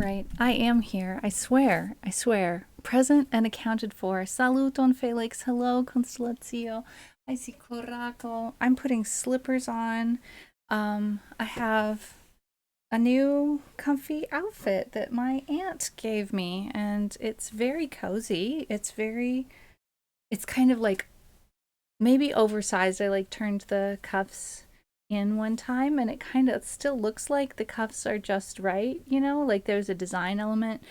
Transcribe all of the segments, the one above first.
right. I am here. I swear. I swear. Present and accounted for. Saluton, Felix. Hello, Constellatio. I see Coraco. I'm putting slippers on. I have a new comfy outfit that my aunt gave me, and it's very cozy. It's kind of like maybe oversized. I like turned the cuffs in one time, and it kind of still looks like the cuffs are just right, like there's a design element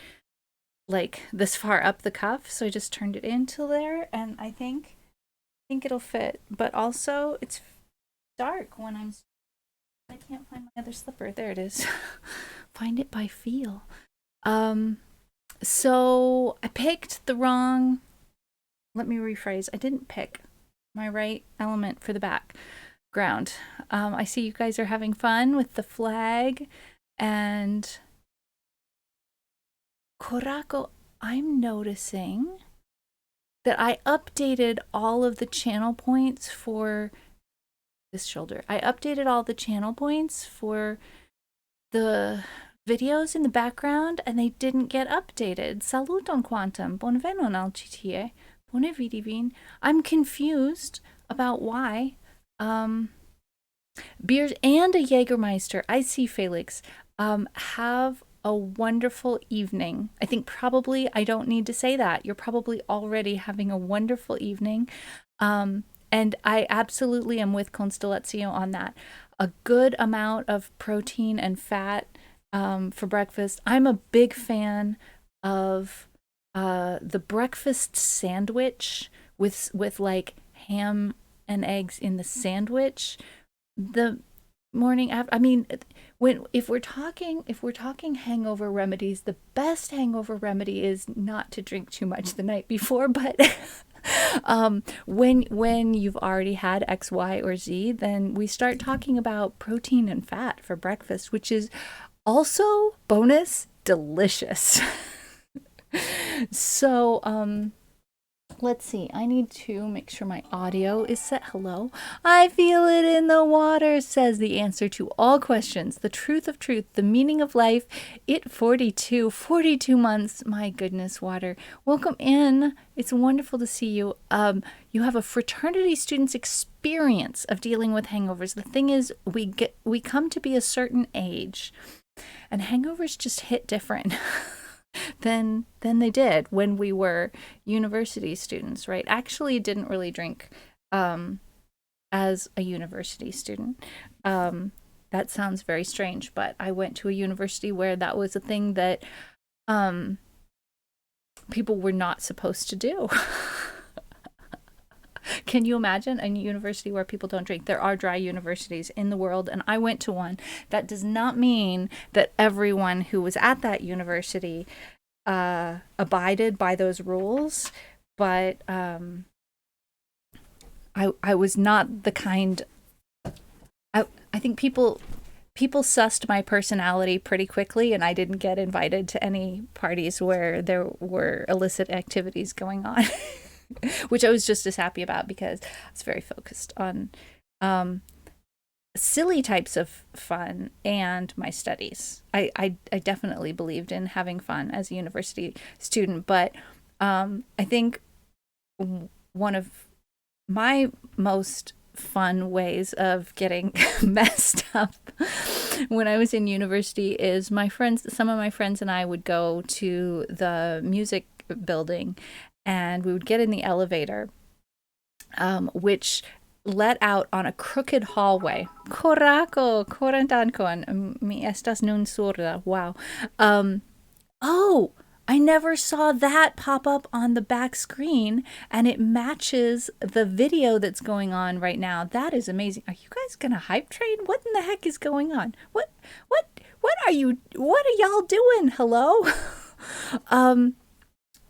like this far up the cuff, so I just turned it into there, and I think it'll fit. But also it's dark when I can't find my other slipper. There it is. Find it by feel. Um so I picked the wrong, let me rephrase. I didn't pick my right element for the background. I see you guys are having fun with the flag and Korako. I'm noticing that I updated all of the channel points for this shoulder. I updated all the channel points for the videos in the background and they didn't get updated. Saluton quantum. Bonvenon al GTA. Bone vidivin. I'm confused about why. Beers and a Jägermeister. I see Felix. Have a wonderful evening. I think probably I don't need to say that. You're probably already having a wonderful evening. And I absolutely am with Constellatio on that. A good amount of protein and fat for breakfast. I'm a big fan of the breakfast sandwich with like ham and eggs in the sandwich. The morning after, I mean, when if we're talking hangover remedies, the best hangover remedy is not to drink too much the night before, but when you've already had X, Y, or Z, then we start talking about protein and fat for breakfast, which is also bonus delicious. So let's see. I need to make sure my audio is set. Hello. I feel it in the water, says the answer to all questions. The truth of truth, the meaning of life. It 42 months. My goodness, water. Welcome in. It's wonderful to see you. You have a fraternity student's experience of dealing with hangovers. The thing is, we come to be a certain age, and hangovers just hit different. than they did when we were university students, right? Actually didn't really drink as a university student. That sounds very strange, but I went to a university where that was a thing that people were not supposed to do. Can you imagine a university where people don't drink? There are dry universities in the world, and I went to one. That does not mean that everyone who was at that university abided by those rules, but I was not the kind. I think people sussed my personality pretty quickly, and I didn't get invited to any parties where there were illicit activities going on. Which I was just as happy about because I was very focused on silly types of fun and my studies. I definitely believed in having fun as a university student, but I think one of my most fun ways of getting messed up when I was in university is some of my friends and I would go to the music building and we would get in the elevator, which let out on a crooked hallway. Korako, korantankon, mi estas nun surda. Wow. Oh, I never saw that pop up on the back screen, and it matches the video that's going on right now. That is amazing. Are you guys gonna hype train? What in the heck is going on? What are y'all doing? Hello?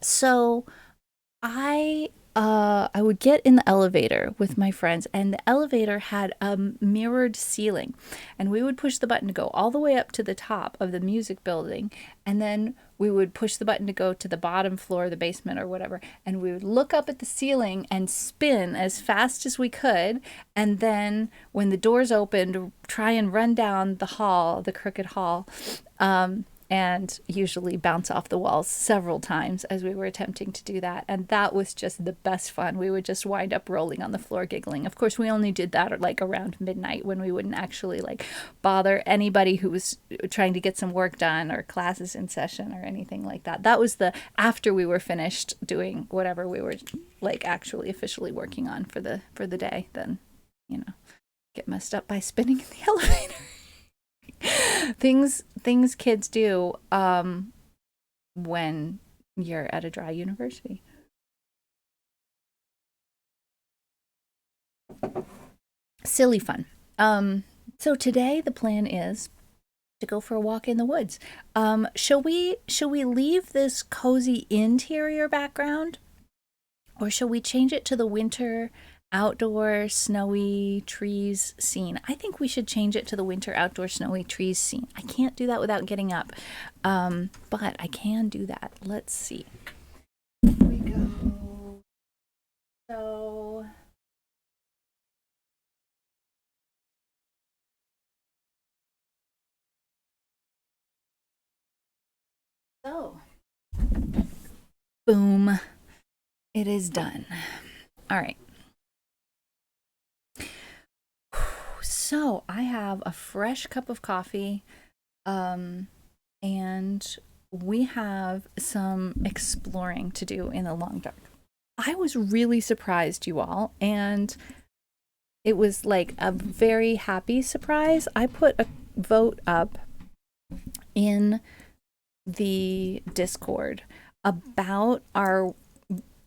So I would get in the elevator with my friends, and the elevator had a mirrored ceiling, and we would push the button to go all the way up to the top of the music building, and then we would push the button to go to the bottom floor, the basement or whatever, and we would look up at the ceiling and spin as fast as we could, and then when the doors opened, try and run down the hall, the crooked hall, and usually bounce off the walls several times as we were attempting to do that. And that was just the best fun. We would just wind up rolling on the floor giggling. Of course, we only did that like around midnight when we wouldn't actually like bother anybody who was trying to get some work done or classes in session or anything like that. That was the after we were finished doing whatever we were like actually officially working on for the day, then, you know, get messed up by spinning in the elevator. things kids do when you're at a dry university. Silly fun. So today the plan is to go for a walk in the woods. Shall we leave this cozy interior background, or shall we change it to the winter outdoor snowy trees scene? I think we should change it to the winter outdoor snowy trees scene. I can't do that without getting up, but I can do that. Let's see. Here we go. So, boom. It is done. All right. So I have a fresh cup of coffee, and we have some exploring to do in the long dark. I was really surprised, you all, and it was like a very happy surprise. I put a vote up in the Discord about our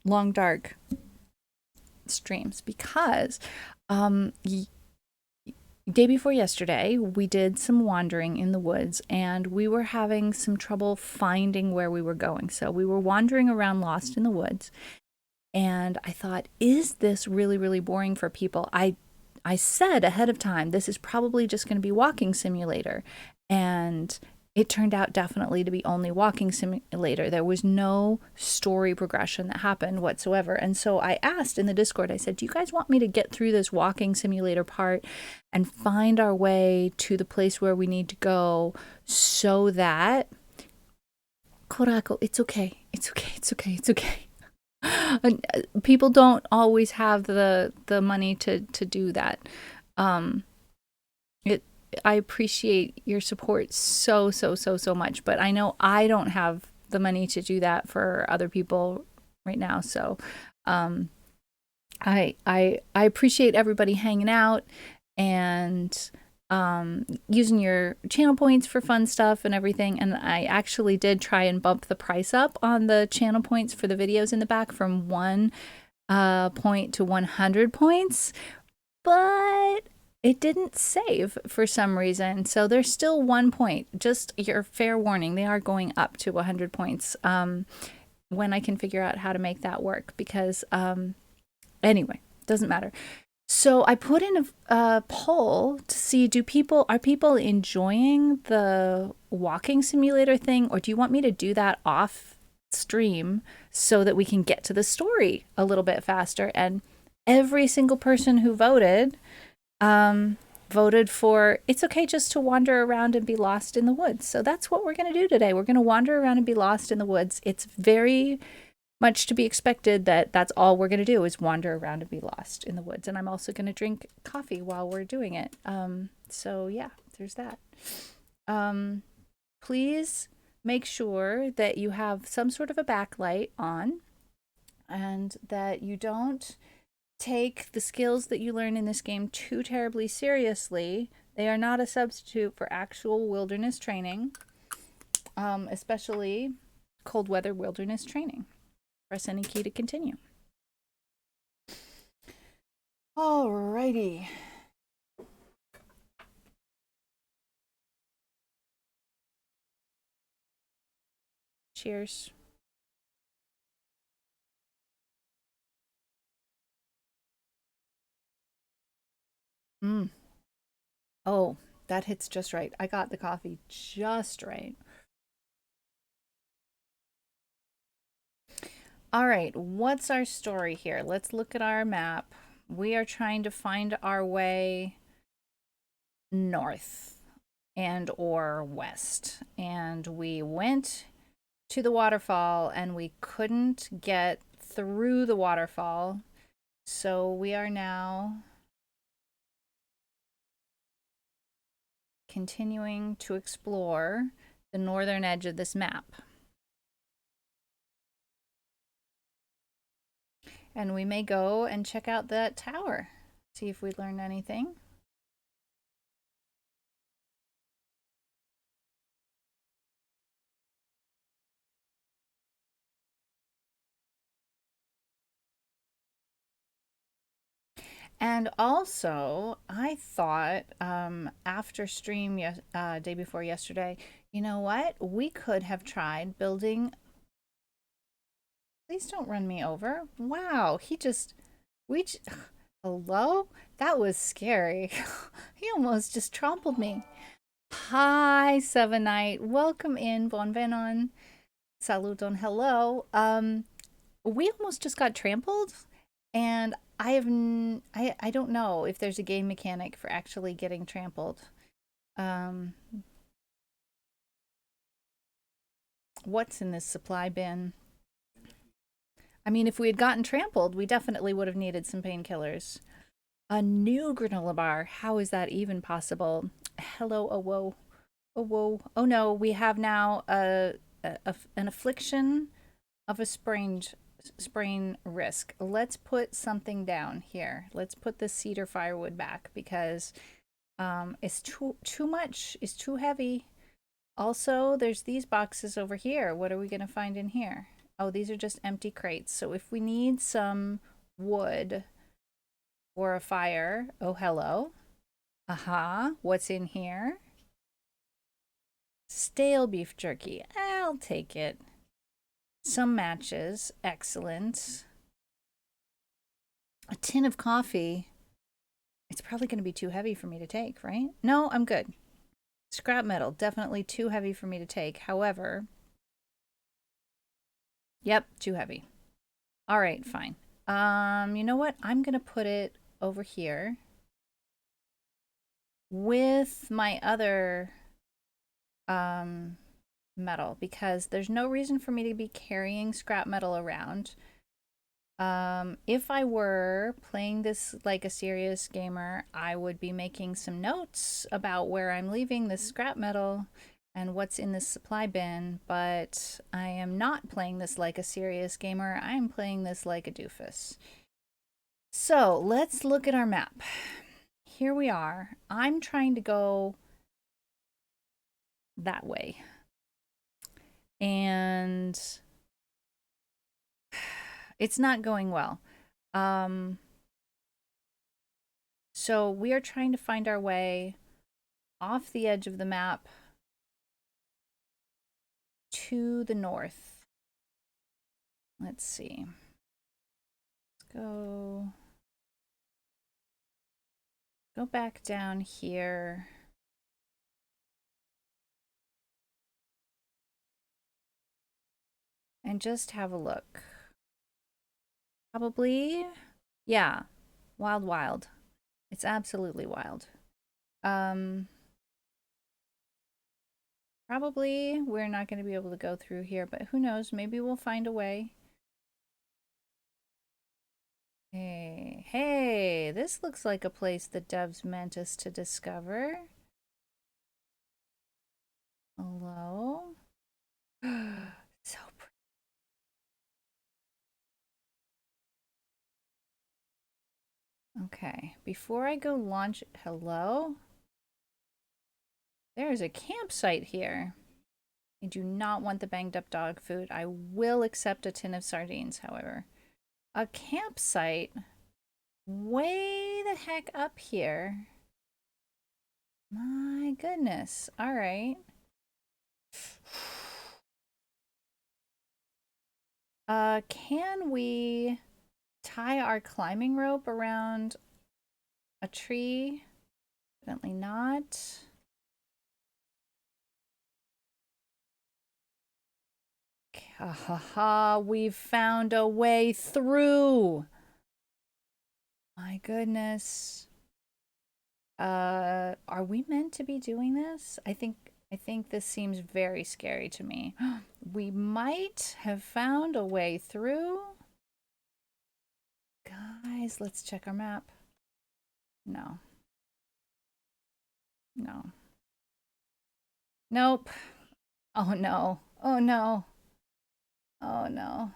long dark streams because day before yesterday we did some wandering in the woods and we were having some trouble finding where we were going. So we were wandering around lost in the woods, and I thought, is this really, really boring for people? I said ahead of time, this is probably just going to be walking simulator, and it turned out definitely to be only walking simulator. There was no story progression that happened whatsoever. And so I asked in the Discord, I said, do you guys want me to get through this walking simulator part and find our way to the place where we need to go so that... Korako, it's okay. It's okay. It's okay. It's okay. People don't always have the money to do that. I appreciate your support so much, but I know I don't have the money to do that for other people right now. So I appreciate everybody hanging out and using your channel points for fun stuff and everything. And I actually did try and bump the price up on the channel points for the videos in the back from 1 point to 100 points, but it didn't save for some reason. So there's still 1 point. Just your fair warning, they are going up to 100 points when I can figure out how to make that work, because anyway, doesn't matter. So I put in a poll to see, are people enjoying the walking simulator thing, or do you want me to do that off stream so that we can get to the story a little bit faster? And every single person who voted for it's okay just to wander around and be lost in the woods. So that's what we're going to do today. We're going to wander around and be lost in the woods. It's very much to be expected that that's all we're going to do is wander around and be lost in the woods. And I'm also going to drink coffee while we're doing it. So yeah, there's that. Please make sure that you have some sort of a backlight on and that you don't take the skills that you learn in this game too terribly seriously. They are not a substitute for actual wilderness training, especially cold weather wilderness training. Press any key to continue. Alrighty. Cheers. Oh, that hits just right. I got the coffee just right. All right, what's our story here? Let's look at our map. We are trying to find our way north. and or west. And we went to the waterfall and we couldn't get through the waterfall. So we are now continuing to explore the northern edge of this map. And we may go and check out that tower, see if we learned anything. And also, I thought after stream day before yesterday, you know what? We could have tried building. Please don't run me over. Wow, we. Hello? That was scary. He almost just trampled me. Hi, Seven Night. Welcome in, Bonvenon. Saluton. Hello. We almost just got trampled, and I don't know if there's a game mechanic for actually getting trampled. Um, what's in this supply bin? I mean, if we had gotten trampled, we definitely would have needed some painkillers. A new granola bar. How is that even possible? Hello, oh whoa, oh whoa. Oh no, we have now an affliction of a sprain risk. Let's put something down here. Let's put the cedar firewood back because it's too much. It's too heavy. Also, there's these boxes over here. What are we gonna find in here? Oh, these are just empty crates. So if we need some wood or a fire, oh hello. Aha, what's in here? Stale beef jerky. I'll take it. Some matches. Excellent. A tin of coffee. It's probably going to be too heavy for me to take, right? No, I'm good. Scrap metal. Definitely too heavy for me to take. However, yep, too heavy. All right, fine. You know what? I'm going to put it over here with my other metal because there's no reason for me to be carrying scrap metal around. If I were playing this like a serious gamer, I would be making some notes about where I'm leaving this scrap metal and what's in this supply bin, but I am not playing this like a serious gamer. I am playing this like a doofus. So let's look at our map. Here we are. I'm trying to go that way. And it's not going well. So we are trying to find our way off the edge of the map to the north. Let's see. Let's go back down here. And just have a look. Probably, yeah, wild, wild. It's absolutely wild. Probably we're not going to be able to go through here, but who knows? Maybe we'll find a way. Hey, hey, this looks like a place the devs meant us to discover. Hello? So pretty. Okay, before I go launch, hello? There is a campsite here. I do not want the banged up dog food. I will accept a tin of sardines, however. A campsite way the heck up here. My goodness. All right. Can we tie our climbing rope around a tree? Evidently not. Ha ha ha, we've found a way through. My goodness. Are we meant to be doing this? I think this seems very scary to me. We might have found a way through. Guys, let's check our map. No. No. Nope. Oh no. Oh no. Oh no.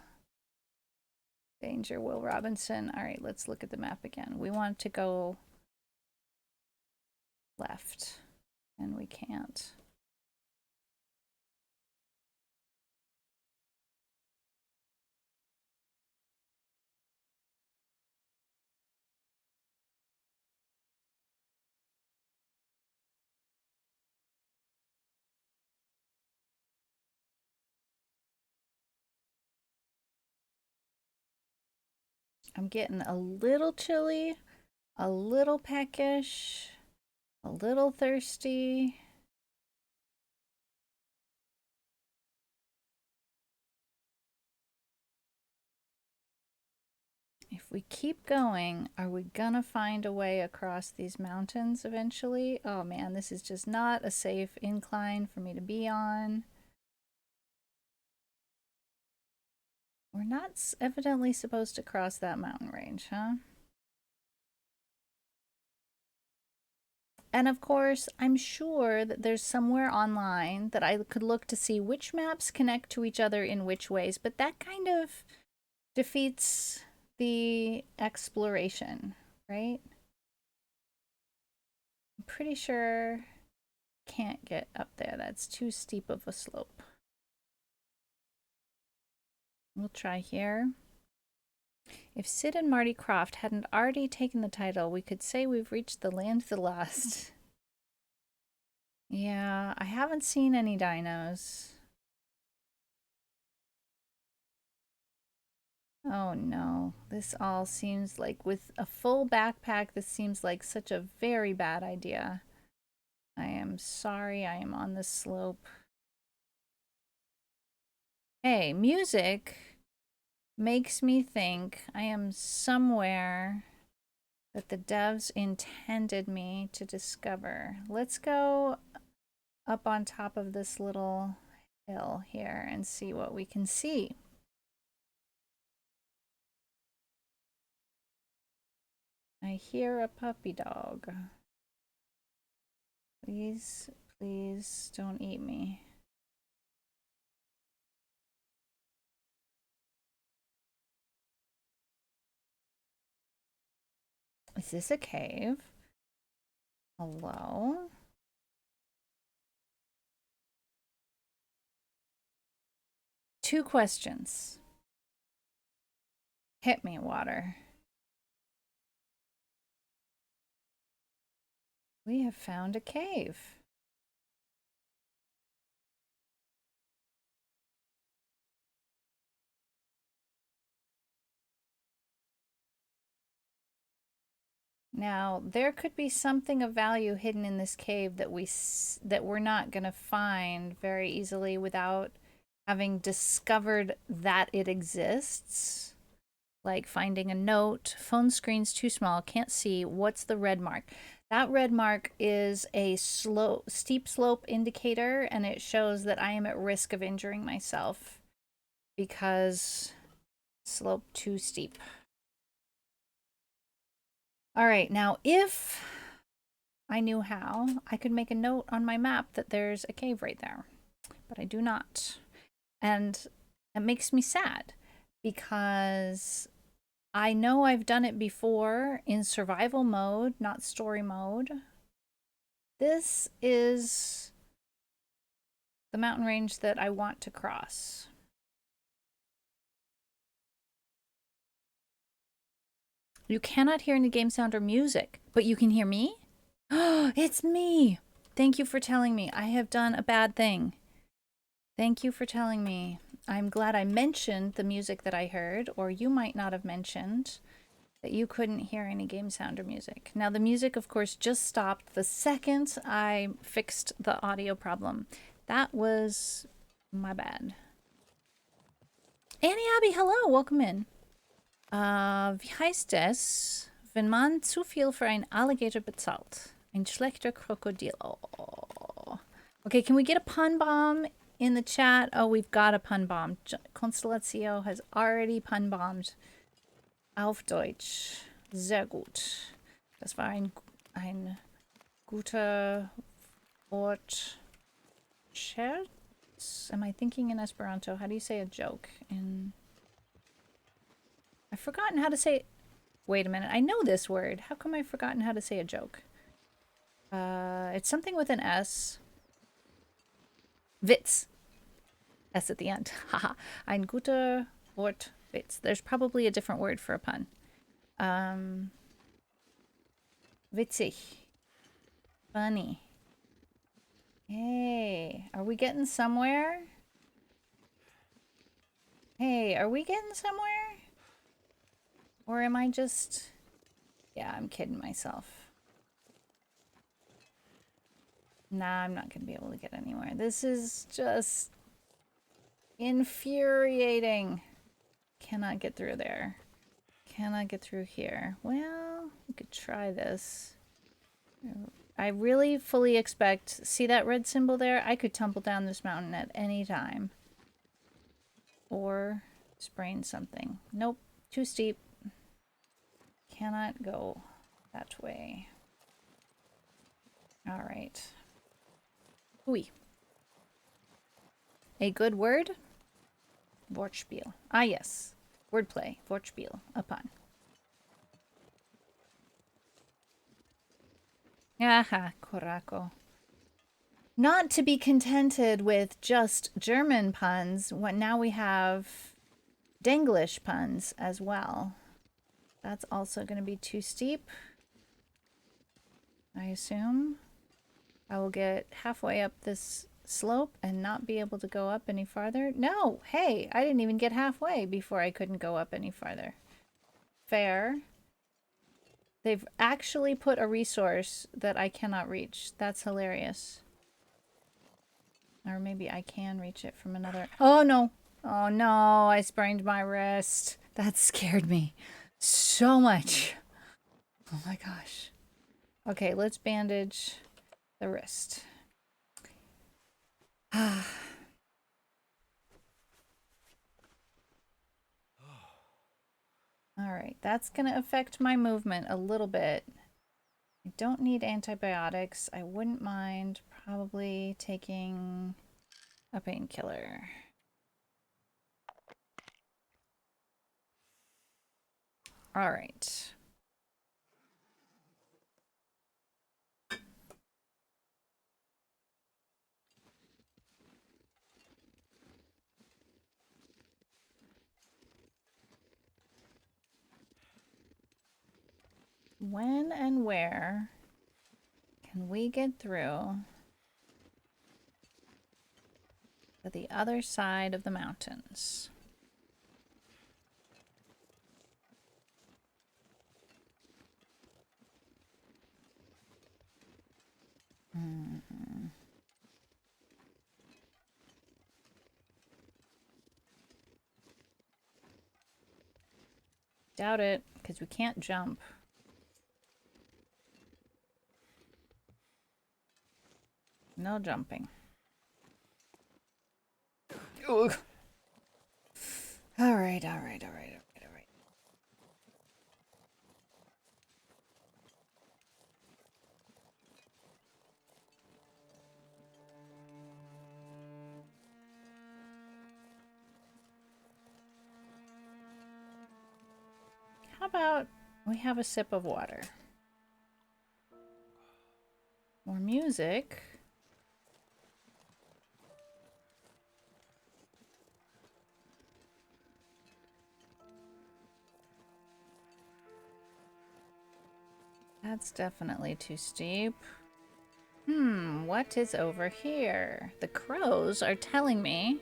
Danger, Will Robinson. All right, let's look at the map again. We want to go left, and we can't. I'm getting a little chilly, a little peckish, a little thirsty. If we keep going, are we gonna find a way across these mountains eventually? Oh man, this is just not a safe incline for me to be on. We're not evidently supposed to cross that mountain range, huh? And of course, I'm sure that there's somewhere online that I could look to see which maps connect to each other in which ways, but that kind of defeats the exploration, right? I'm pretty sure can't get up there. That's too steep of a slope. We'll try here. If Sid and Marty Krofft hadn't already taken the title, we could say we've reached the land of the lost. Yeah, I haven't seen any dinos. Oh no, this all seems like, with a full backpack, this seems like such a very bad idea. I am sorry I am on this slope. Hey, music makes me think I am somewhere that the devs intended me to discover. Let's go up on top of this little hill here and see what we can see. I hear a puppy dog. Please, please don't eat me. Is this a cave? Hello? Two questions. Hit me, water. We have found a cave. Now, there could be something of value hidden in this cave that we're not going to find very easily without having discovered that it exists. Like finding a note, phone screen's too small, can't see. What's the red mark? That red mark is a steep slope indicator, and it shows that I am at risk of injuring myself because slope too steep. All right, now if I knew how, I could make a note on my map that there's a cave right there, but I do not. And it makes me sad because I know I've done it before in survival mode, not story mode. This is the mountain range that I want to cross. You cannot hear any game sound or music, but you can hear me? Oh, it's me! Thank you for telling me. I have done a bad thing. Thank you for telling me. I'm glad I mentioned the music that I heard, or you might not have mentioned that you couldn't hear any game sound or music. Now, the music, of course, just stopped the second I fixed the audio problem. That was my bad. Annie Abby, hello, welcome in. Wie heißt es, wenn man zu viel für einen Alligator bezahlt? Ein schlechter Krokodil. Okay, can we get a pun bomb in the chat? Oh, we've got a pun bomb. Constellatio has already pun bombed. Auf Deutsch. Sehr gut. Das war ein guter Wort. Scherz? Am I thinking in Esperanto? How do you say a joke in... I've forgotten how to say... Wait a minute. I know this word. How come I've forgotten how to say a joke? It's something with an S. Witz. S at the end. Haha. Ein guter Wortwitz. There's probably a different word for a pun. Witzig. Funny. Hey, are we getting somewhere? Hey, are we getting somewhere? Or am I just... Yeah, I'm kidding myself. Nah, I'm not going to be able to get anywhere. This is just infuriating. Cannot get through there. Cannot get through here. Well, we could try this. I really fully expect... See that red symbol there? I could tumble down this mountain at any time. Or sprain something. Nope, too steep. Cannot go that way. All right. Hui. A good word? Wortspiel. Ah, yes. Wordplay. Wortspiel. A pun. Aha, Coraco. Not to be contented with just German puns, now we have Denglish puns as well. That's also going to be too steep, I assume. I will get halfway up this slope and not be able to go up any farther. No, hey, I didn't even get halfway before I couldn't go up any farther. Fair. They've actually put a resource that I cannot reach. That's hilarious. Or maybe I can reach it from another... Oh, no. Oh, no. I sprained my wrist. That scared me so much. Oh, my gosh. Okay, let's bandage the wrist. Alright, that's going to affect my movement a little bit. I don't need antibiotics. I wouldn't mind probably taking a painkiller. Alright. When and where can we get through to the other side of the mountains? Doubt it, because we can't jump. No jumping. Ugh. All right. How about we have a sip of water? More music. That's definitely too steep. What is over here? The crows are telling me.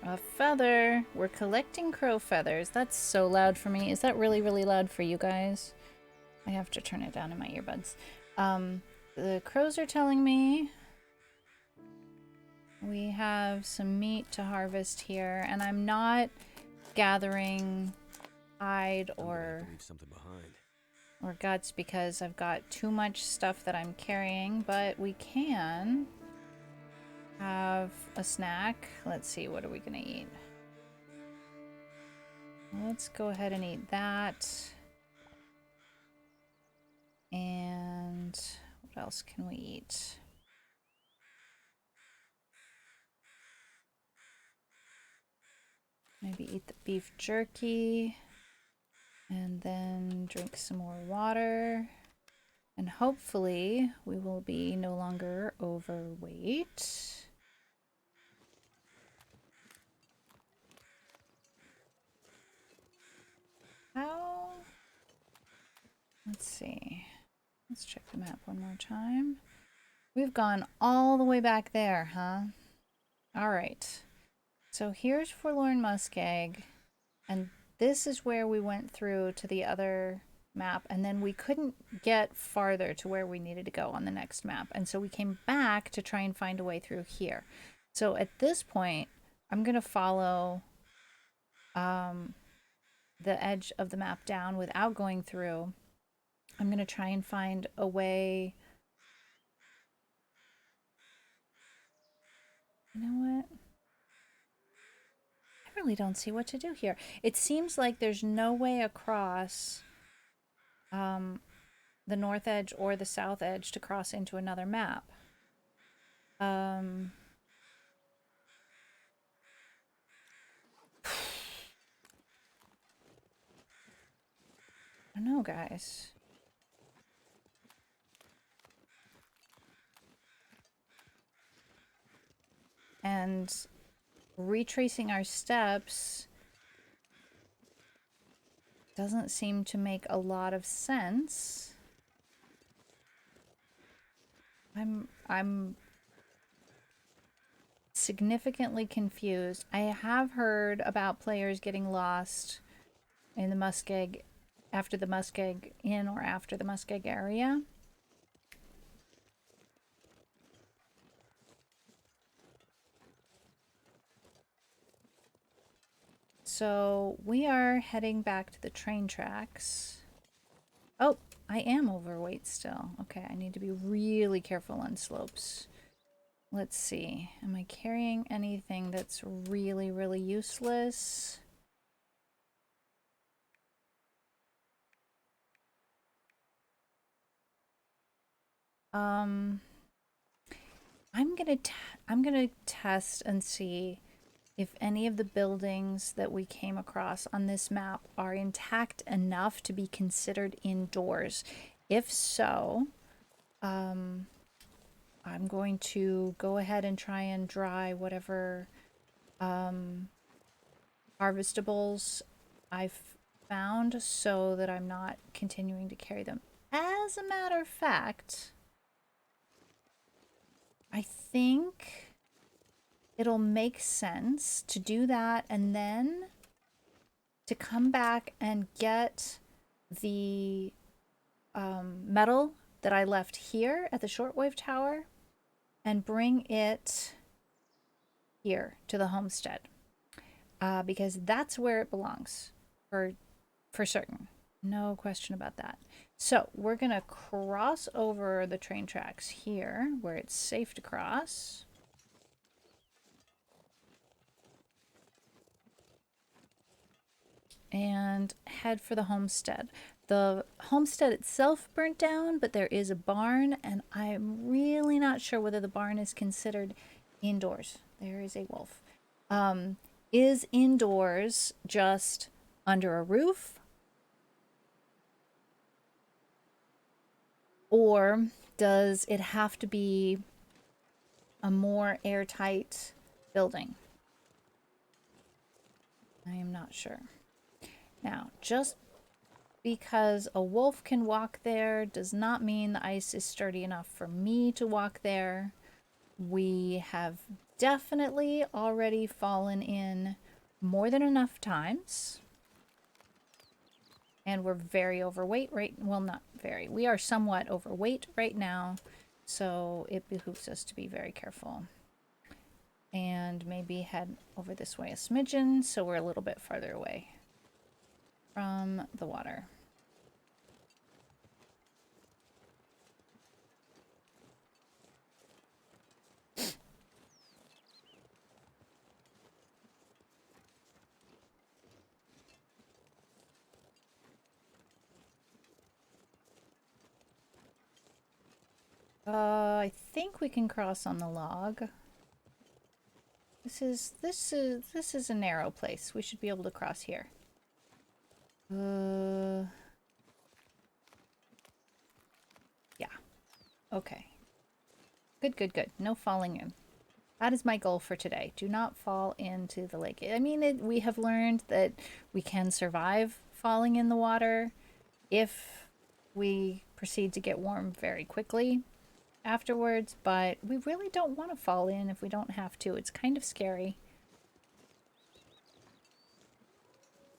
A feather. We're collecting crow feathers. That's so loud for me. Is that really, really loud for you guys? I have to turn it down in my earbuds. The crows are telling me we have some meat to harvest here, and I'm not gathering hide or leave something behind. or guts because I've got too much stuff that I'm carrying, but we can have a snack. Let's see, what are we gonna eat? Let's go ahead and eat that. And what else can we eat? Maybe eat the beef jerky and then drink some more water. And hopefully we will be no longer overweight. How? Let's see. Let's check the map one more time. We've gone all the way back there, huh? All right. So here's Forlorn Muskeg, and this is where we went through to the other map, and then we couldn't get farther to where we needed to go on the next map, and so we came back to try and find a way through here. So at this point, I'm gonna follow the edge of the map down without going through. I'm gonna try and find a way. You know what? I really don't see what to do here. It seems like there's no way across the north edge or the south edge to cross into another map. I don't know, guys. And retracing our steps doesn't seem to make a lot of sense. I'm significantly confused. I have heard about players getting lost in the Muskeg after the Muskeg Inn or after the Muskeg area. So we are heading back to the train tracks. Oh, I am overweight still. Okay, I need to be really careful on slopes. Let's see. Am I carrying anything that's really, really useless? Um, I'm gonna test and see if any of the buildings that we came across on this map are intact enough to be considered indoors. If so, I'm going to go ahead and try and dry whatever harvestables I've found so that I'm not continuing to carry them. As a matter of fact, I think it'll make sense to do that and then to come back and get the metal that I left here at the shortwave tower and bring it here to the homestead, because that's where it belongs for certain. No question about that. So we're gonna cross over the train tracks here where it's safe to cross. And head for the homestead. The homestead itself burnt down, but there is a barn, and I'm really not sure whether the barn is considered indoors. There is a wolf. Is indoors just under a roof? Or does it have to be a more airtight building? I am not sure. Now, just because a wolf can walk there does not mean the ice is sturdy enough for me to walk there. We have definitely already fallen in more than enough times. And we're very overweight right, well, not very. We are somewhat overweight right now. So it behooves us to be very careful. And maybe head over this way a smidgen so we're a little bit farther away from the water. I think we can cross on the log. This is a narrow place. We should be able to cross here. Yeah. Okay. Good. No falling in. That is my goal for today. Do not fall into the lake. I mean, we have learned that we can survive falling in the water if we proceed to get warm very quickly afterwards, but we really don't want to fall in if we don't have to. It's kind of scary.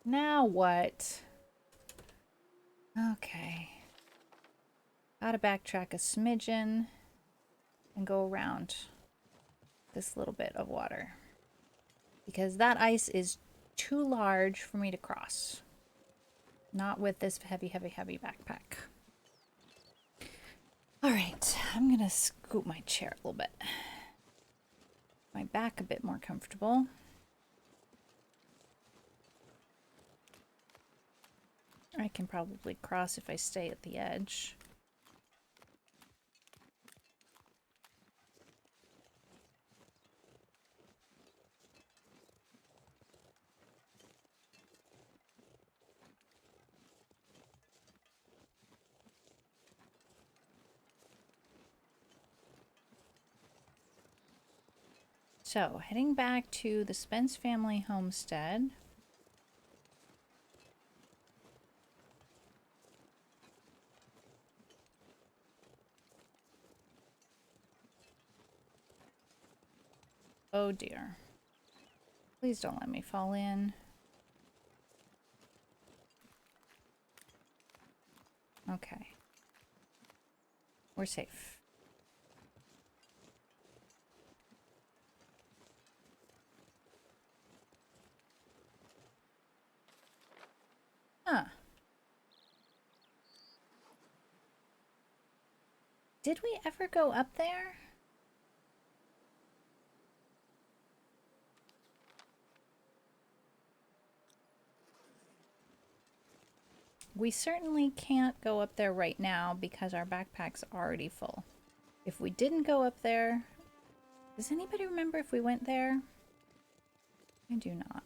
Now what? Okay. Gotta backtrack a smidgen and go around this little bit of water. Because that ice is too large for me to cross. Not with this heavy backpack. Alright, I'm gonna scoot my chair a little bit. My back a bit more comfortable. I can probably cross if I stay at the edge. So, heading back to the Spence family homestead. Oh dear. Please don't let me fall in. Okay. We're safe. Huh. Did we ever go up there? We certainly can't go up there right now because our backpack's already full. If we didn't go up there, does anybody remember if we went there? I do not.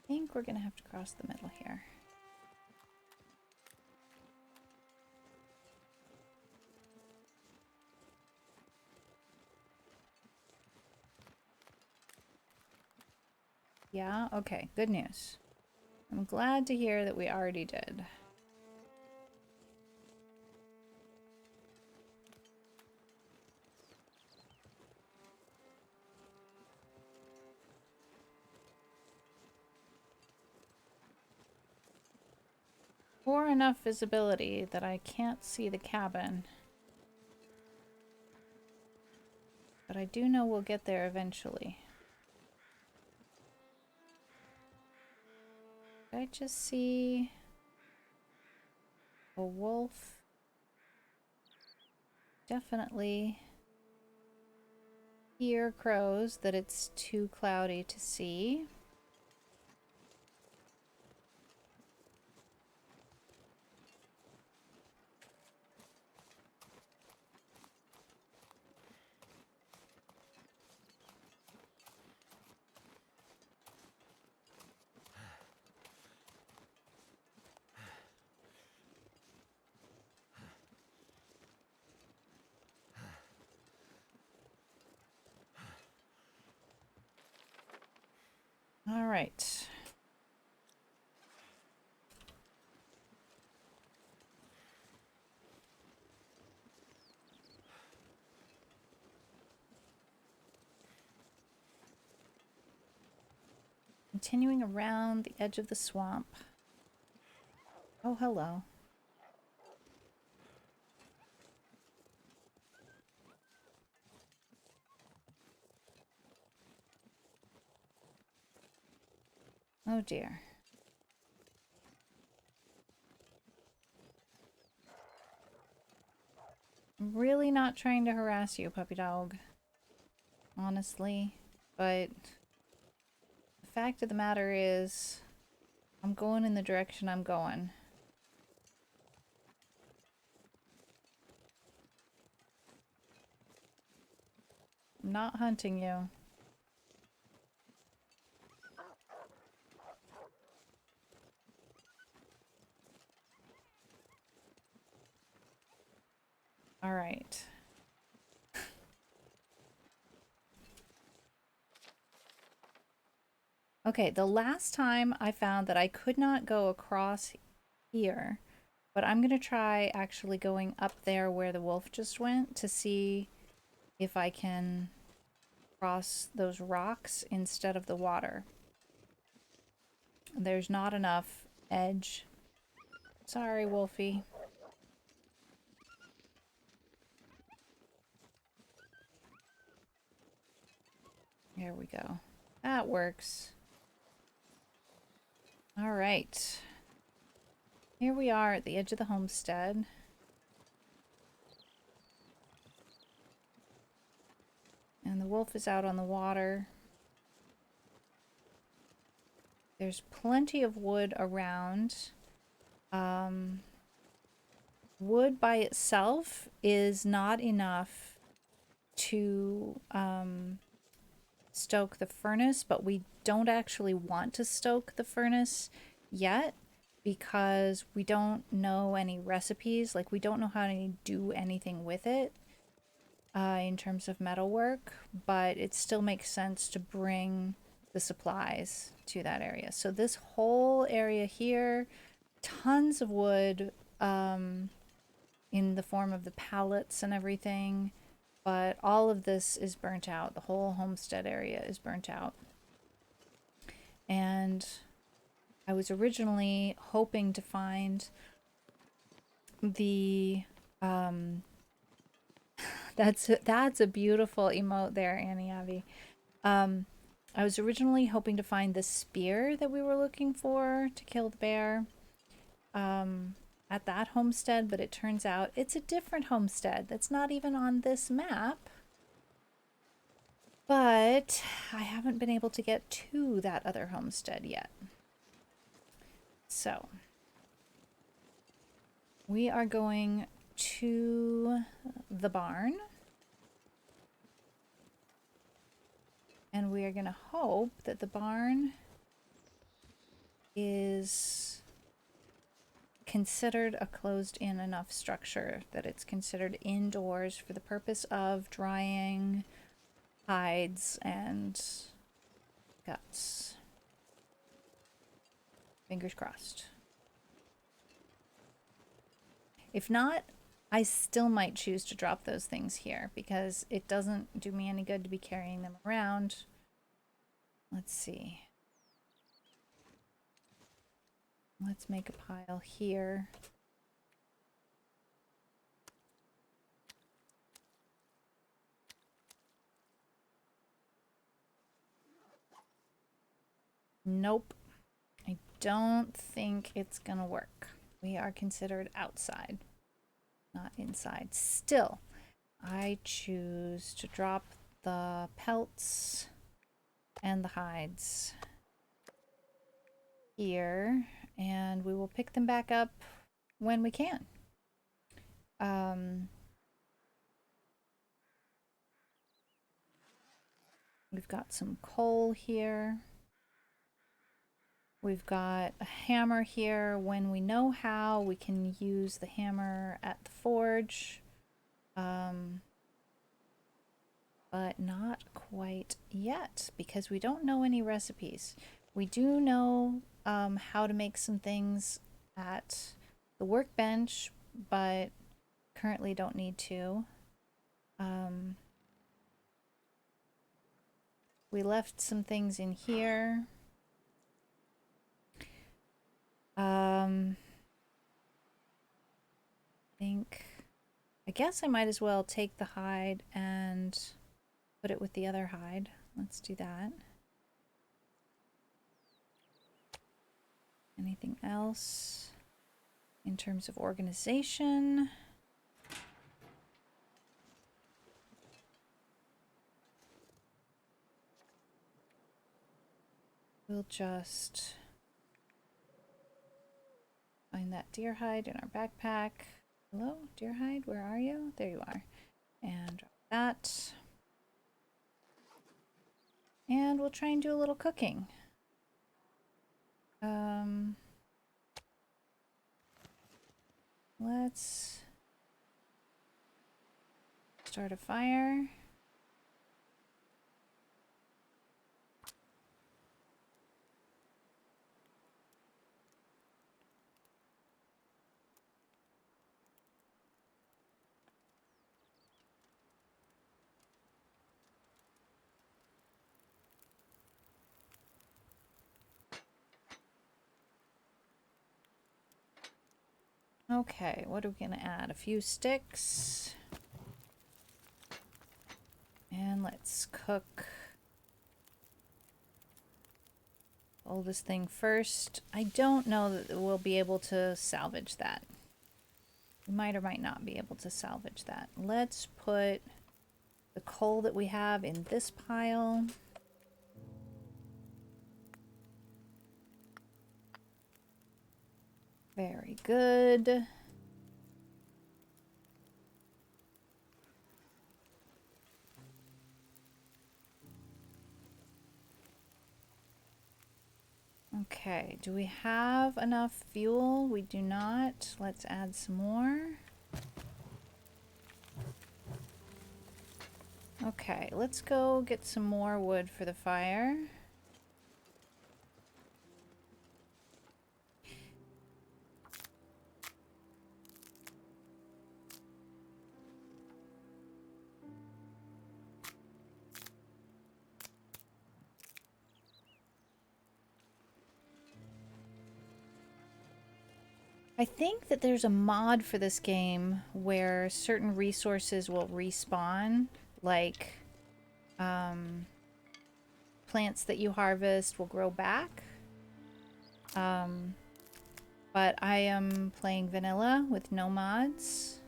I think we're gonna have to cross the middle here. Yeah, okay, good news. I'm glad to hear that we already did. Poor enough visibility that I can't see the cabin. But I do know we'll get there eventually. Did I just see a wolf? Definitely hear crows that it's too cloudy to see. All right. Continuing around the edge of the swamp. Oh, hello. Oh dear. I'm really not trying to harass you, puppy dog. Honestly. But the fact of the matter is, I'm going in the direction I'm going. I'm not hunting you. All right. Okay, the last time I found that I could not go across here, but I'm going to try actually going up there where the wolf just went to see if I can cross those rocks instead of the water. There's not enough edge. Sorry, Wolfie. There we go. That works. All right. Here we are at the edge of the homestead. And the wolf is out on the water. There's plenty of wood around. Wood by itself is not enough to stoke the furnace, but we don't actually want to stoke the furnace yet because we don't know any recipes. Like, we don't know how to do anything with it in terms of metalwork, but it still makes sense to bring the supplies to that area. So this whole area here, tons of wood in the form of the pallets and everything, but all of this is burnt out. The whole homestead area is burnt out. And I was originally hoping to find the that's a beautiful emote there, Annie Avi. I was originally hoping to find the spear that we were looking for to kill the bear at that homestead, but it turns out it's a different homestead that's not even on this map. But I haven't been able to get to that other homestead yet. So we are going to the barn. And we are going to hope that the barn is considered a closed-in enough structure that it's considered indoors for the purpose of drying hides and guts. Fingers crossed. If not, I still might choose to drop those things here because it doesn't do me any good to be carrying them around. Let's see. Let's make a pile here. Nope. I don't think it's gonna work. We are considered outside, not inside. Still, I choose to drop the pelts and the hides here, and we will pick them back up when we can. We've got some coal here. We've got a hammer here. When we know how, we can use the hammer at the forge. But not quite yet because we don't know any recipes. We do know how to make some things at the workbench, but currently don't need to. We left some things in here. I guess I might as well take the hide and put it with the other hide. Let's do that. Anything else in terms of organization? We'll just find that deer hide in our backpack. Hello, deer hide, where are you? There you are. And drop that. And we'll try and do a little cooking. Let's start a fire. Okay, what are we gonna add? A few sticks. And let's cook all this thing first. I don't know that we'll be able to salvage that. We might or might not be able to salvage that. Let's put the coal that we have in this pile. Very good. Okay, do we have enough fuel? We do not. Let's add some more. Okay, let's go get some more wood for the fire. I think that there's a mod for this game where certain resources will respawn, like plants that you harvest will grow back. But I am playing vanilla with no mods.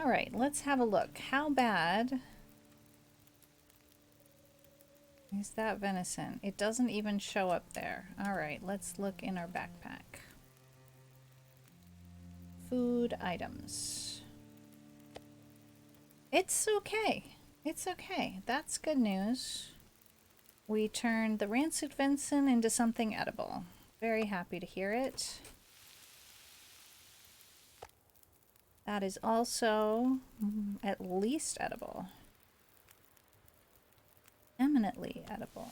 All right, let's have a look. How bad is that venison? It doesn't even show up there. All right, let's look in our backpack. Food items. It's okay. It's okay. That's good news. We turned the rancid venison into something edible. Very happy to hear it. That is also at least edible. Eminently edible.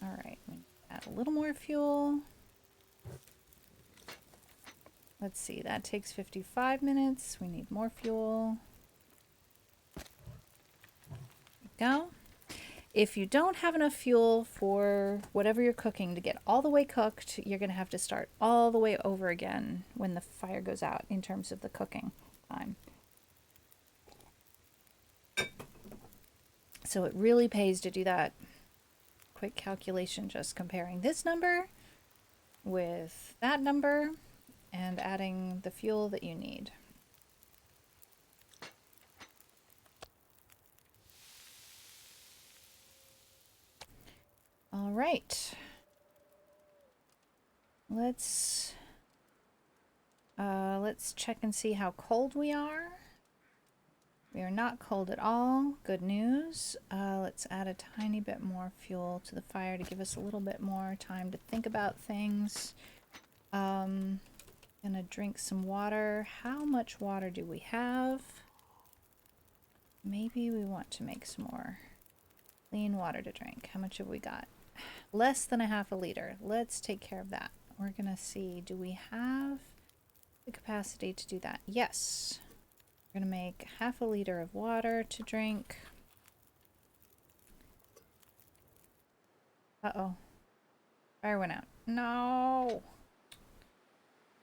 All right, add a little more fuel. Let's see, that takes 55 minutes. We need more fuel. There we go. If you don't have enough fuel for whatever you're cooking to get all the way cooked, you're going to have to start all the way over again when the fire goes out in terms of the cooking time. So it really pays to do that quick calculation, just comparing this number with that number and adding the fuel that you need. All right. Let's check and see how cold we are. We are not cold at all. Good news. Let's add a tiny bit more fuel to the fire to give us a little bit more time to think about things. Gonna drink some water. How much water do we have? Maybe we want to make some more Clean water to drink. How much have we got? Less than a half a liter. Let's take care of that. We're gonna see, do we have the capacity to do that? Yes. We're gonna make half a liter of water to drink. Uh-oh. Fire went out. No!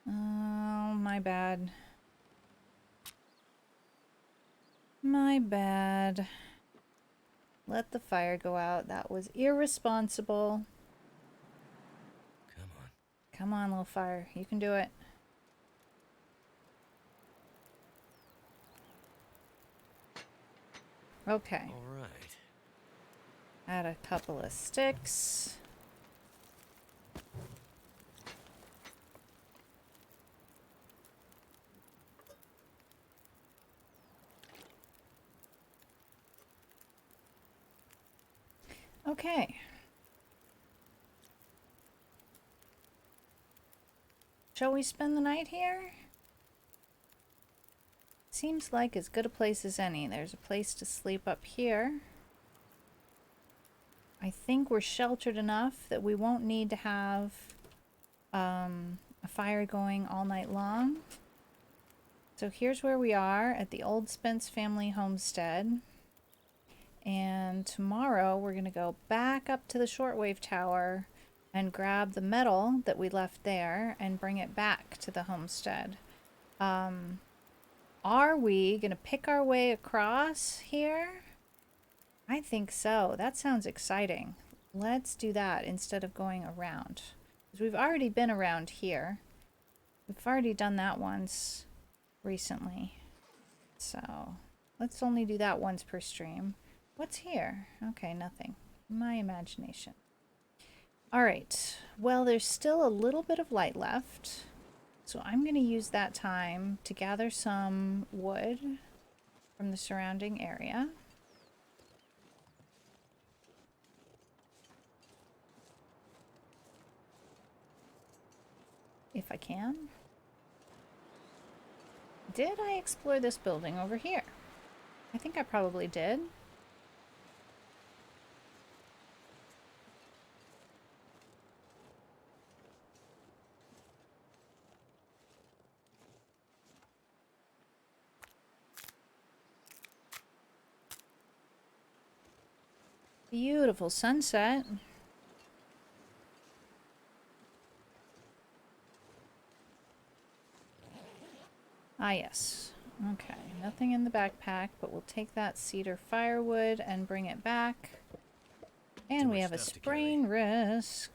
Oh, my bad. My bad. Let the fire go out. That was irresponsible. Come on. Come on, little fire. You can do it. Okay. All right. Add a couple of sticks. Okay. Shall we spend the night here? Seems like as good a place as any. There's a place to sleep up here. I think we're sheltered enough that we won't need to have a fire going all night long. So here's where we are at the old Spence family homestead. And tomorrow we're going to go back up to the shortwave tower and grab the metal that we left there and bring it back to the homestead. Are we going to pick our way across here? I think so. That sounds exciting. Let's do that instead of going around. Because we've already been around here. We've already done that once recently. So let's only do that once per stream. What's here? Okay, nothing. My imagination. All right. Well, there's still a little bit of light left. So I'm going to use that time to gather some wood from the surrounding area. If I can. Did I explore this building over here? I think I probably did. Beautiful sunset. Ah, yes. Okay, nothing in the backpack, but we'll take that cedar firewood and bring it back. And we have a sprain risk.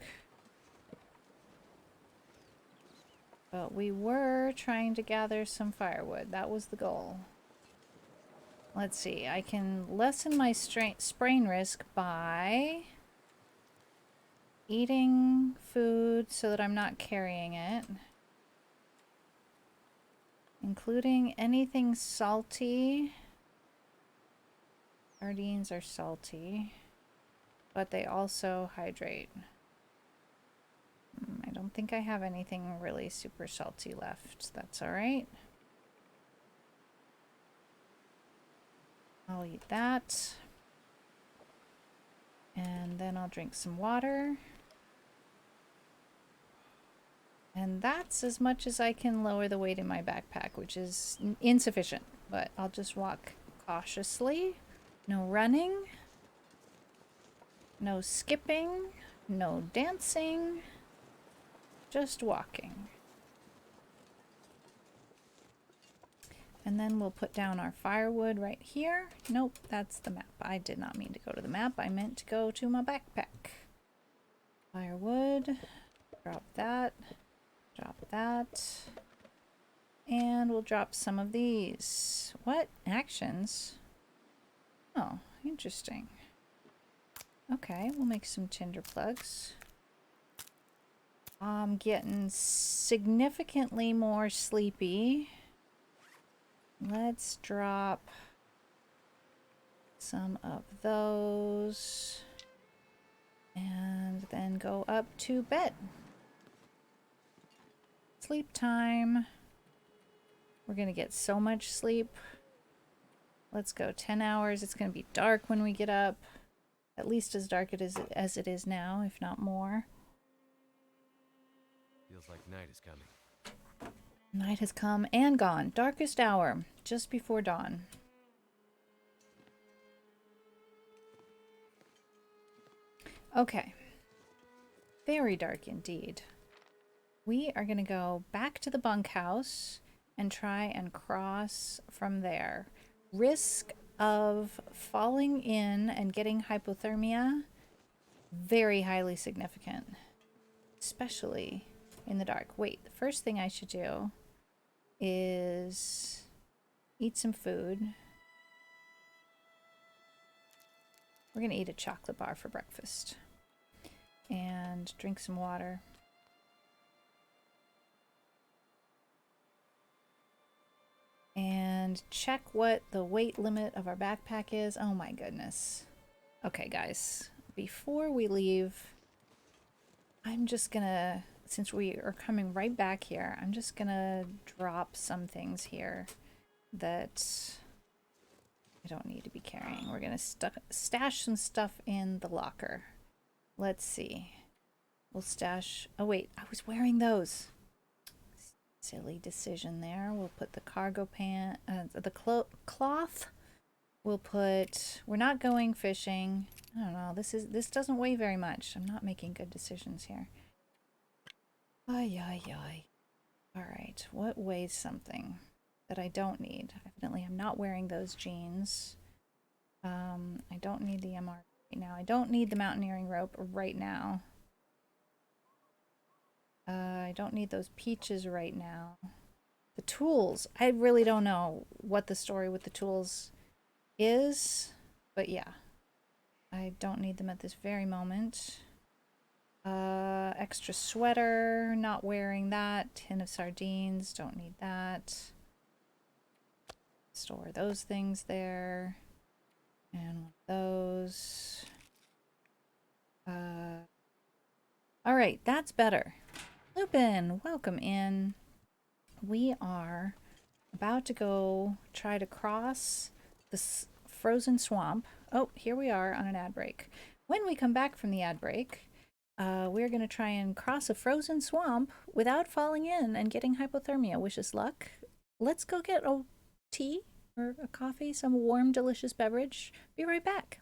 But we were trying to gather some firewood. That was the goal. Let's see. I can lessen my sprain risk by eating food so that I'm not carrying it. Including anything salty. Sardines are salty, but they also hydrate. I don't think I have anything really super salty left. That's all right. I'll eat that. And then I'll drink some water. And that's as much as I can lower the weight in my backpack, which is insufficient. But I'll just walk cautiously. No running. No skipping. No dancing. Just walking. And then we'll put down our firewood right here. Nope, that's the map. I did not mean to go to the map. I meant to go to my backpack. Firewood. Drop that. Drop that. And we'll drop some of these. What? Actions? Oh, interesting. Okay, we'll make some tinder plugs. I'm getting significantly more sleepy. Let's drop some of those and then go up to bed. Sleep time. We're gonna get so much sleep. Let's go 10 hours. It's gonna be dark when we get up. At least as dark as it is now, if not more. Feels like night is coming. Night has come and gone. Darkest hour, just before dawn. Okay. Very dark indeed. We are going to go back to the bunkhouse and try and cross from there. Risk of falling in and getting hypothermia, very highly significant, especially in the dark. Wait, the first thing I should do is eat some food. We're going to eat a chocolate bar for breakfast and drink some water. And check what the weight limit of our backpack is. Oh my goodness. Okay, guys, before we leave, I'm just gonna, since we are coming right back here, I'm just gonna drop some things here that I don't need to be carrying. We're gonna stash some stuff in the locker. Let's see. We'll stash, oh wait, I was wearing those. Silly decision there. We'll put the cargo pant, the cloth. We'll put, we're not going fishing. I don't know, this doesn't weigh very much. I'm not making good decisions here. Ay, ay, ay. All right, what weighs something that I don't need? Evidently, I'm not wearing those jeans. I don't need the MR right now. I don't need the mountaineering rope right now. I don't need those peaches right now. The tools, I really don't know what the story with the tools is, but yeah, I don't need them at this very moment. Extra sweater, not wearing that. Tin of sardines, don't need that. Store those things there. And one of those. All right, that's better. Lupin, welcome in. We are about to go try to cross this frozen swamp. Oh, here we are on an ad break. When we come back from the ad break, we're going to try and cross a frozen swamp without falling in and getting hypothermia. Wish us luck. Let's go get a tea or a coffee, some warm, delicious beverage. Be right back.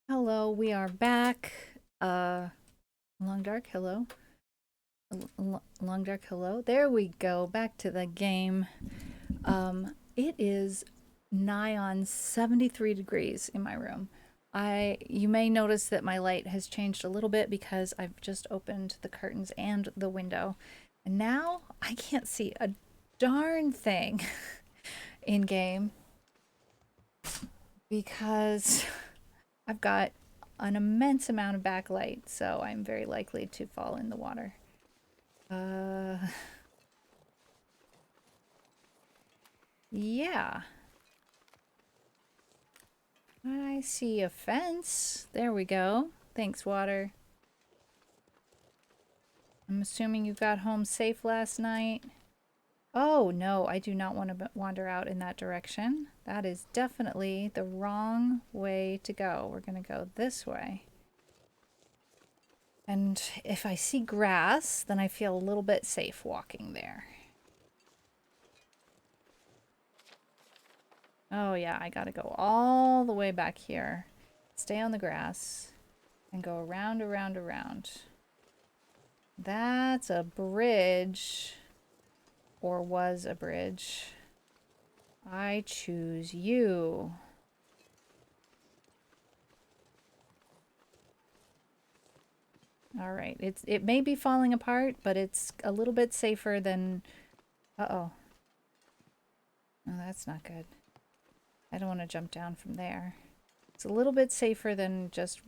Hello, we are back. Long Dark, hello. Long Dark, hello. There we go. Back to the game. It is nigh on 73 degrees in my room. You may notice that my light has changed a little bit because I've just opened the curtains and the window. And now I can't see a darn thing in game because I've got an immense amount of backlight, so I'm very likely to fall in the water. Yeah. I see a fence. There we go. Thanks, water. I'm assuming you got home safe last night. Oh, no, I do not want to wander out in that direction. That is definitely the wrong way to go. We're going to go this way. And if I see grass, then I feel a little bit safe walking there. Oh yeah, I gotta go all the way back here, stay on the grass, and go around, around, around. That's a bridge, or was a bridge. I choose you. All right, it may be falling apart, but it's a little bit safer than. Uh-oh. No, that's not good. I don't want to jump down from there. It's a little bit safer than just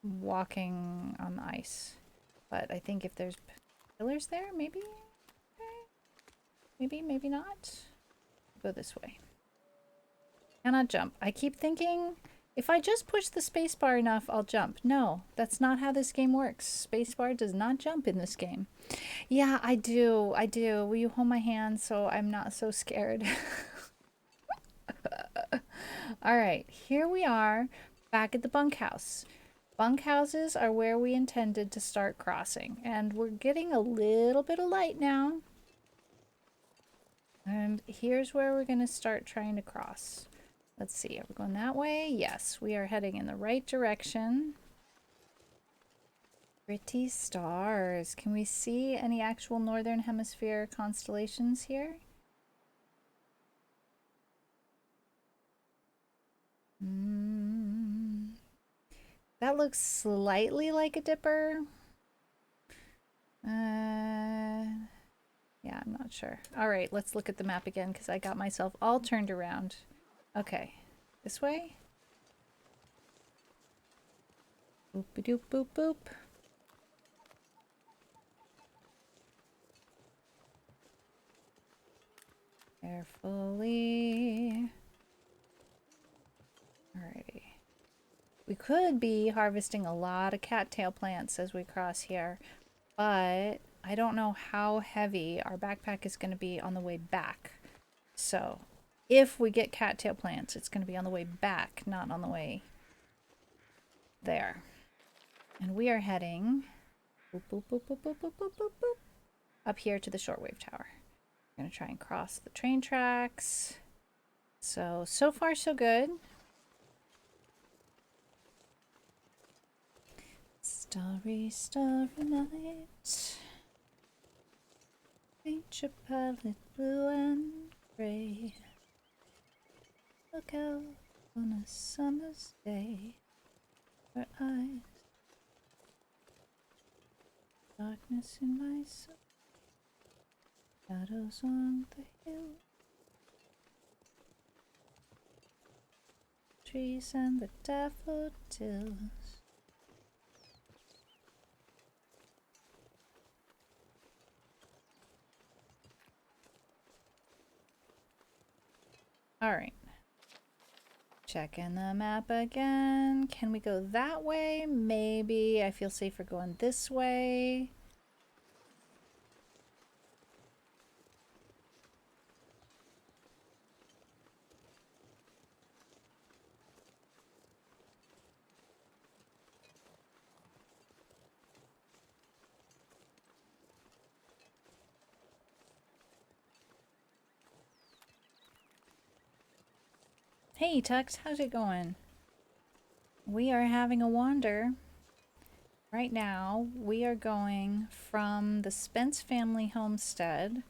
walking on the ice. But I think if there's pillars there, maybe? Maybe, maybe not. Go this way. Cannot jump. I keep thinking if I just push the spacebar enough, I'll jump. No, that's not how this game works. Spacebar does not jump in this game. Yeah, I do. I do. Will you hold my hand so I'm not so scared? All right, here we are back at the bunkhouse. Bunkhouses are where we intended to start crossing, and we're getting a little bit of light now. And here's where we're going to start trying to cross. Let's see, are we going that way? Yes, we are heading in the right direction. Pretty stars. Can we see any actual northern hemisphere constellations here? That looks slightly like a dipper. Yeah, I'm not sure. All right, let's look at the map again because I got myself all turned around. Okay, this way? Boop doop boop boop. Carefully. Alrighty. We could be harvesting a lot of cattail plants as we cross here, but I don't know how heavy our backpack is going to be on the way back. So if we get cattail plants, it's going to be on the way back, not on the way there. And we are heading boop, boop, boop, boop, boop, boop, boop, boop, boop, up here to the shortwave tower. We're going to try and cross the train tracks. So far so good. Starry, starry night. Paint your palette blue and gray. Look out on a summer's day. Where eyes, darkness in my soul, shadows on the hill, trees and the daffodils. Alright. Checking the map again. Can we go that way? Maybe. I feel safer going this way. Hey Tux, how's it going? we are having a wander. Right now, we are going from the Spence family homestead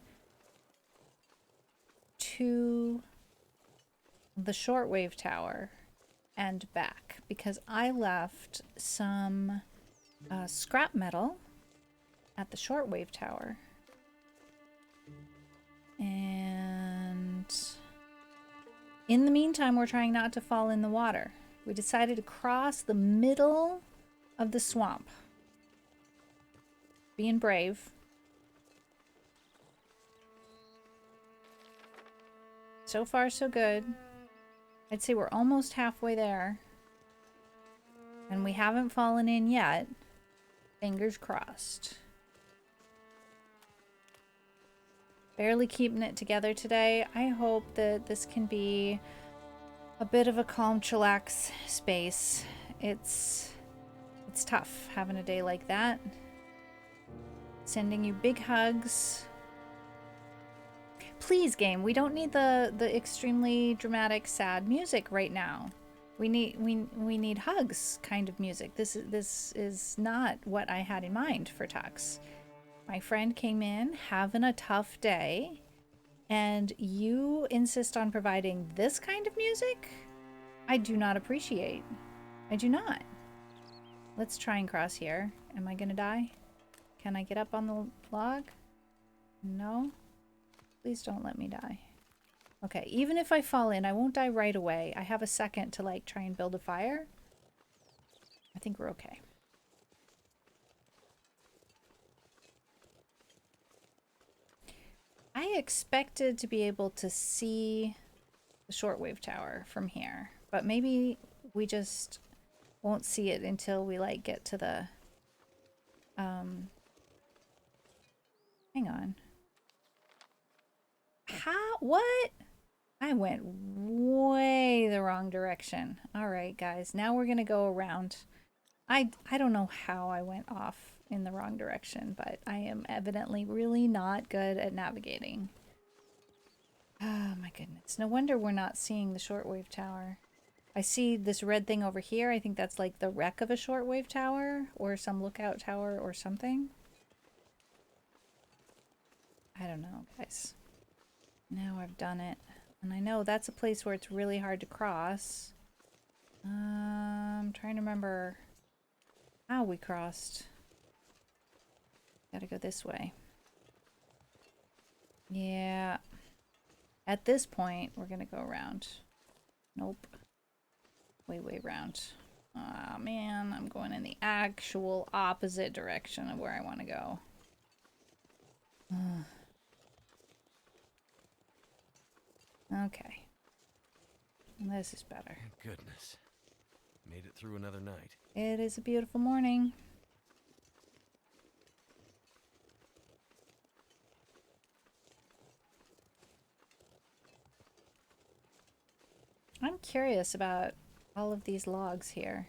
to the shortwave tower and back because I left some scrap metal at the shortwave tower. And in the meantime, we're trying not to fall in the water. We decided to cross the middle of the swamp. Being brave. So far, so good. I'd say we're almost halfway there. And we haven't fallen in yet. Fingers crossed. Barely keeping it together today. I hope that this can be a bit of a calm, chillax space. It's tough having a day like that. Sending you big hugs. Please, game, we don't need the extremely dramatic, sad music right now. We need hugs kind of music. This is not what I had in mind for Tux. My friend came in having a tough day, and you insist on providing this kind of music? I do not appreciate. I do not. Let's try and cross here. Am I gonna die? Can I get up on the log? No? Please don't let me die. Okay, even if I fall in, I won't die right away. I have a second to like try and build a fire. I think we're okay. I expected to be able to see the shortwave tower from here, but maybe we just won't see it until we like get to the hang on. How? What? I went way the wrong direction. All right, guys. Now we're going to go around. I don't know how I went off in the wrong direction, but I am evidently really not good at navigating. Oh my goodness. No wonder we're not seeing the shortwave tower. I see this red thing over here. I think that's like the wreck of a shortwave tower or some lookout tower or something. I don't know, guys. Now I've done it. And I know that's a place where it's really hard to cross. I'm trying to remember how we crossed. Gotta go this way. Yeah. At this point, we're gonna go around. Nope. Way around. Aw, man, I'm going in the actual opposite direction of where I want to go. Okay. This is better. Thank goodness. Made it through another night. It is a beautiful morning. I'm curious about all of these logs here.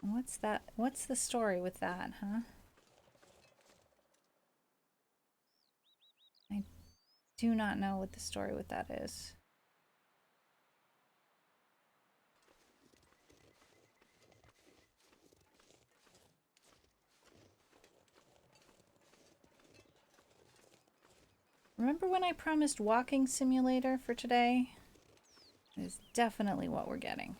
What's that? What's the story with that, huh? I do not know what the story with that is. Remember when I promised walking simulator for today? It is definitely what we're getting.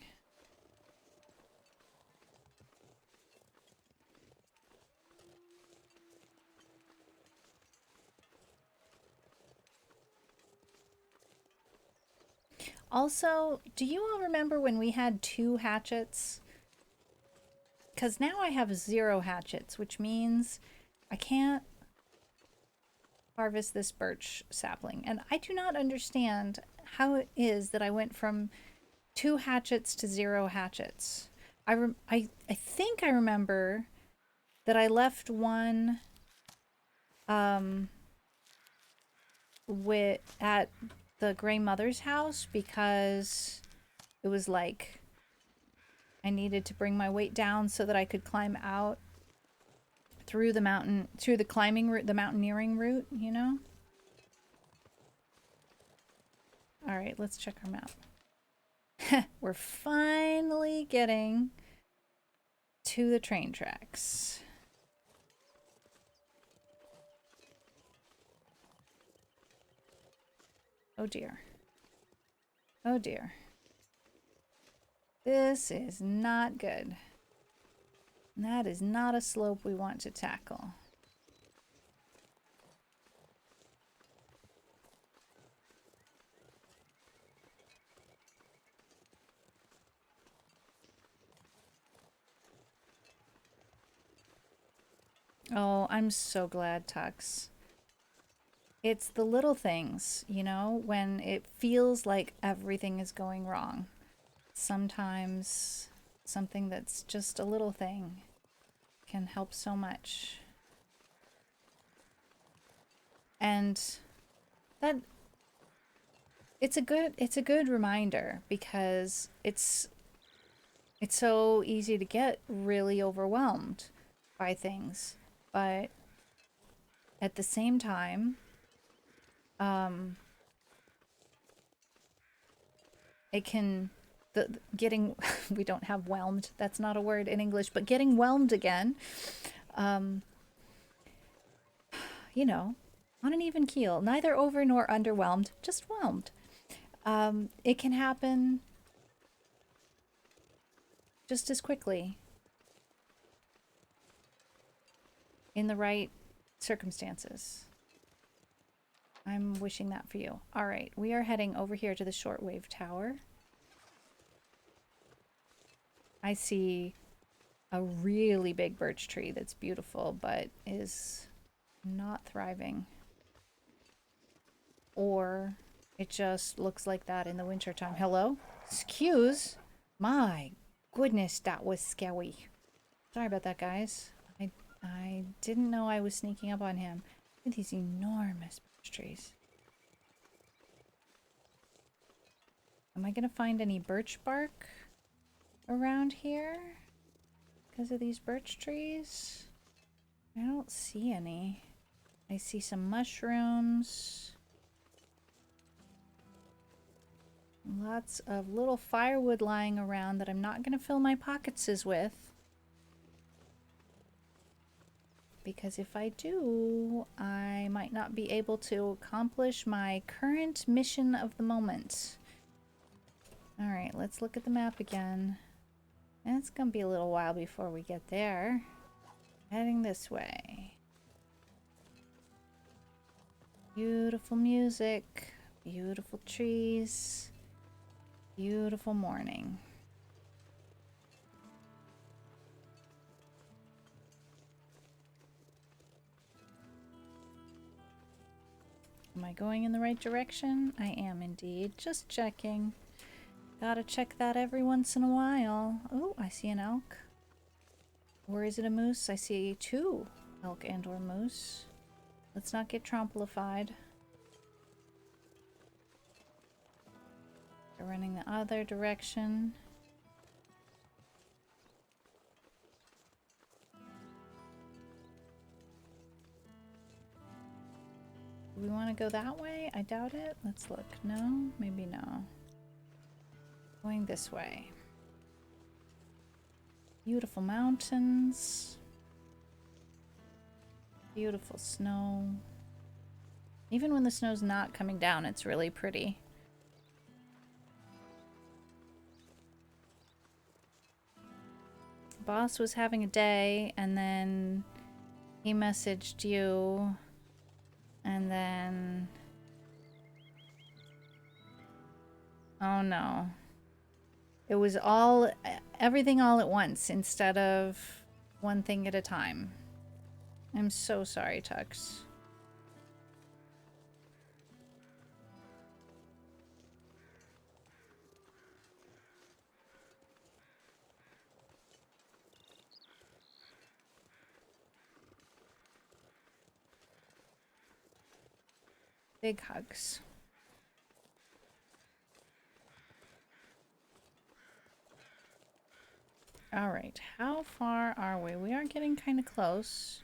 Also, do you all remember when we had 2 hatchets? Because now I have 0 hatchets, which means I can't harvest this birch sapling. And I do not understand how it is that I went from 2 hatchets to 0 hatchets. I think I remember that I left one at the Grey Mother's house because it was like I needed to bring my weight down so that I could climb out through the mountain, through the climbing route, the mountaineering route, you know? All right, let's check our map. We're finally getting to the train tracks. Oh dear. Oh dear. This is not good. That is not a slope we want to tackle. Oh, I'm so glad, Tux. It's the little things, you know, when it feels like everything is going wrong. Sometimes something that's just a little thing can help so much. And that it's a good reminder because it's so easy to get really overwhelmed by things. But at the same time, it can the getting we don't have whelmed. That's not a word in English, but getting whelmed again, you know, on an even keel, neither over nor underwhelmed, just whelmed. It can happen just as quickly in the right circumstances. I'm wishing that for you. All right, we are heading over here to the shortwave tower. I see a really big birch tree that's beautiful, but is not thriving. Or it just looks like that in the wintertime. Hello? Excuse? My goodness, that was scary. Sorry about that, guys. I didn't know I was sneaking up on him. Look at these enormous birch trees. Am I gonna find any birch bark around here because of these birch trees? I don't see any. I see some mushrooms. Lots of little firewood lying around that I'm not gonna fill my pockets with. Because if I do, I might not be able to accomplish my current mission of the moment. Alright, let's look at the map again. And it's gonna be a little while before we get there. Heading this way. Beautiful music, beautiful trees, beautiful morning. Am I going in the right direction? I am indeed. Just checking. Gotta check that every once in a while. Oh, I see an elk. Or is it a moose? I see two elk and or moose. Let's not get tromplified. They're running the other direction. Do we want to go that way? I doubt it. Let's look. No? Maybe no. Going this way. Beautiful mountains. Beautiful snow. Even when the snow's not coming down, it's really pretty. Boss was having a day, and then he messaged you, and then... Oh no. It was everything all at once instead of one thing at a time. I'm so sorry, Tux. Big hugs. Alright, how far are we? We are getting kind of close.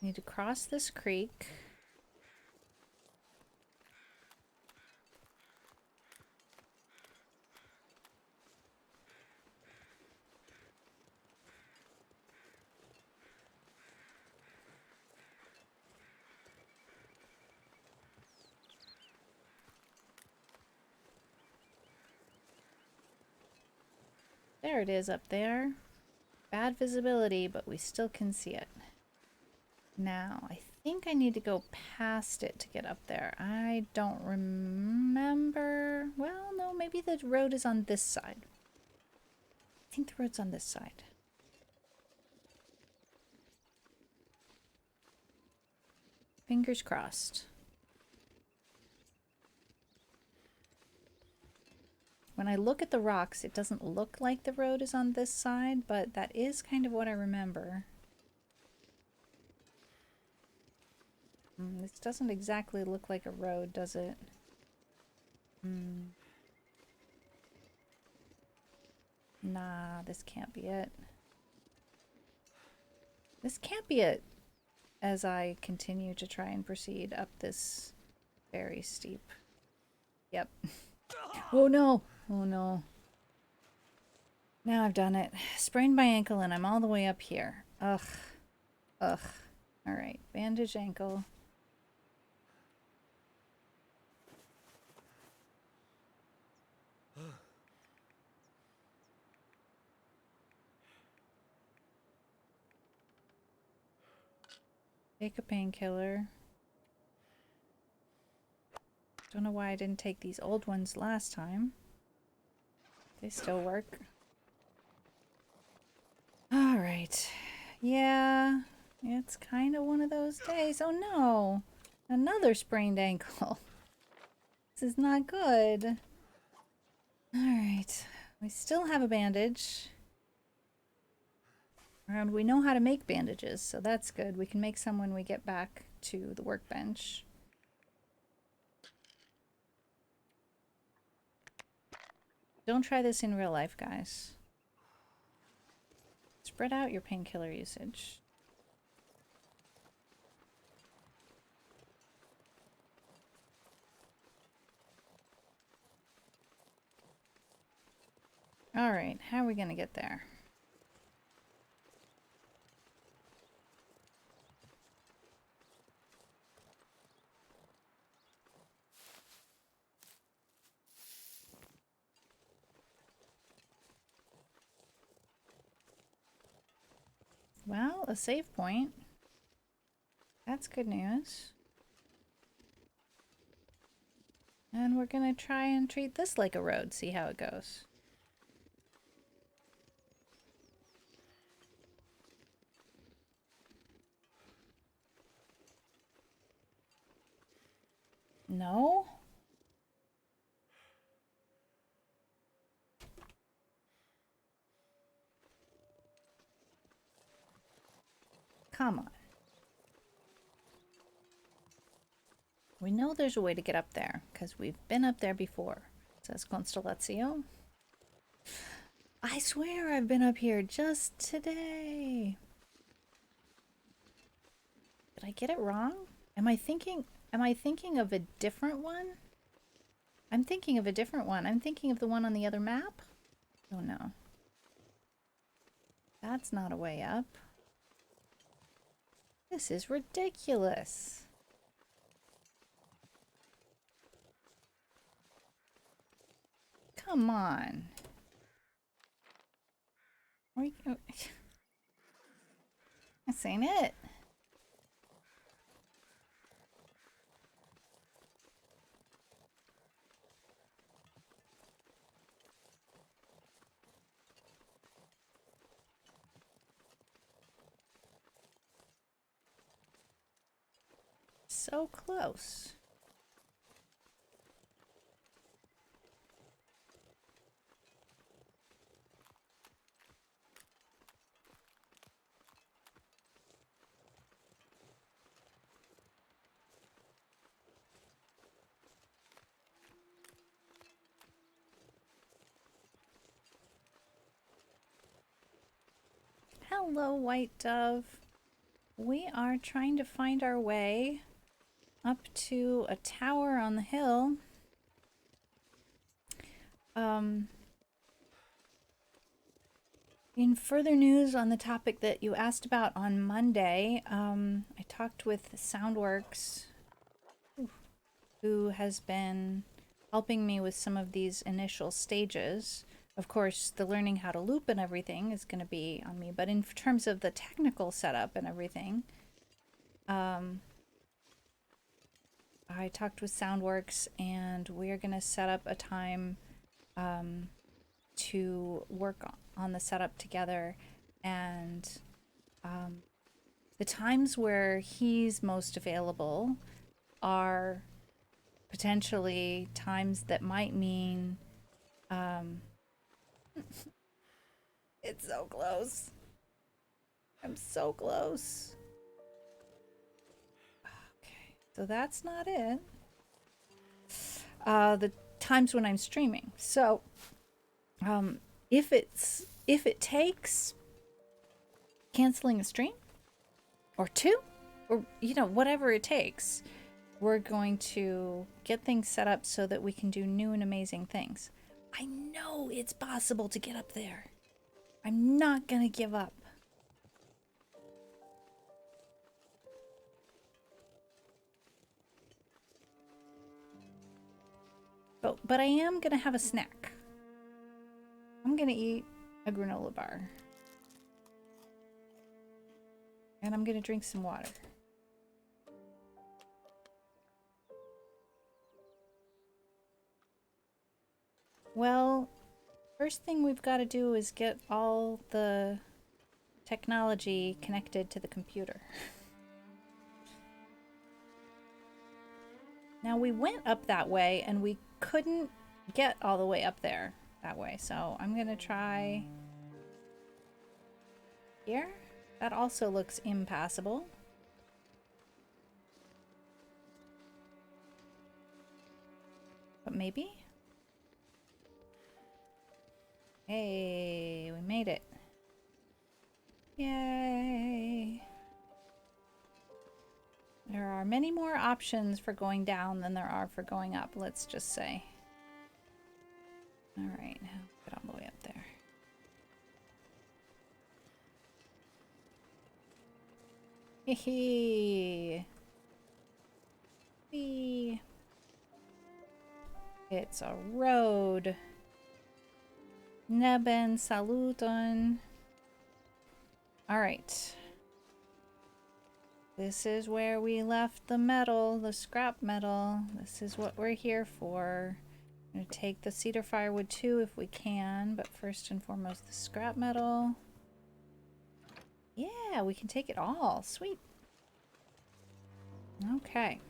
Need to cross this creek. There it is up there. Bad visibility, but we still can see it. Now, I think I need to go past it to get up there. I don't remember. Well, no, maybe the road is on this side. I think the road's on this side. Fingers crossed. When I look at the rocks, it doesn't look like the road is on this side, but that is kind of what I remember. This doesn't exactly look like a road, does it? Nah, this can't be it. This can't be it, as I continue to try and proceed up this very steep. Yep. Oh no! Oh no. Now I've done it. Sprained my ankle and I'm all the way up here. Ugh. Ugh. Alright, bandage ankle. Take a painkiller. Don't know why I didn't take these old ones last time. They still work. Alright. Yeah, it's kind of one of those days. Oh no! Another sprained ankle. This is not good. Alright. We still have a bandage. And we know how to make bandages, so that's good. We can make some when we get back to the workbench. Don't try this in real life, guys. Spread out your painkiller usage. Alright, how are we gonna get there? Well, a save point. That's good news. And we're gonna try and treat this like a road, see how it goes. No? Come on. We know there's a way to get up there, because we've been up there before, says Constellatio. I swear I've been up here just today. Did I get it wrong? Am I thinking of a different one? I'm thinking of a different one. I'm thinking of the one on the other map? Oh no. That's not a way up. This is ridiculous. Come on. This ain't it. So close. Hello, White Dove. We are trying to find our way up to a tower on the hill. In further news on the topic that you asked about on Monday, I talked with Soundworks, who has been helping me with some of these initial stages. Of course, the learning how to loop and everything is going to be on me, but in terms of the technical setup and everything, I talked with Soundworks and we're going to set up a time to work on the setup together. And the times where he's most available are potentially times that might mean it's so close. I'm so close. Okay, so that's not it. The times when I'm streaming. So, if it takes canceling a stream or two, or whatever it takes, we're going to get things set up so that we can do new and amazing things. I know it's possible to get up there. I'm not gonna give up. But I am gonna have a snack. I'm gonna eat a granola bar. And I'm gonna drink some water. Well, first thing we've got to do is get all the technology connected to the computer. Now, we went up that way and we couldn't get all the way up there that way, so I'm gonna try here. That also looks impassable. But maybe? Hey, we made it. Yay! There are many more options for going down than there are for going up, let's just say. Alright, now get all the way up there. Hee hee. It's a road. Neben saluton. Alright. This is where we left the metal, the scrap metal. This is what we're here for. I'm gonna take the cedar firewood too if we can, but first and foremost the scrap metal. Yeah, we can take it all. Sweet. Okay.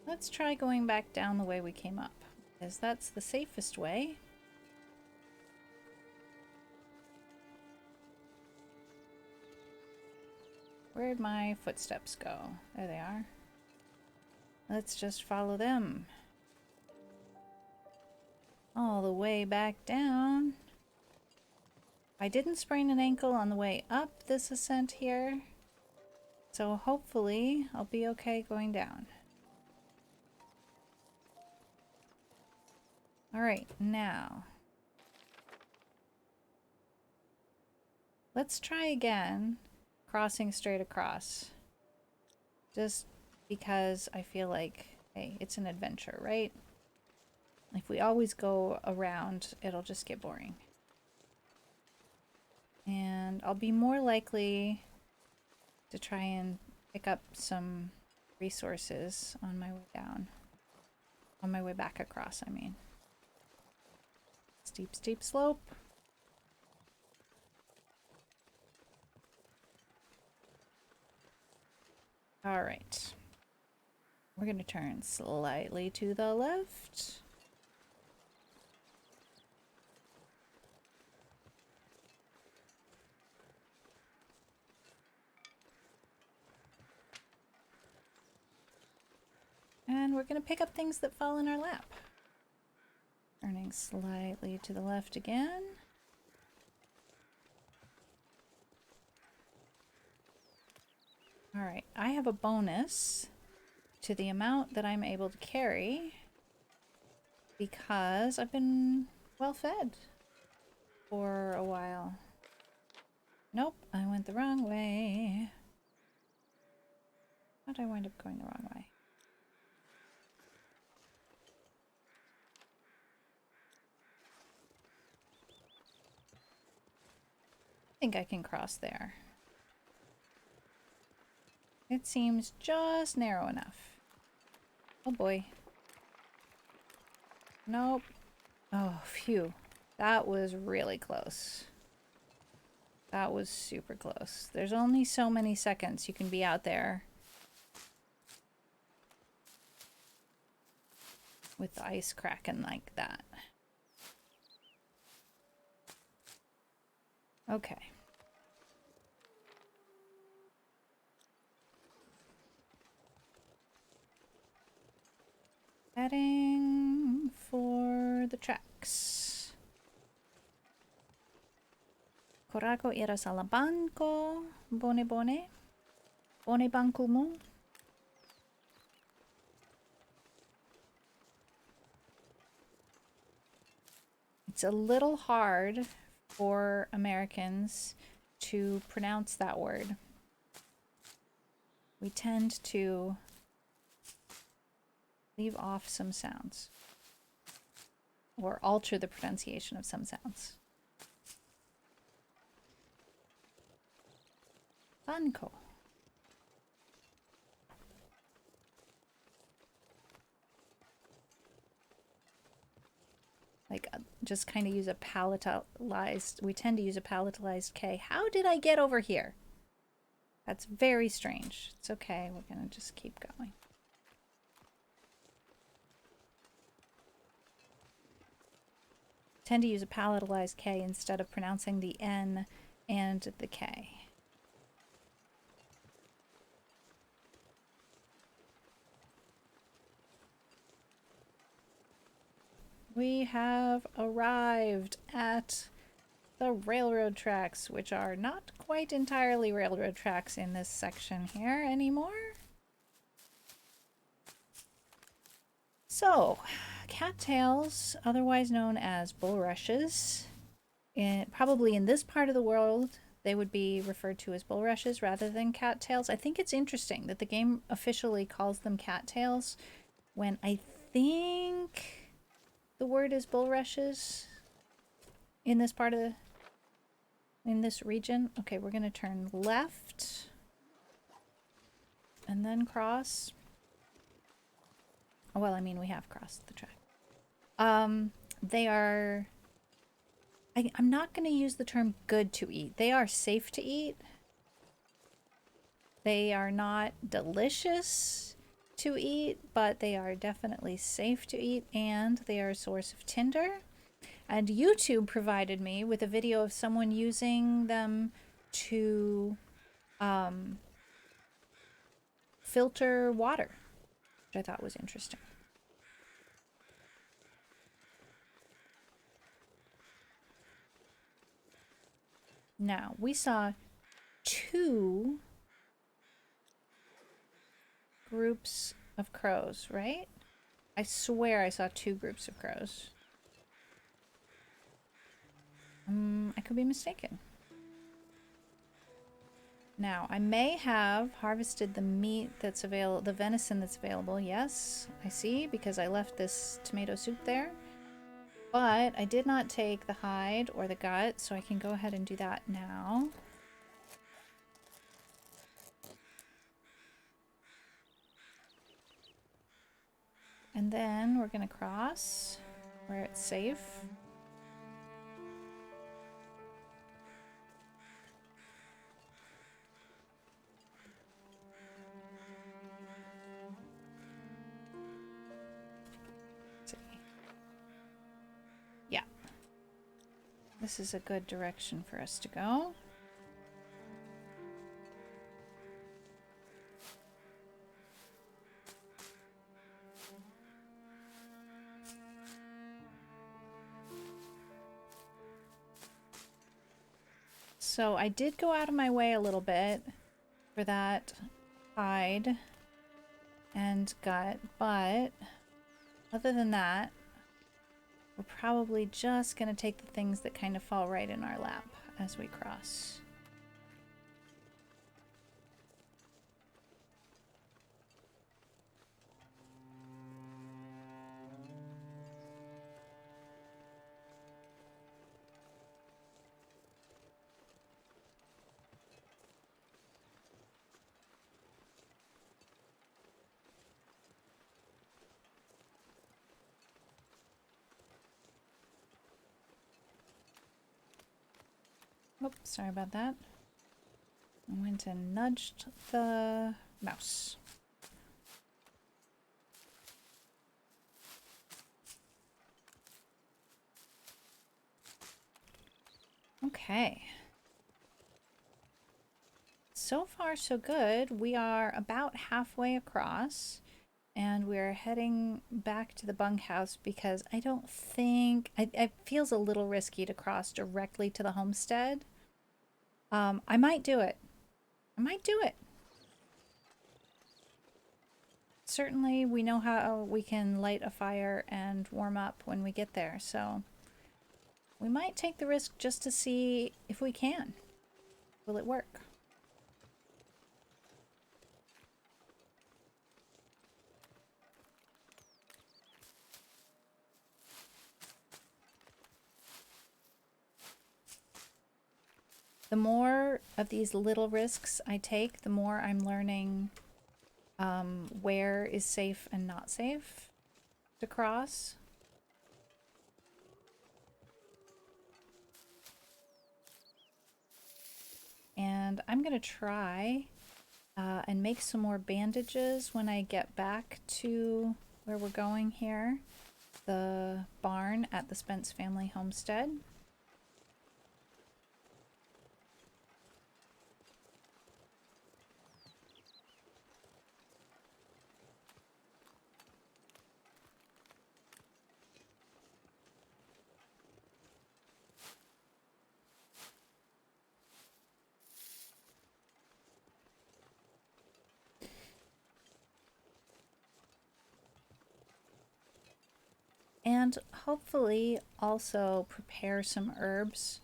Let's try going back down the way we came up, because that's the safest way. Where'd my footsteps go? There they are. Let's just follow them. All the way back down. I didn't sprain an ankle on the way up this ascent here, so hopefully I'll be okay going down. Alright, now let's try again crossing straight across. Just because I feel like, hey, it's an adventure, right? If we always go around, it'll just get boring. And I'll be more likely to try and pick up some resources on my way down. On my way back across, I mean. Steep, steep slope. Alright. We're going to turn slightly to the left. And we're going to pick up things that fall in our lap. Turning slightly to the left again. Alright, I have a bonus to the amount that I'm able to carry because I've been well fed for a while. Nope, I went the wrong way. How did I wind up going the wrong way? I think I can cross there. It seems just narrow enough. Oh boy. Nope. Oh, phew. That was really close. That was super close. There's only so many seconds you can be out there with the ice cracking like that. Okay. Heading for the tracks. Korako ira sa banco. Bone bone. Bone banco mo. It's a little hard for Americans to pronounce that word. We tend to leave off some sounds or alter the pronunciation of some sounds. Banco. Like, just kind of use a palatalized, we tend to use a palatalized K. How did I get over here? That's very strange. It's okay, we're gonna just keep going. Tend to use a palatalized K instead of pronouncing the N and the K. We have arrived at the railroad tracks, which are not quite entirely railroad tracks in this section here anymore. So, cattails, otherwise known as bulrushes, probably in this part of the world, they would be referred to as bulrushes rather than cattails. I think it's interesting that the game officially calls them cattails when I think the word is bulrushes in this part of the, in this region. Okay, we're gonna turn left and then cross. Well, I mean, we have crossed the track. They are, I'm not gonna use the term good to eat. They are safe to eat. They are not delicious to eat, but they are definitely safe to eat, and they are a source of tinder. And YouTube provided me with a video of someone using them to filter water, which I thought was interesting. Now, we saw 2 groups of crows, right? I swear I saw 2 groups of crows. I could be mistaken. Now, I may have harvested the meat that's available, the venison that's available. Yes, I see, because I left this tomato soup there. But I did not take the hide or the gut, so I can go ahead and do that now. And then we're gonna cross where it's safe. Yeah. This is a good direction for us to go. So I did go out of my way a little bit for that hide and gut, but other than that, we're probably just going to take the things that kind of fall right in our lap as we cross. Oh, sorry about that. I went and nudged the mouse. Okay. So far, so good. We are about halfway across, and we're heading back to the bunkhouse because I don't think it feels a little risky to cross directly to the homestead. I might do it. I might do it. Certainly, we know how we can light a fire and warm up when we get there, so we might take the risk just to see if we can. Will it work? The more of these little risks I take, the more I'm learning where is safe and not safe to cross. And I'm going to try and make some more bandages when I get back to where we're going here, the barn at the Spence family homestead. And hopefully also prepare some herbs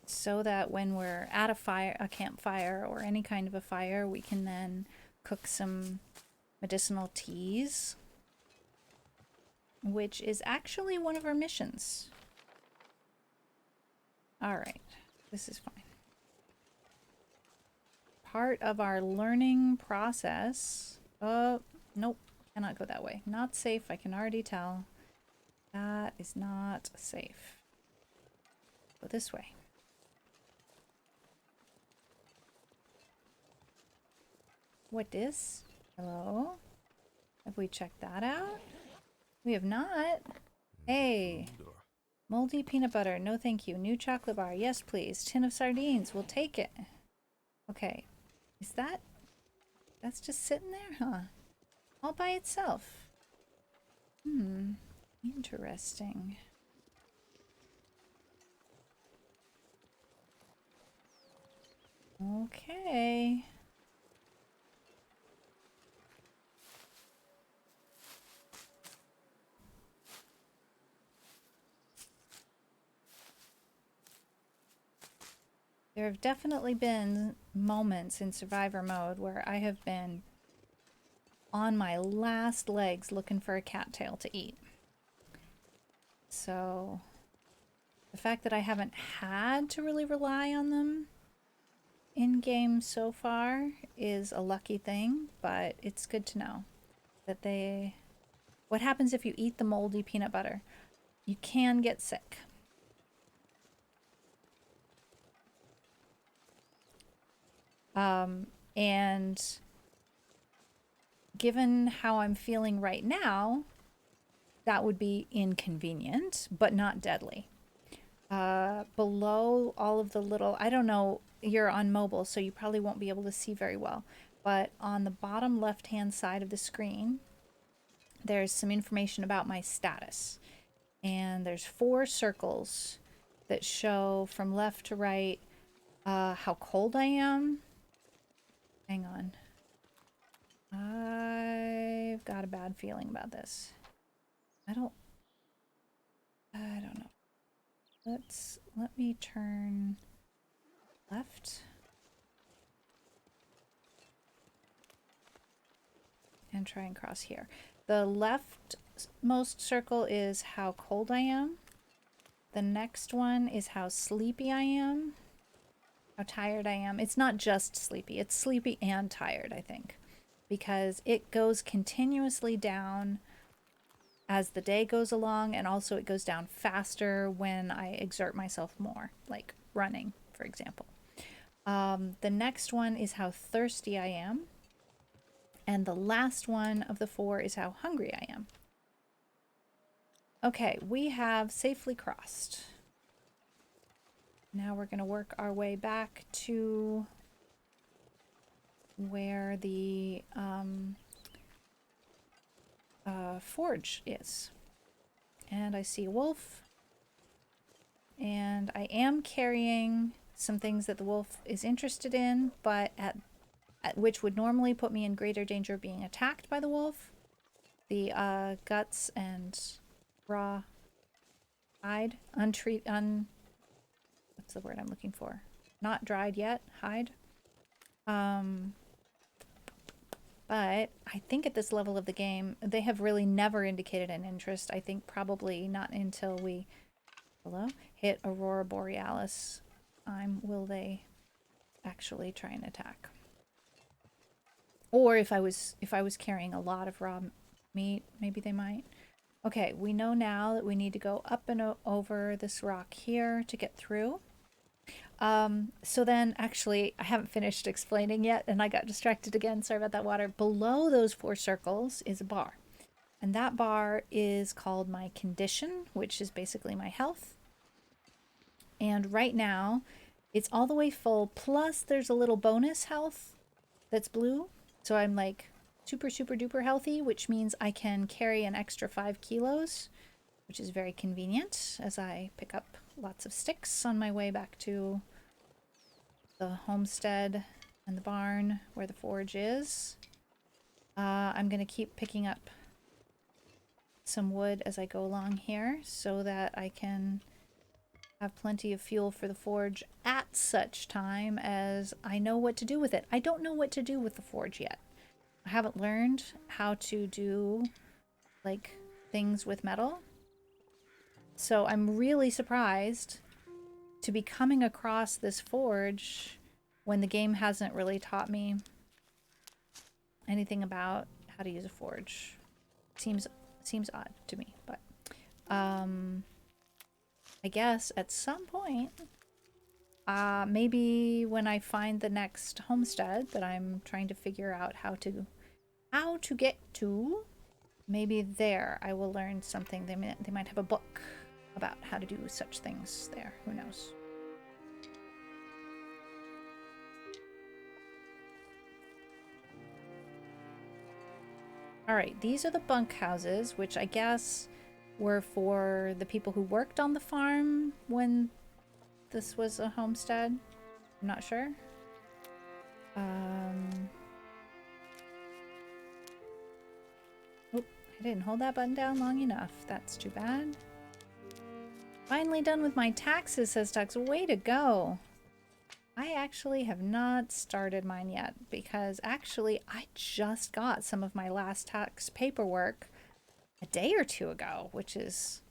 so that when we're at a campfire or any kind of a fire, we can then cook some medicinal teas, which is actually one of our missions. All right, this is fine. Part of our learning process. Oh, nope, cannot go that way. Not safe, I can already tell. That is not safe. Go this way. What is? Hello? Have we checked that out? We have not. Hey. Moldy peanut butter. No thank you. New chocolate bar. Yes, please. Tin of sardines. We'll take it. Okay. Is that... That's just sitting there, huh? All by itself. Interesting. Okay. There have definitely been moments in survivor mode where I have been on my last legs looking for a cattail to eat. So the fact that I haven't had to really rely on them in game so far is a lucky thing, but it's good to know that they... What happens if you eat the moldy peanut butter? You can get sick. And given how I'm feeling right now, that would be inconvenient, but not deadly. Below all of the little, I don't know, you're on mobile, so you probably won't be able to see very well, but on the bottom left-hand side of the screen, there's some information about my status. And there's 4 circles that show from left to right how cold I am. Hang on. I've got a bad feeling about this. I don't know. Let me turn left and try and cross here. The leftmost circle is how cold I am. The next one is how sleepy I am. How tired I am. It's not just sleepy. It's sleepy and tired, I think. because it goes continuously down as the day goes along, and also it goes down faster when I exert myself more, like running, for example. The next one is how thirsty I am. And the last one of the 4 is how hungry I am. Okay, we have safely crossed. Now we're going to work our way back to where the forge is. And I see a wolf. And I am carrying some things that the wolf is interested in, but at which would normally put me in greater danger of being attacked by the wolf. The guts and raw hide, what's the word I'm looking for? Not dried yet, hide. But I think at this level of the game, they have really never indicated an interest. I think probably not until we, hit Aurora Borealis time will they actually try and attack. Or if I was carrying a lot of raw meat, maybe they might. Okay, we know now that we need to go up and over this rock here to get through. So then, actually, I haven't finished explaining yet, and I got distracted again. Sorry about that, water. Below those 4 circles is a bar. And that bar is called my condition, which is basically my health. And right now, it's all the way full, plus there's a little bonus health that's blue. So I'm like super, super duper healthy, which means I can carry an extra 5 kilos, which is very convenient as I pick up lots of sticks on my way back to the homestead and the barn where the forge is. I'm going to keep picking up some wood as I go along here so that I can have plenty of fuel for the forge at such time as I know what to do with it. I don't know what to do with the forge yet. I haven't learned how to do like things with metal. So I'm really surprised to be coming across this forge when the game hasn't really taught me anything about how to use a forge. Seems odd to me, but I guess at some point, maybe when I find the next homestead that I'm trying to figure out how to get to, maybe there I will learn something. They might have a book about how to do such things there. Who knows? All right, these are the bunkhouses, which I guess were for the people who worked on the farm when this was a homestead. I'm not sure. Oh, I didn't hold that button down long enough. That's too bad. Finally done with my taxes, says Tux. Way to go. I actually have not started mine yet because actually I just got some of my last tax paperwork a day or 2 ago, which is,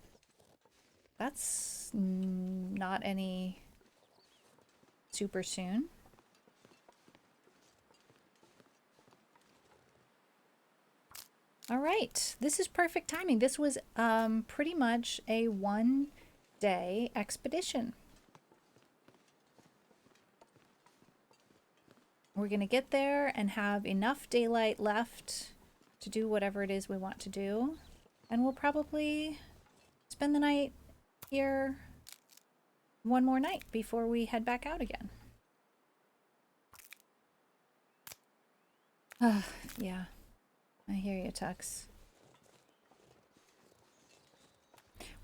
that's not any super soon. All right, this is perfect timing. This was pretty much a 1-day expedition. We're gonna get there and have enough daylight left to do whatever it is we want to do. And we'll probably spend the night here one more night before we head back out again. Yeah, I hear you, Tux.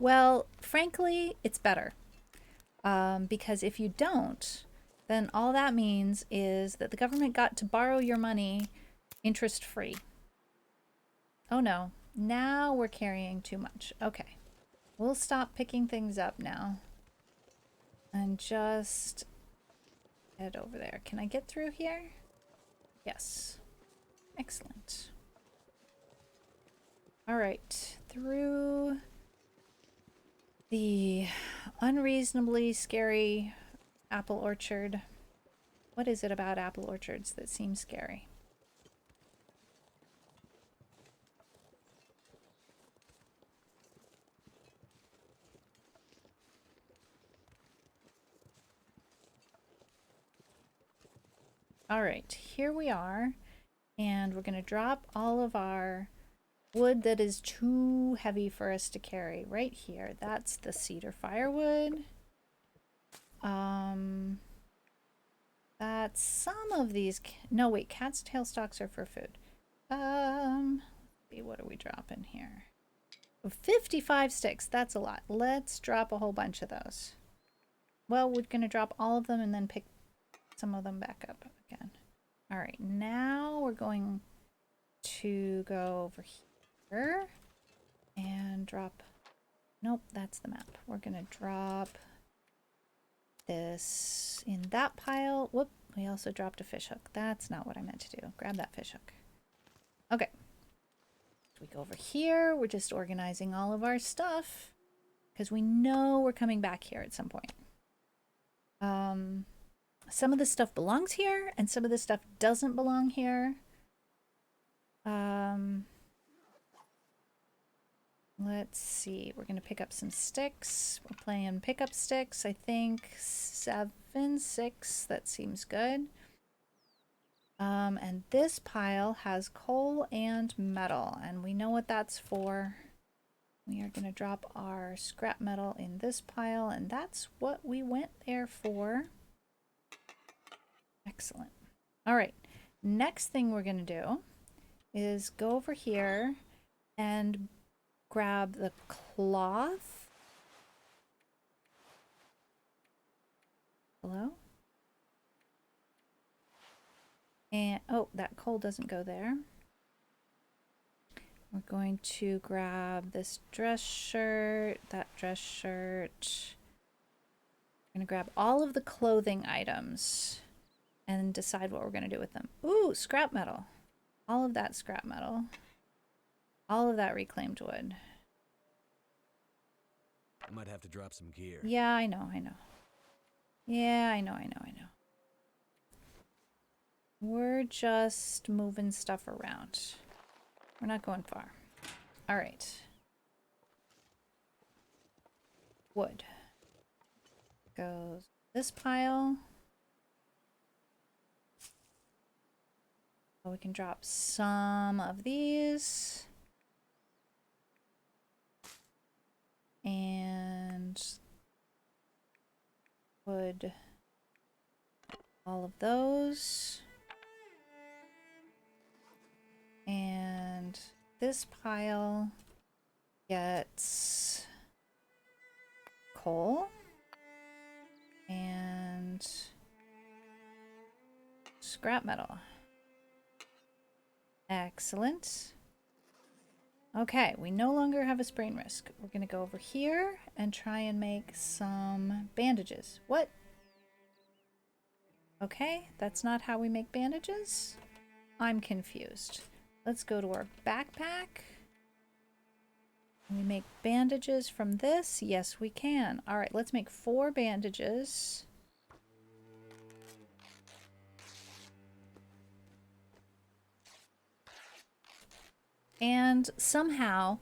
Well, frankly, it's better. Because if you don't, then all that means is that the government got to borrow your money interest-free. Oh no, now we're carrying too much. Okay, we'll stop picking things up now and just head over there. Can I get through here? Yes. Excellent. All right, through the unreasonably scary apple orchard. What is it about apple orchards that seems scary? All right, here we are. And we're going to drop all of our wood that is too heavy for us to carry right here. That's the cedar firewood. That's some of these. No, wait, cat's tail stalks are for food. Let's see, what are we dropping here? 55 sticks. That's a lot. Let's drop a whole bunch of those. Well, we're going to drop all of them and then pick some of them back up again. All right, now we're going to go over here and drop. Nope, that's the map. We're going to drop this in that pile. Whoop, we also dropped a fish hook. That's not what I meant to do. Grab that fish hook. Okay. We go over here. We're just organizing all of our stuff because we know we're coming back here at some point. Some of the stuff belongs here and some of the stuff doesn't belong here. Let's see. We're going to pick up some sticks. We're playing pick up sticks. I think 7, 6. That seems good. And this pile has coal and metal, and we know what that's for. We are going to drop our scrap metal in this pile, and that's what we went there for. Excellent. All right. Next thing we're going to do is go over here and grab the cloth. Hello? And, oh, that coal doesn't go there. We're going to grab this dress shirt, that dress shirt. We're going to grab all of the clothing items and decide what we're going to do with them. Ooh, scrap metal. All of that scrap metal. All of that reclaimed wood. I might have to drop some gear. Yeah, I know. Yeah, I know. We're just moving stuff around. We're not going far. All right. Wood. Goes this pile. So we can drop some of these. And wood. All of those. And this pile gets coal and scrap metal. Excellent. Okay, we no longer have a sprain risk. We're going to go over here and try and make some bandages. What? Okay, that's not how we make bandages? I'm confused. Let's go to our backpack. Can we make bandages from this? Yes, we can. All right, let's make 4 bandages. And somehow,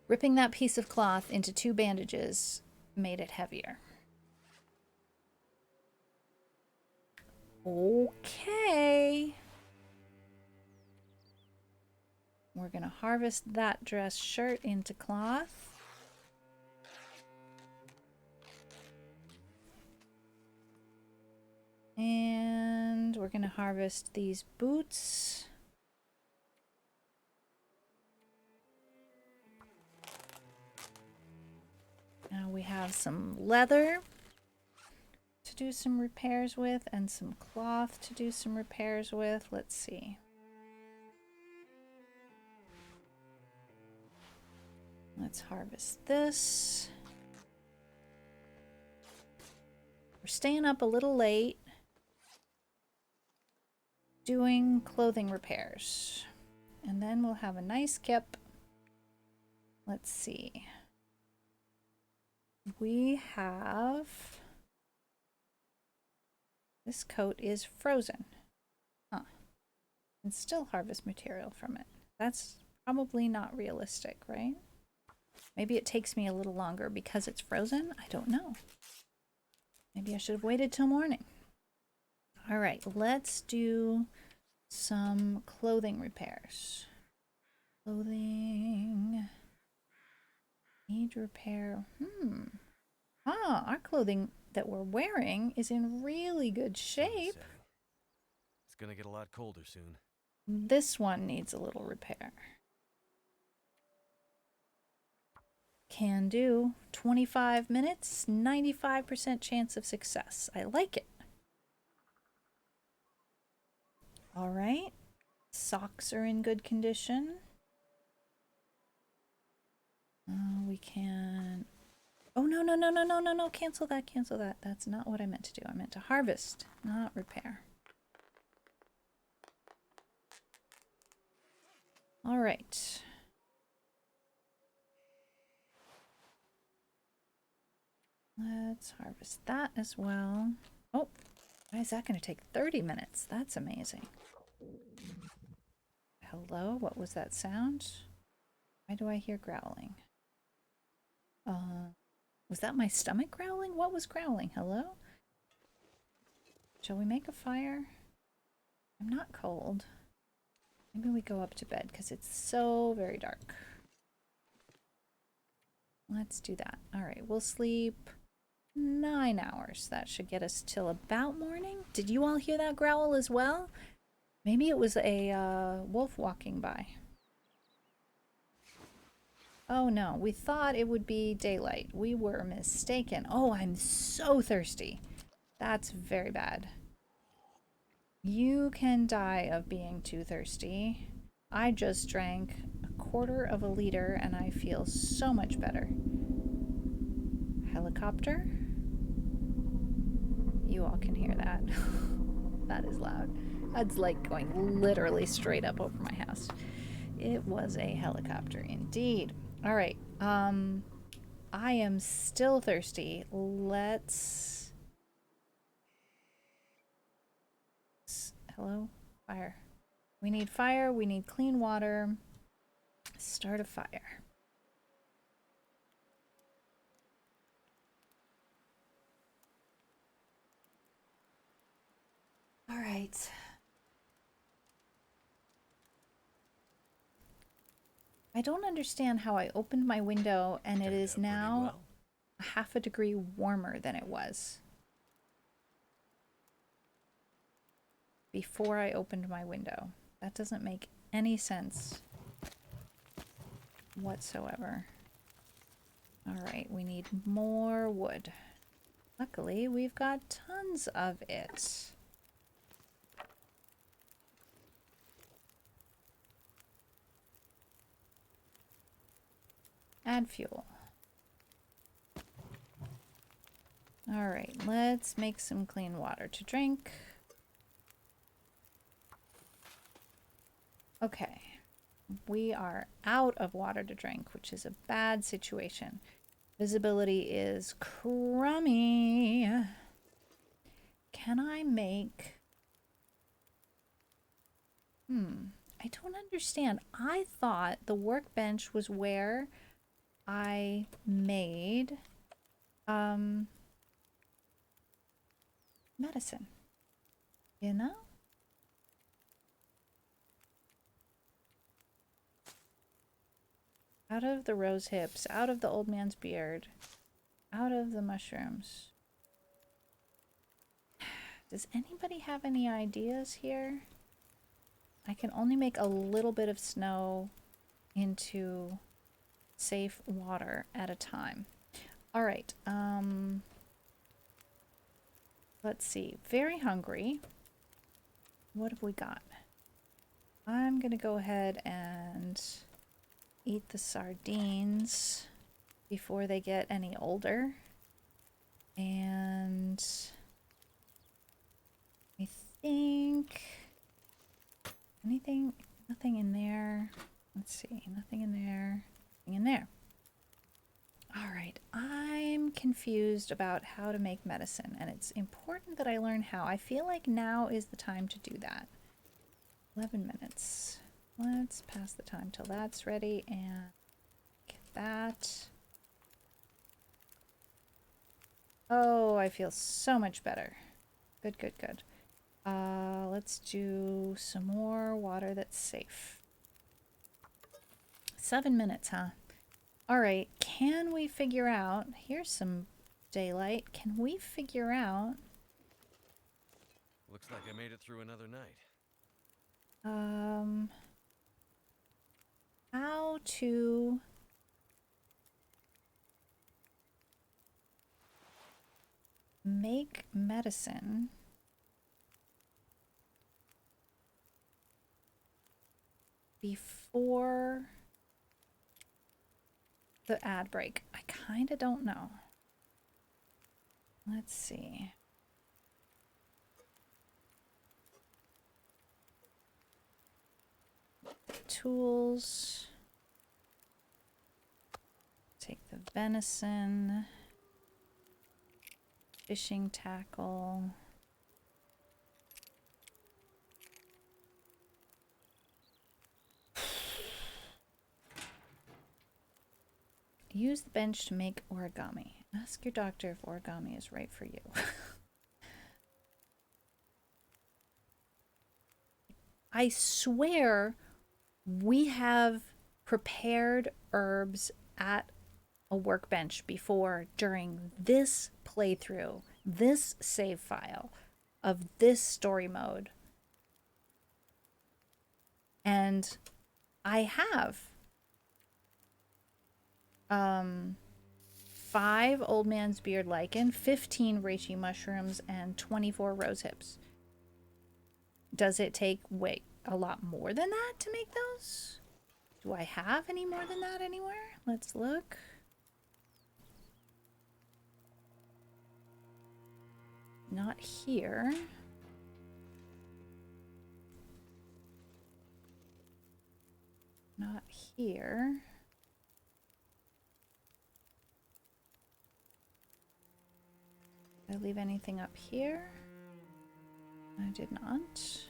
ripping that piece of cloth into 2 bandages made it heavier. Okay. We're going to harvest that dress shirt into cloth. And we're going to harvest these boots. Now we have some leather to do some repairs with and some cloth to do some repairs with. Let's see. Let's harvest this. We're staying up a little late doing clothing repairs. And then we'll have a nice kip. Let's see. We have... This coat is frozen. Huh. And still harvest material from it. That's probably not realistic, right? Maybe it takes me a little longer because it's frozen. I don't know. Maybe I should have waited till morning. All right, let's do some clothing repairs. Clothing. Need repair. Our clothing that we're wearing is in really good shape. Setting. It's gonna get a lot colder soon. This one needs a little repair. Can do. 25 minutes, 95% chance of success. I like it. All right. Socks are in good condition. We can... Oh, no. Cancel that. That's not what I meant to do. I meant to harvest, not repair. All right. Let's harvest that as well. Oh, why is that going to take 30 minutes? That's amazing. Hello? What was that sound? Why do I hear growling? Was that my stomach growling? What was growling? Hello? Shall we make a fire? I'm not cold. Maybe we go up to bed because it's so very dark. Let's do that. All right, we'll sleep 9 hours. That should get us till about morning. Did you all hear that growl as well? Maybe it was a wolf walking by. Oh no, we thought it would be daylight. We were mistaken. Oh, I'm so thirsty. That's very bad. You can die of being too thirsty. I just drank 1/4 liter and I feel so much better. Helicopter? You all can hear that. That is loud. That's like going literally straight up over my house. It was a helicopter indeed. All right. I am still thirsty. Let's... Hello? Fire. We need fire. We need clean water. Start a fire. All right. I don't understand how I opened my window and it is now 1/2 degree warmer than it was before I opened my window. That doesn't make any sense whatsoever. All right, we need more wood. Luckily, we've got tons of it. Add fuel. All right, let's make some clean water to drink. Okay, we are out of water to drink, which is a bad situation. Visibility is crummy. Can I make... I don't understand. I thought the workbench was where I made medicine. You know? Out of the rose hips, out of the old man's beard, out of the mushrooms. Does anybody have any ideas here? I can only make a little bit of snow into safe water at a time. All right, let's see. Very hungry. What have we got? I'm gonna go ahead and eat the sardines before they get any older. And I think nothing in there. Let's see, nothing in there, nothing in there. All right, I'm confused about how to make medicine, and it's important that I learn how. I feel like now is the time to do that. 11 minutes. Let's pass the time till that's ready and get that. Oh, I feel so much better. Good. Let's do some more water that's safe. 7 minutes, huh? All right, can we figure out... Here's some daylight. Can we figure out... Looks like I made it through another night. how to make medicine before the ad break? I kind of don't know. Let's see. Tools. Take the venison. Fishing tackle. Use the bench to make origami. Ask your doctor if origami is right for you. I swear we have prepared herbs at a workbench before during this playthrough, this save file of this story mode. And I have 5 old man's beard lichen, 15 reishi mushrooms, and 24 rose hips. Does it take, wait, a lot more than that to make those? Do I have any more than that anywhere? Let's look. Not here. Not here. Did I leave anything up here? I did not.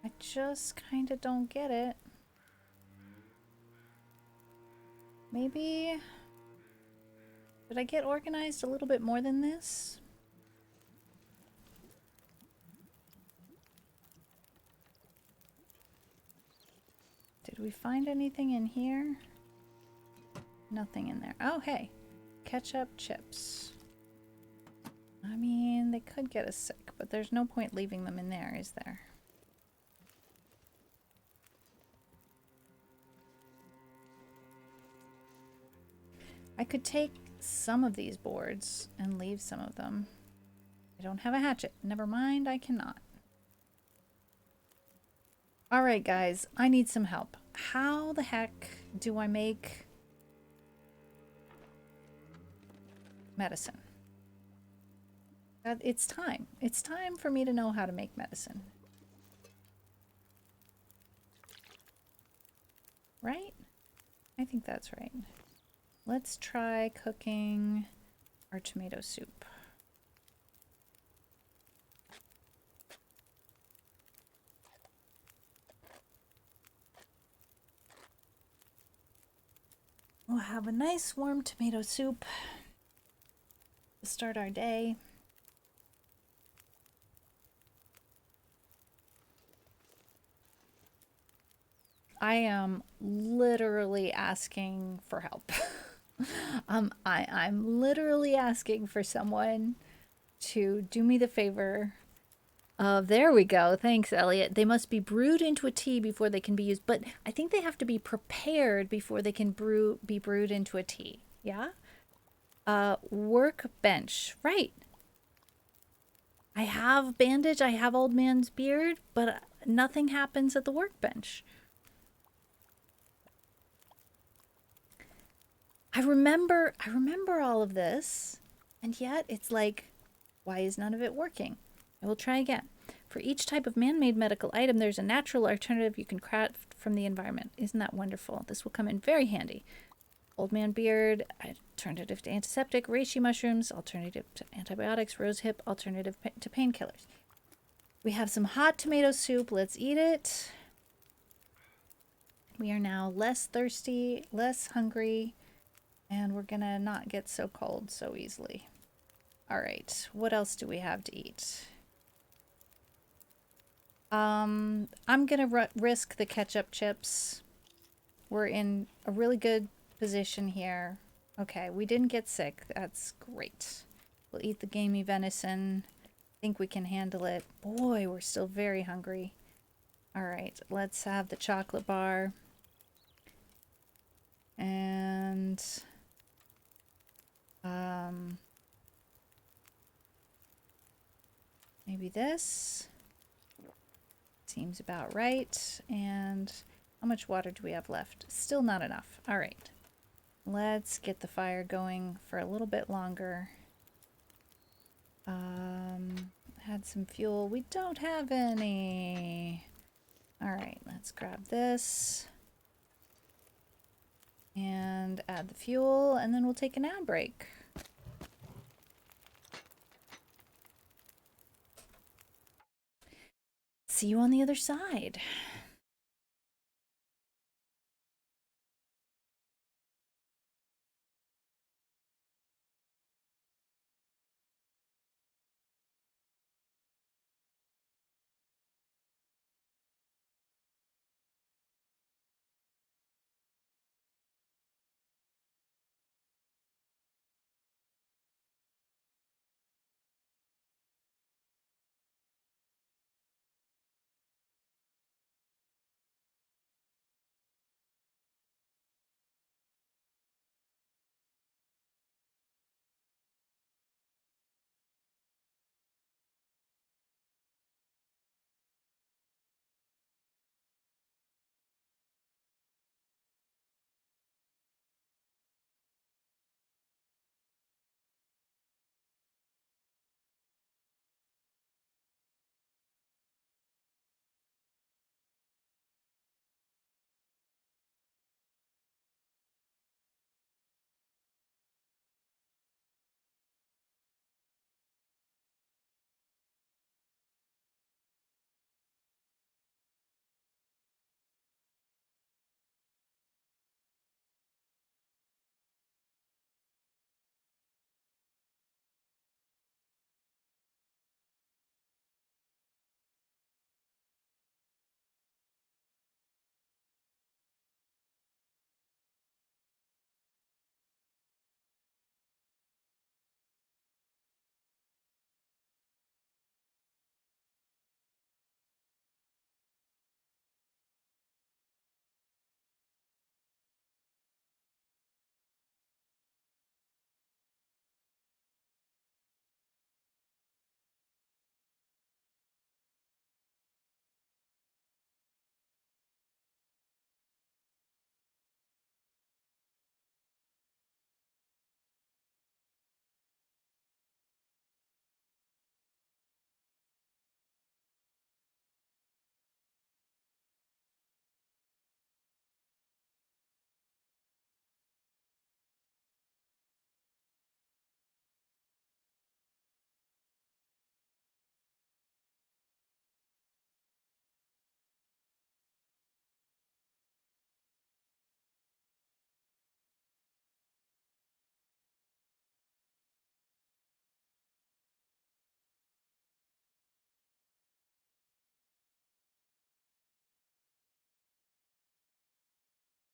I just kind of don't get it. Maybe... Did I get organized a little bit more than this? Did we find anything in here? Nothing in there. Oh, hey. Ketchup chips. I mean, they could get us sick, but there's no point leaving them in there, is there? I could take some of these boards and leave some of them. I don't have a hatchet. Never mind, I cannot. Alright guys, I need some help. How the heck do I make medicine? It's time. It's time for me to know how to make medicine. Right? I think that's right. Let's try cooking our tomato soup. We'll have a nice warm tomato soup to start our day. I am literally asking for help. I'm literally asking for someone to do me the favor of, there we go. Thanks, Elliot. They must be brewed into a tea before they can be used, but I think they have to be prepared before they can be brewed into a tea. Yeah? Workbench. Right. I have bandage, I have old man's beard, but nothing happens at the workbench. I remember all of this, and yet it's like, why is none of it working? I will try again. For each type of man-made medical item, there's a natural alternative you can craft from the environment. Isn't that wonderful? This will come in very handy. Old man beard, alternative to antiseptic, reishi mushrooms, alternative to antibiotics, rose hip, alternative to painkillers. We have some hot tomato soup. Let's eat it. We are now less thirsty, less hungry, and we're gonna not get so cold so easily. All right, what else do we have to eat? I'm gonna risk the ketchup chips. We're in a really good position here. Okay, we didn't get sick. That's great. We'll eat the gamey venison. Think we can handle it. Boy, we're still very hungry. All right, let's have the chocolate bar. And maybe this seems about right. And how much water do we have left? Still not enough. All right, let's get the fire going for a little bit longer. Had some fuel. We don't have any. All right, let's grab this and add the fuel, and then we'll take an ad break. See you on the other side.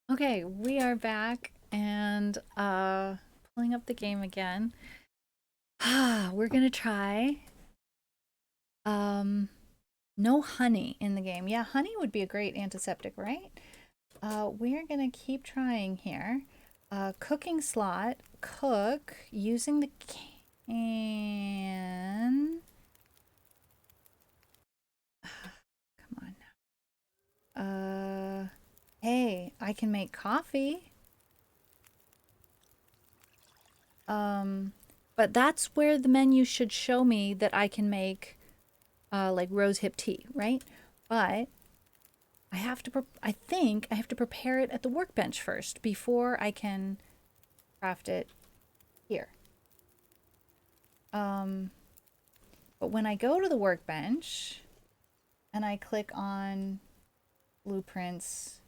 Okay, we are back and pulling up the game again. We're gonna try no honey in the game. Yeah, honey would be a great antiseptic, right? We're gonna keep trying here. Cooking slot, cook using the can. Come on now. Hey, I can make coffee. But that's where the menu should show me that I can make like rose hip tea, right? But I think I have to prepare it at the workbench first before I can craft it here. But when I go to the workbench and I click on blueprints,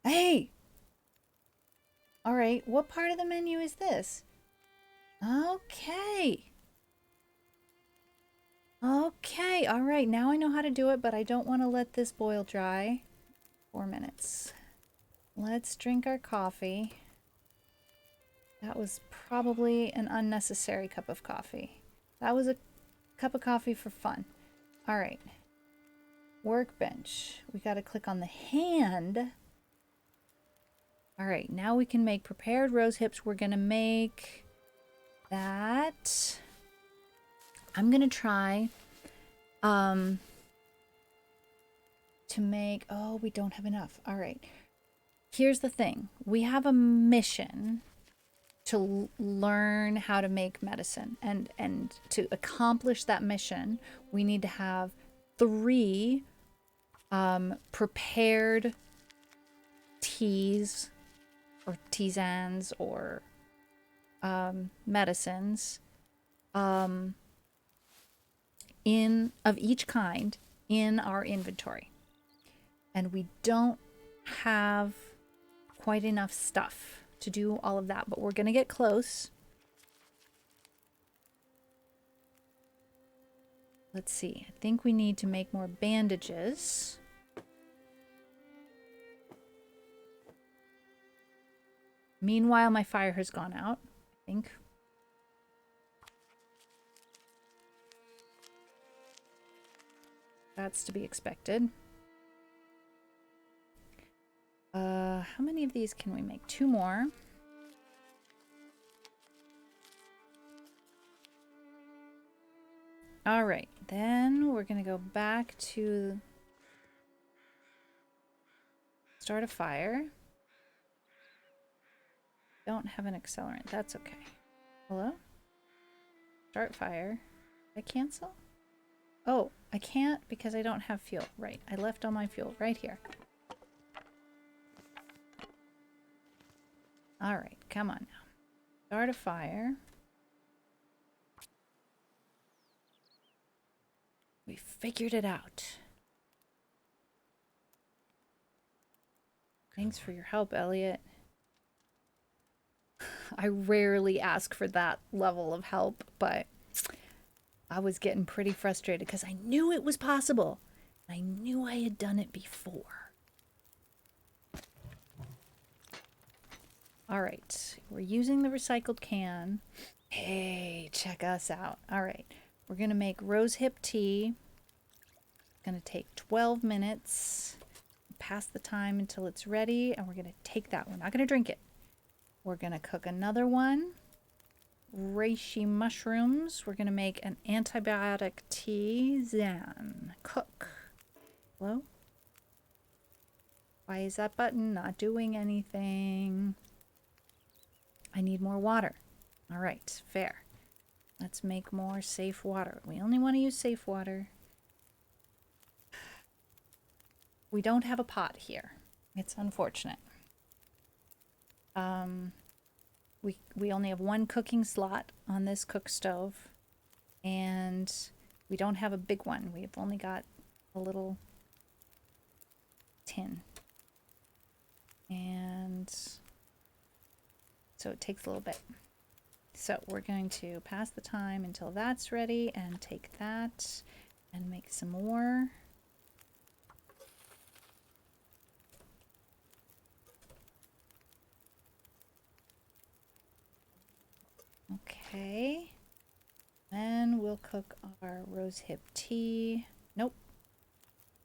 Hey! All right, what part of the menu is this? Okay. Okay, all right, now I know how to do it, but I don't want to let this boil dry. 4 minutes. Let's drink our coffee. That was probably an unnecessary cup of coffee. That was a cup of coffee for fun. All right. Workbench. We got to click on the hand. All right, now we can make prepared rose hips. We're going to make that. I'm going to try to make, oh, we don't have enough. All right. Here's the thing. We have a mission to learn how to make medicine, and to accomplish that mission, we need to have 3 prepared teas or tisanes or medicines in of each kind in our inventory, and we don't have quite enough stuff to do all of that, but we're gonna get close. Let's see, I think we need to make more bandages. Meanwhile, my fire has gone out, I think. That's to be expected. How many of these can we make? 2 more. All right, then we're gonna go back to start a fire. Don't have an accelerant, that's okay. Hello? Start fire. Did I cancel? Oh, I can't because I don't have fuel. Right, I left all my fuel right here. All right, come on now. Start a fire. We figured it out. Thanks for your help, Elliot. I rarely ask for that level of help, but I was getting pretty frustrated because I knew it was possible. I knew I had done it before. All right, we're using the recycled can. Hey, check us out. All right, we're gonna make rose hip tea. It's gonna take 12 minutes. Pass the time until it's ready, and we're gonna take that. We're not gonna drink it. We're gonna cook another one. Reishi mushrooms. We're gonna make an antibiotic tea. Zan. Cook. Hello? Why is that button not doing anything? I need more water. All right, fair. Let's make more safe water. We only want to use safe water. We don't have a pot here. It's unfortunate. We only have 1 cooking slot on this cook stove, and we don't have a big one. We've only got a little tin. And so it takes a little bit. So we're going to pass the time until that's ready and take that and make some more. Okay. Then we'll cook our rose hip tea. Nope.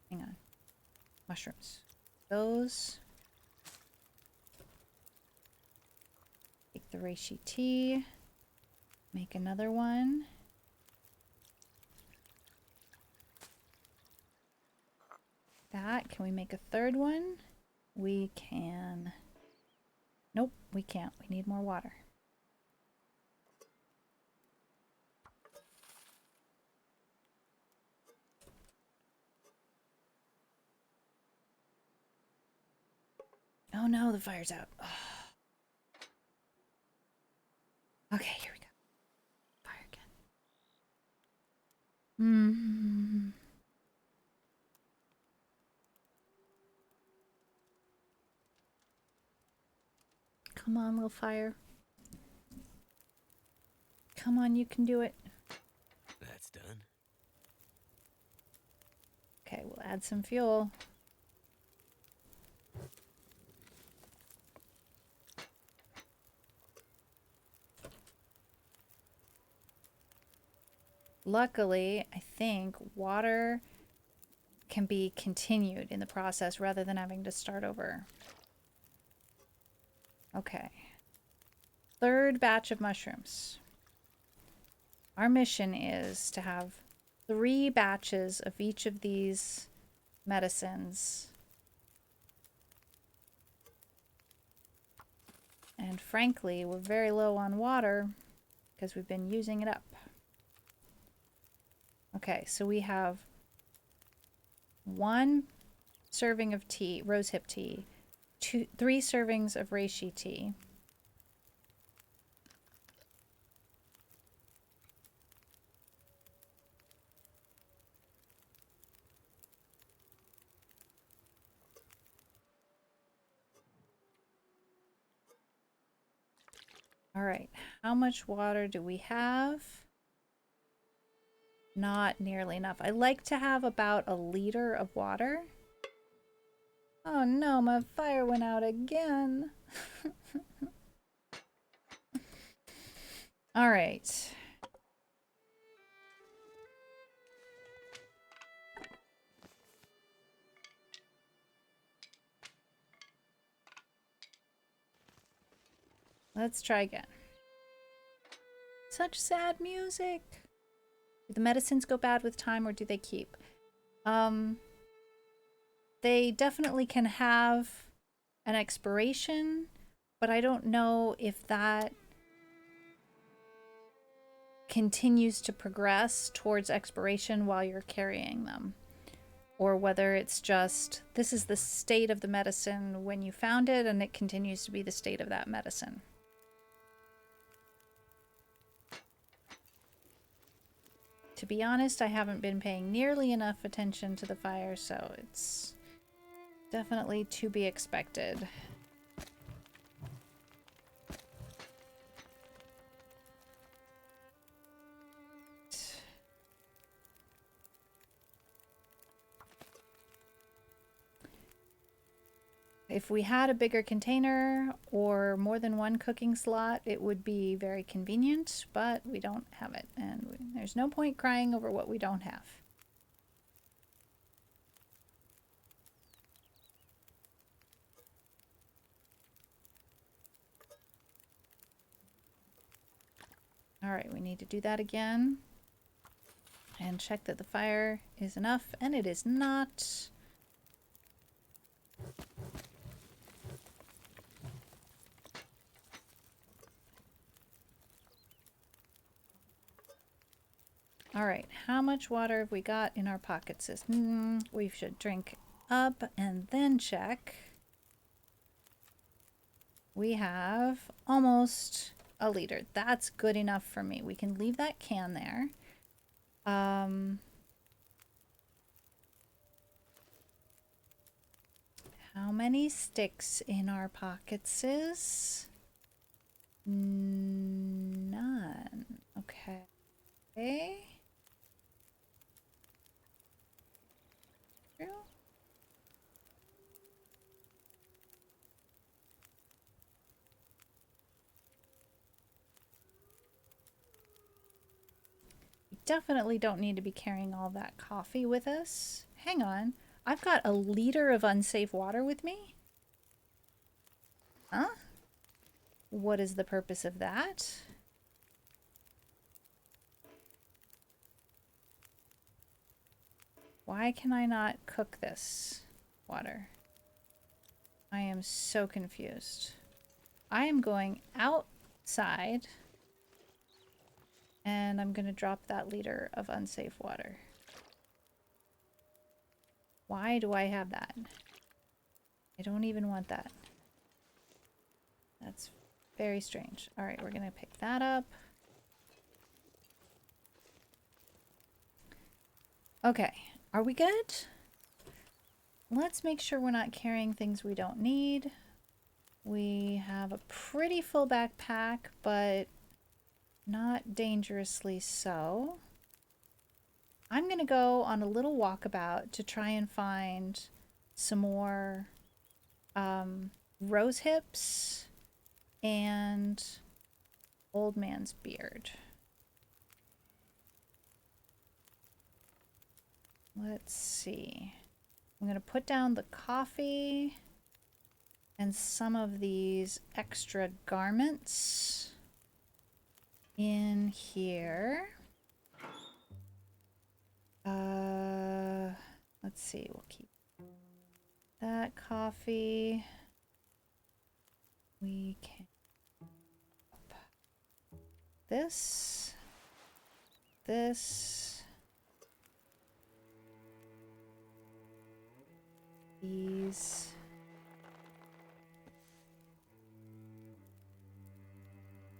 Hang on. Mushrooms. Those. Take the reishi tea. Make another one. That. Can we make a third one? We can. Nope, we can't. We need more water. Oh no, the fire's out. Oh. Okay, here we go. Fire again. Come on, little fire. Come on, you can do it. That's done. Okay, we'll add some fuel. Luckily, I think water can be continued in the process rather than having to start over. Okay. Third batch of mushrooms. Our mission is to have 3 batches of each of these medicines. And frankly, we're very low on water because we've been using it up. Okay, so we have 1 serving of tea, rosehip tea, 3 servings of reishi tea. All right, how much water do we have? Not nearly enough. I like to have about a liter of water. Oh no, my fire went out again. All right. Let's try again. Such sad music. Do the medicines go bad with time or do they keep? They definitely can have an expiration, but I don't know if that continues to progress towards expiration while you're carrying them. Or whether it's just, this is the state of the medicine when you found it and it continues to be the state of that medicine. To be honest, I haven't been paying nearly enough attention to the fire, so it's definitely to be expected. If we had a bigger container or more than 1 cooking slot, it would be very convenient, but we don't have it, and there's no point crying over what we don't have. All right, we need to do that again and check that the fire is enough, and it is not. All right, how much water have we got in our pockets? We should drink up and then check. We have almost a liter. That's good enough for me. We can leave that can there. How many sticks in our pockets is? None. Okay. True. We definitely don't need to be carrying all that coffee with us. Hang on. I've got a liter of unsafe water with me? Huh? What is the purpose of that? Why can I not cook this water? I am so confused. I am going outside and I'm going to drop that liter of unsafe water. Why do I have that? I don't even want that. That's very strange. All right, we're going to pick that up. Okay, are we good? Let's make sure we're not carrying things we don't need. We have a pretty full backpack, but not dangerously so. I'm going to go on a little walkabout to try and find some more rose hips and old man's beard. Let's see. I'm going to put down the coffee and some of these extra garments in here. Let's see. We'll keep that coffee. We can this, these.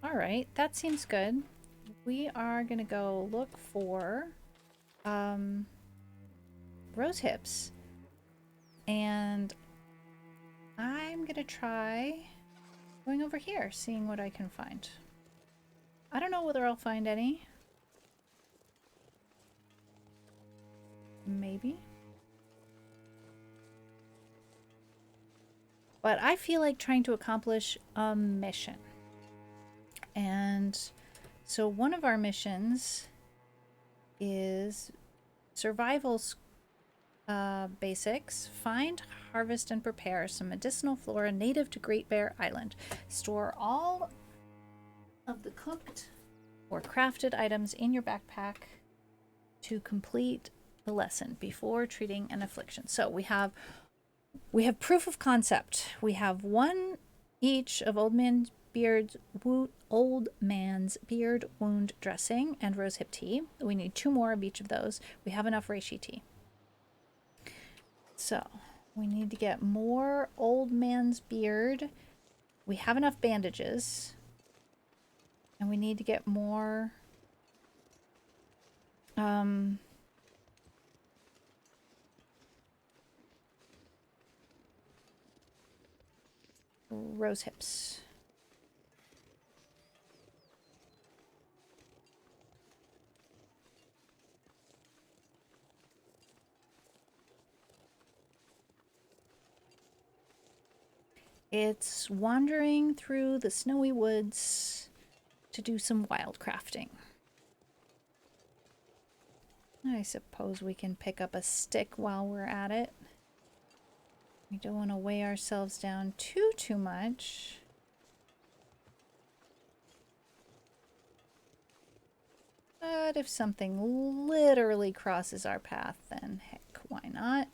All right, that seems good. We are gonna go look for rose hips, and I'm gonna try going over here, seeing what I can find. I don't know whether I'll find any. Maybe. But I feel like trying to accomplish a mission. And so one of our missions is survival basics. Find, harvest, and prepare some medicinal flora native to Great Bear Island. Store all of the cooked or crafted items in your backpack to complete the lesson before treating an affliction. So we have proof of concept. We have one each of Old Man's Beard wound dressing and rosehip tea. We need 2 more of each of those. We have enough reishi tea. So we need to get more Old Man's Beard. We have enough bandages. And we need to get more rose hips. It's wandering through the snowy woods to do some wild crafting. I suppose we can pick up a stick while we're at it. We don't want to weigh ourselves down too much. But if something literally crosses our path, then heck, why not?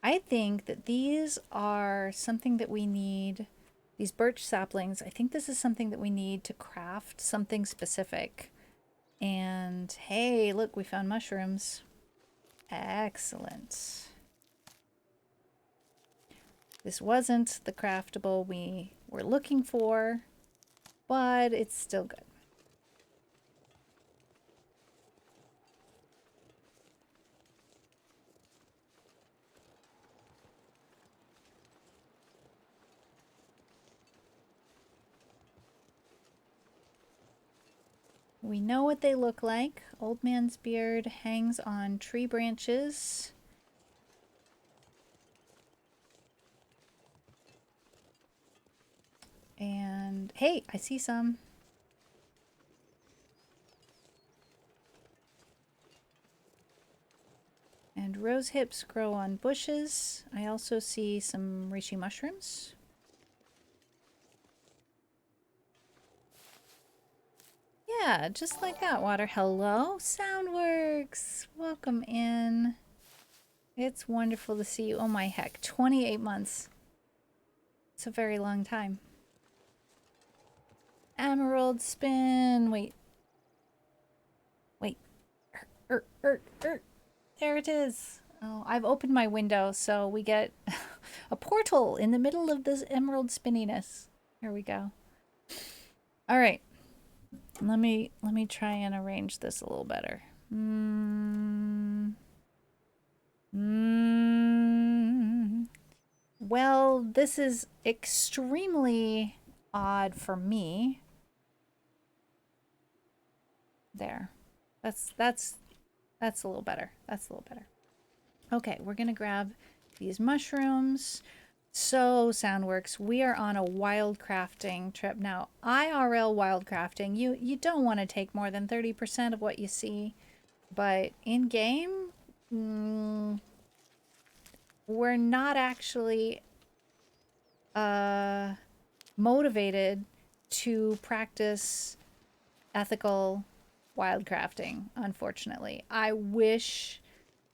I think that these are something that we need. These birch saplings, I think this is something that we need to craft something specific. And hey, look, we found mushrooms. Excellent. This wasn't the craftable we were looking for, but it's still good. We know what they look like. Old Man's Beard hangs on tree branches. And hey, I see some. And rose hips grow on bushes. I also see some reishi mushrooms. Yeah, just like that, Water. Hello, Soundworks. Welcome in. It's wonderful to see you. Oh my heck, 28 months. It's a very long time. Emerald spin. Wait. There it is. Oh, I've opened my window, so we get a portal in the middle of this emerald spinniness. Here we go. All right. Let me try and arrange this a little better. Well, this is extremely odd for me. There. That's a little better. That's a little better. Okay, we're gonna grab these mushrooms. So, Soundworks, we are on a wild crafting trip now. IRL wild crafting, you don't want to take more than 30% of what you see, but in game, we're not actually motivated to practice ethical wildcrafting, unfortunately. I wish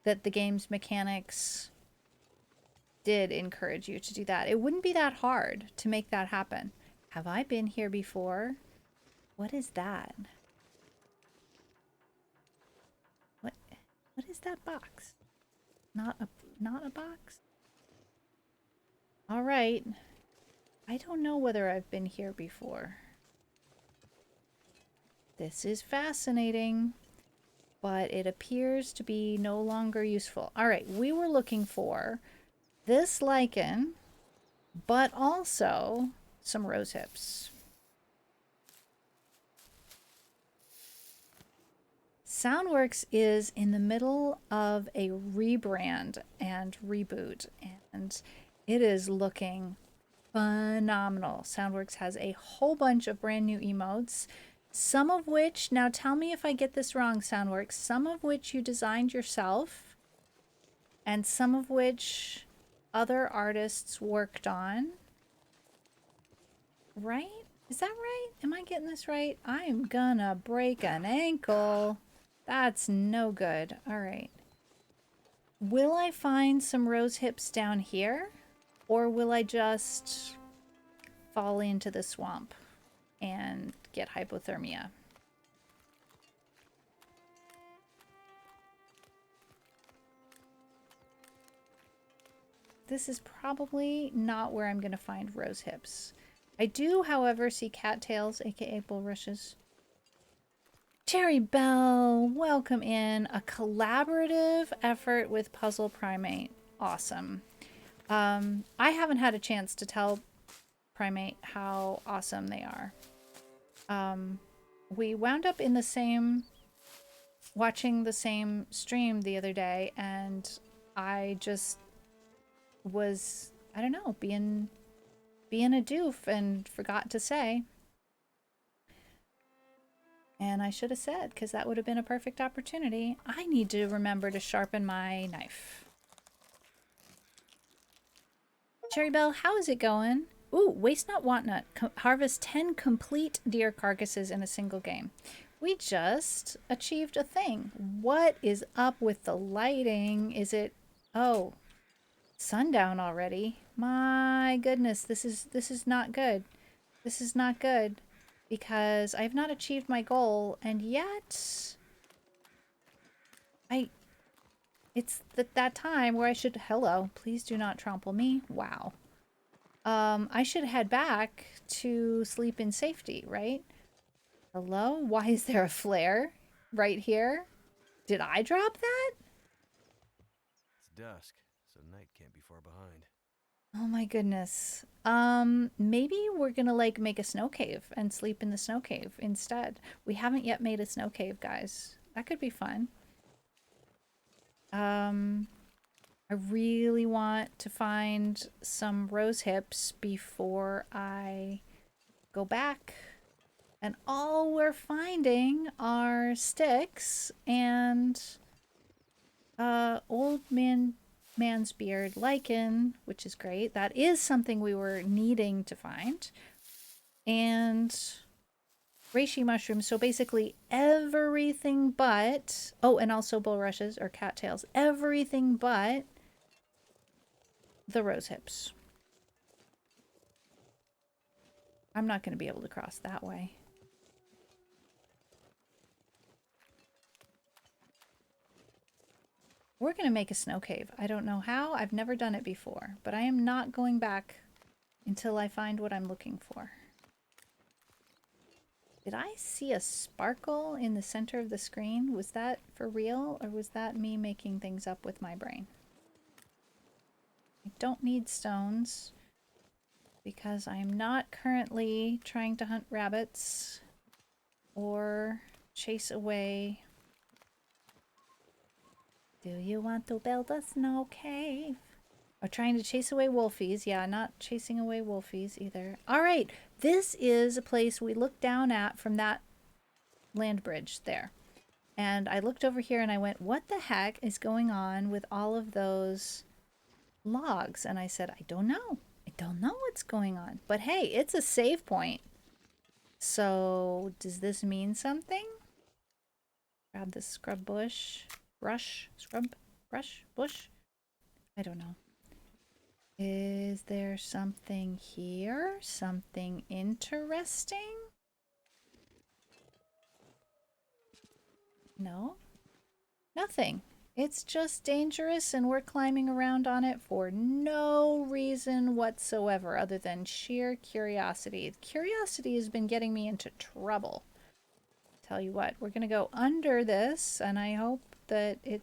that the game's mechanics did encourage you to do that. It wouldn't be that hard to make that happen. Have I been here before? What is that? What is that box? Not a box? All right. I don't know whether I've been here before. This is fascinating, but it appears to be no longer useful. All right, we were looking for this lichen, but also some rose hips. Soundworks is in the middle of a rebrand and reboot, and it is looking phenomenal. Soundworks has a whole bunch of brand new emotes, some of which, now tell me if I get this wrong, Soundworks, some of which you designed yourself, and some of which other artists worked on. Right? Is that right? Am I getting this right? I'm gonna break an ankle. That's no good. All right. Will I find some rose hips down here? Or will I just fall into the swamp and get hypothermia? This is probably not where I'm going to find rose hips. I do, however, see cattails, aka bulrushes. Cherry Bell, welcome in. A collaborative effort with Puzzle Primate. Awesome. I haven't had a chance to tell Primate how awesome they are. We wound up in the same, watching the same stream the other day, and I just was, I don't know, being a doof and forgot to say. And I should have said, because that would have been a perfect opportunity. I need to remember to sharpen my knife. Cherry Bell, how is it going? Ooh, Waste Not Want Not. Harvest 10 complete deer carcasses in a single game. We just achieved a thing. What is up with the lighting? Is it... Oh, sundown already? My goodness, this is not good. This is not good. Because I've not achieved my goal, and yet... It's that time where I should... Hello, please do not trample me. Wow. I should head back to sleep in safety, right? Hello? Why is there a flare right here? Did I drop that? It's dusk, so night can't be far behind. Oh my goodness. Maybe we're gonna like make a snow cave and sleep in the snow cave instead. We haven't yet made a snow cave, guys. That could be fun. I really want to find some rose hips before I go back. And all we're finding are sticks and old man's beard lichen, which is great. That is something we were needing to find. And reishi mushrooms. So basically everything but... Oh, and also bulrushes or cattails. Everything but the rose hips. I'm not going to be able to cross that way. We're going to make a snow cave. I don't know how. I've never done it before. But I am not going back until I find what I'm looking for. Did I see a sparkle in the center of the screen? Was that for real? Or was that me making things up with my brain? don't need stones because I'm not currently trying to hunt rabbits or chase away. Do you want to build a snow cave? Or trying to chase away wolfies. Yeah, not chasing away wolfies either. All right, this is a place we looked down at from that land bridge there. And I looked over here and I went, what the heck is going on with all of those logs? And I said, I don't know. I don't know what's going on. But hey, it's a save point. So does this mean something? Grab this scrub bush. Brush? Scrub? Brush? Bush? I don't know. Is there something here? Something interesting? No? Nothing. It's just dangerous and we're climbing around on it for no reason whatsoever other than sheer curiosity. Curiosity has been getting me into trouble. Tell you what, we're going to go under this and I hope that it,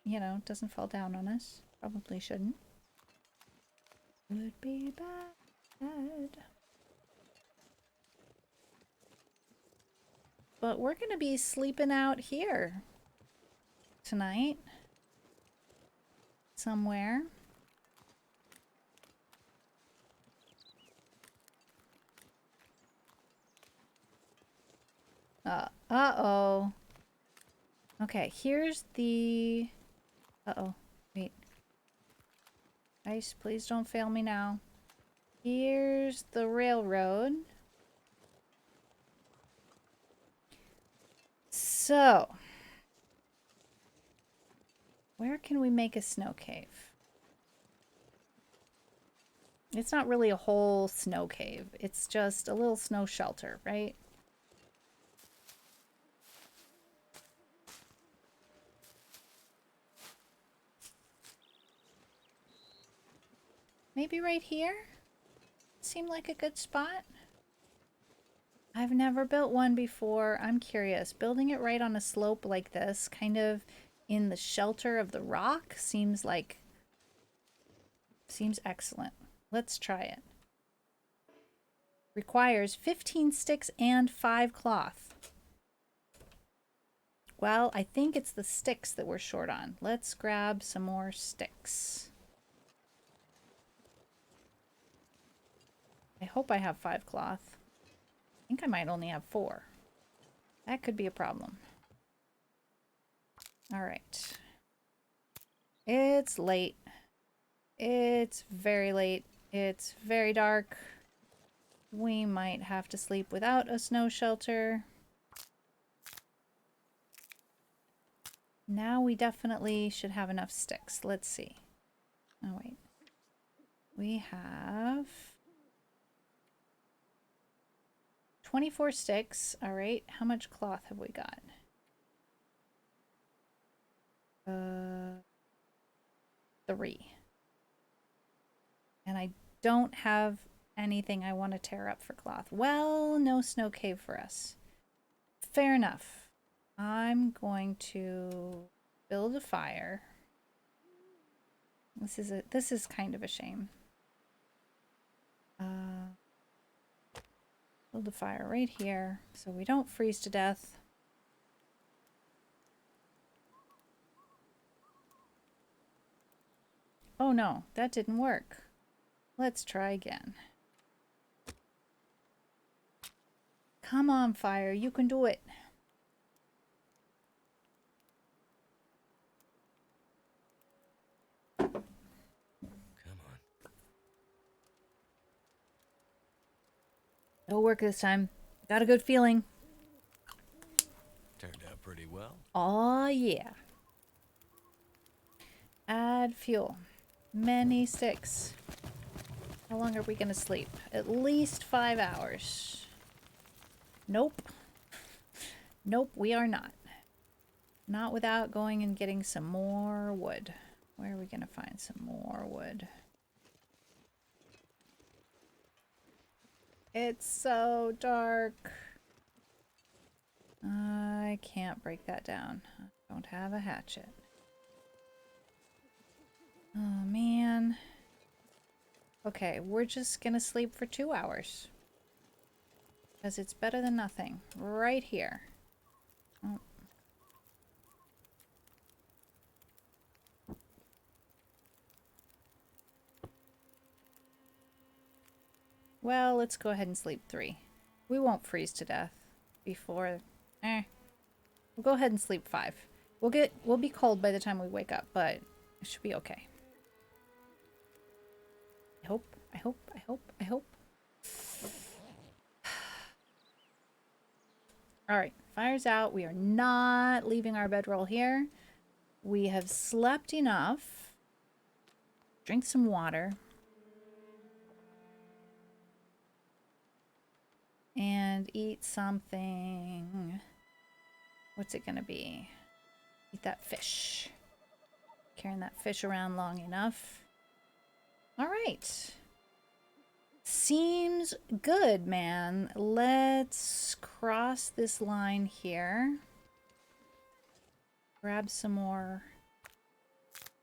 you know, doesn't fall down on us. Probably shouldn't. Would be bad. But we're going to be sleeping out here tonight. Somewhere. Uh-oh. Okay, here's the... Uh-oh. Wait. Ice, please don't fail me now. Here's the railroad. So, where can we make a snow cave? It's not really a whole snow cave. It's just a little snow shelter, right? Maybe right here? Seem like a good spot? I've never built one before. I'm curious. Building it right on a slope like this, kind of in the shelter of the rock, seems excellent. Let's try it. Requires 15 sticks and 5 cloth. Well, I think it's the sticks that we're short on. Let's grab some more sticks. I hope I have 5 cloth. I think I might only have 4. That could be a problem. All right. It's late. It's very late. It's very dark. We might have to sleep without a snow shelter. Now we definitely should have enough sticks. Let's see. Oh, wait. We have 24 sticks. All right. How much cloth have we got? 3. And I don't have anything I want to tear up for cloth. Well, no snow cave for us. Fair enough. I'm going to build a fire. This is kind of a shame. Build a fire right here so we don't freeze to death. Oh no, that didn't work. Let's try again. Come on, fire, you can do it. Come on. It'll work this time. Got a good feeling. Turned out pretty well. Oh yeah. Add fuel. Many sticks. How long are we gonna sleep? At least 5 hours. Nope. Nope, we are not. Not without going and getting some more wood. Where are we gonna find some more wood? It's so dark. I can't break that down. I don't have a hatchet. Oh man. Okay, we're just gonna sleep for 2 hours. Because it's better than nothing. Right here. Oh. Well, let's go ahead and sleep 3. We won't freeze to death before... We'll go ahead and sleep 5. We'll be cold by the time we wake up, but it should be okay. I hope, I hope, I hope, I hope. Alright, fire's out. We are not leaving our bedroll here. We have slept enough. Drink some water. And eat something. What's it gonna be? Eat that fish. Carrying that fish around long enough. Alright. Seems good, man. Let's cross this line here. Grab some more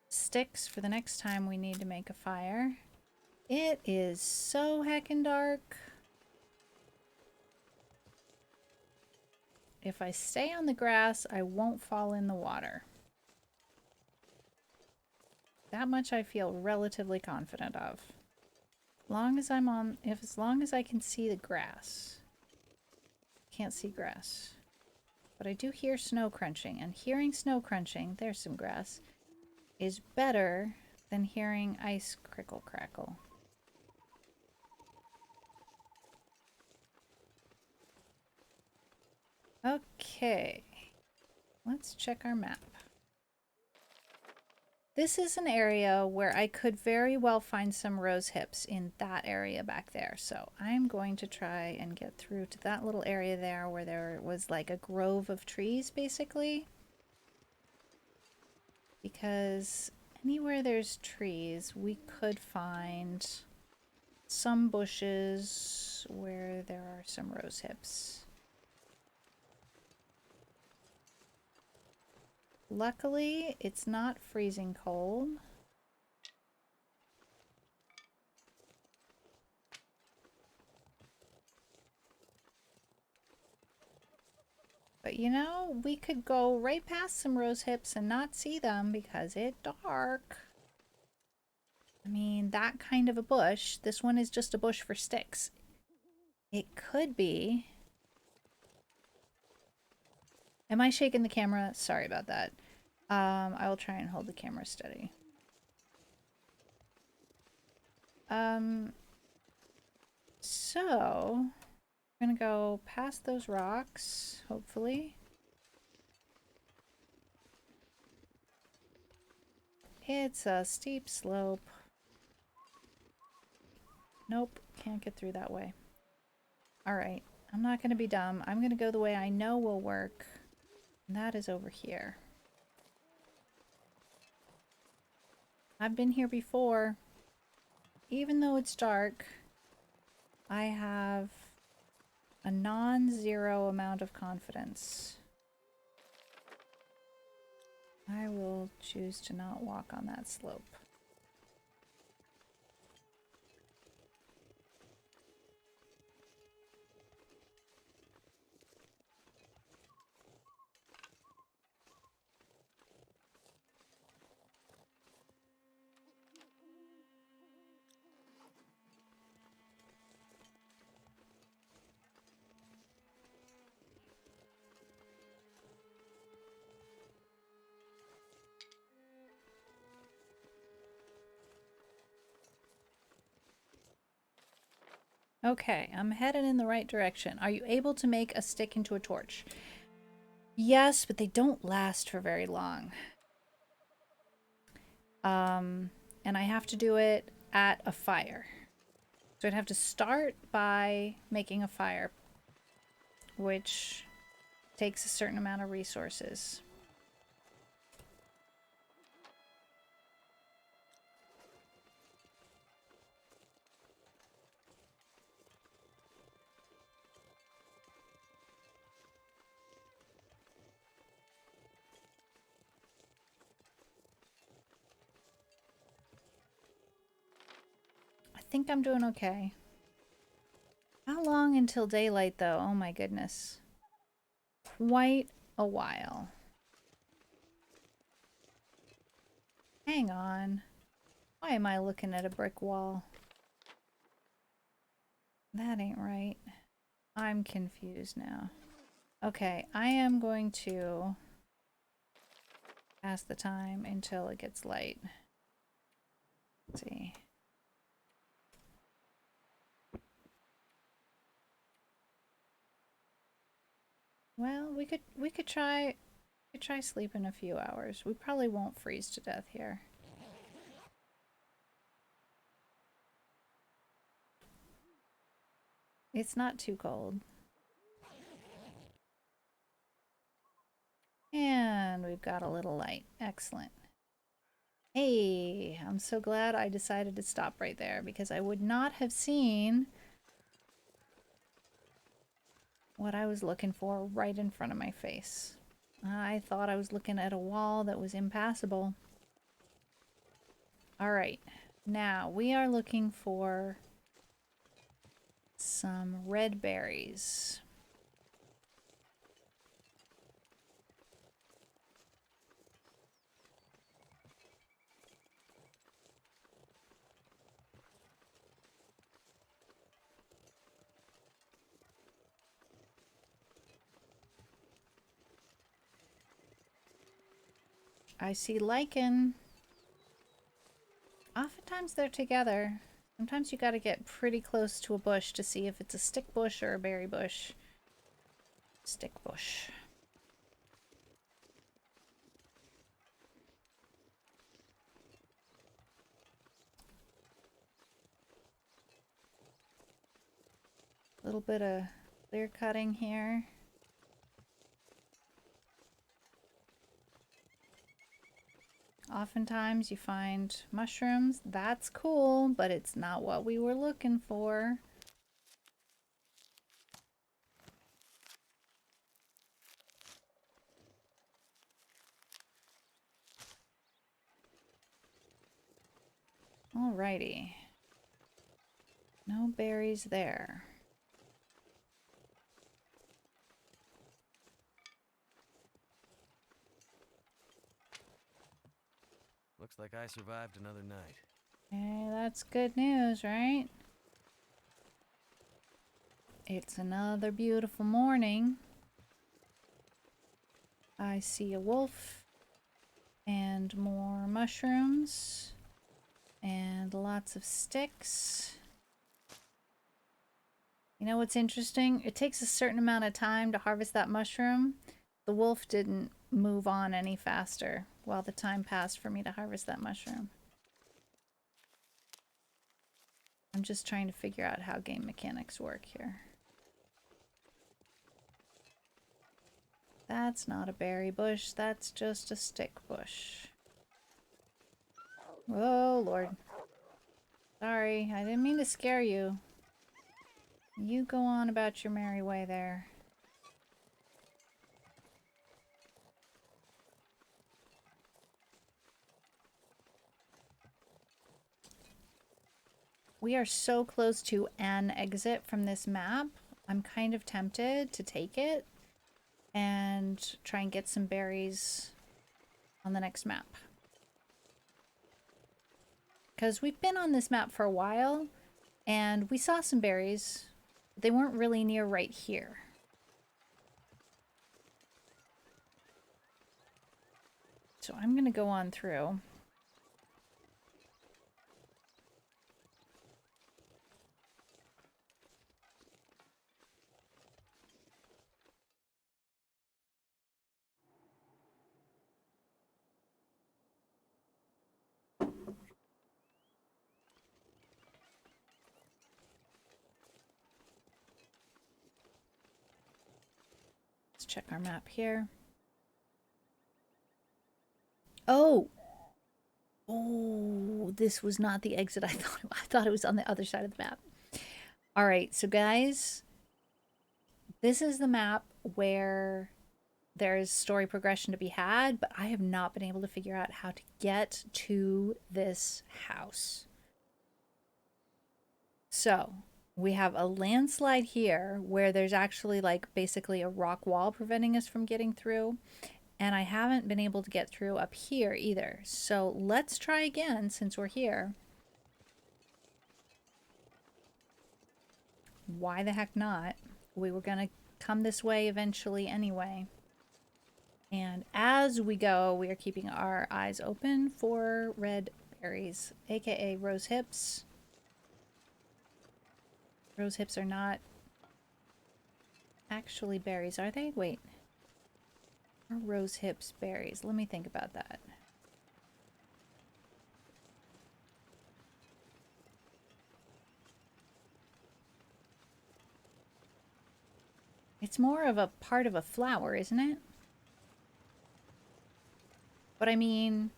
sticks for the next time we need to make a fire. It is so heckin' dark. If I stay on the grass, I won't fall in the water. That much I feel relatively confident of. As long as I can see the grass. Can't see grass. But I do hear snow crunching, and hearing snow crunching, there's some grass, is better than hearing ice crickle crackle. Okay, let's check our map. This is an area where I could very well find some rose hips in that area back there. So I'm going to try and get through to that little area there where there was like a grove of trees, basically. Because anywhere there's trees, we could find some bushes where there are some rose hips. Luckily, it's not freezing cold. But you know, we could go right past some rose hips and not see them because it's dark. I mean, that kind of a bush. This one is just a bush for sticks. It could be. Am I shaking the camera? Sorry about that. I will try and hold the camera steady. So, I'm gonna go past those rocks, hopefully. It's a steep slope. Nope, can't get through that way. Alright, I'm not gonna be dumb. I'm gonna go the way I know will work. And that is over here. I've been here before. Even though it's dark, I have a non-zero amount of confidence. I will choose to not walk on that slope. Okay, I'm headed in the right direction. Are you able to make a stick into a torch? Yes, but they don't last for very long. And I have to do it at a fire. So I'd have to start by making a fire, which takes a certain amount of resources. I think I'm doing okay. How long until daylight, though? Oh my goodness. Quite a while. Hang on. Why am I looking at a brick wall? That ain't right. I'm confused now. Okay, I am going to pass the time until it gets light. Let's see. Well, we could try sleeping a few hours. We probably won't freeze to death here. It's not too cold. And we've got a little light. Excellent. Hey, I'm so glad I decided to stop right there because I would not have seen what I was looking for right in front of my face. I thought I was looking at a wall that was impassable. All right, now we are looking for some red berries. I see lichen. Oftentimes they're together. Sometimes you gotta get pretty close to a bush to see if it's a stick bush or a berry bush. Stick bush. A little bit of clear cutting here. Oftentimes you find mushrooms. That's cool, but it's not what we were looking for. Alrighty. No berries there. Looks like I survived another night. Hey, that's good news, right? It's another beautiful morning. I see a wolf and more mushrooms and lots of sticks. You know what's interesting? It takes a certain amount of time to harvest that mushroom. The wolf didn't move on any faster while the time passed for me to harvest that mushroom. I'm just trying to figure out how game mechanics work here. That's not a berry bush, that's just a stick bush. Oh, Lord. Sorry, I didn't mean to scare you. You go on about your merry way there. We are so close to an exit from this map. I'm kind of tempted to take it and try and get some berries on the next map. Because we've been on this map for a while and we saw some berries. But they weren't really near right here. So I'm going to go on through. Let's check our map here. Oh! Oh, this was not the exit I thought. I thought it was on the other side of the map. All right, so guys, this is the map where there's story progression to be had, but I have not been able to figure out how to get to this house. So we have a landslide here where there's actually like basically a rock wall preventing us from getting through. And I haven't been able to get through up here either. So let's try again since we're here. Why the heck not? We were going to come this way eventually anyway. And as we go, we are keeping our eyes open for red berries, aka rose hips. Rose hips are not actually berries, are they? Wait. Are rose hips berries? Let me think about that. It's more of a part of a flower, isn't it? But I mean,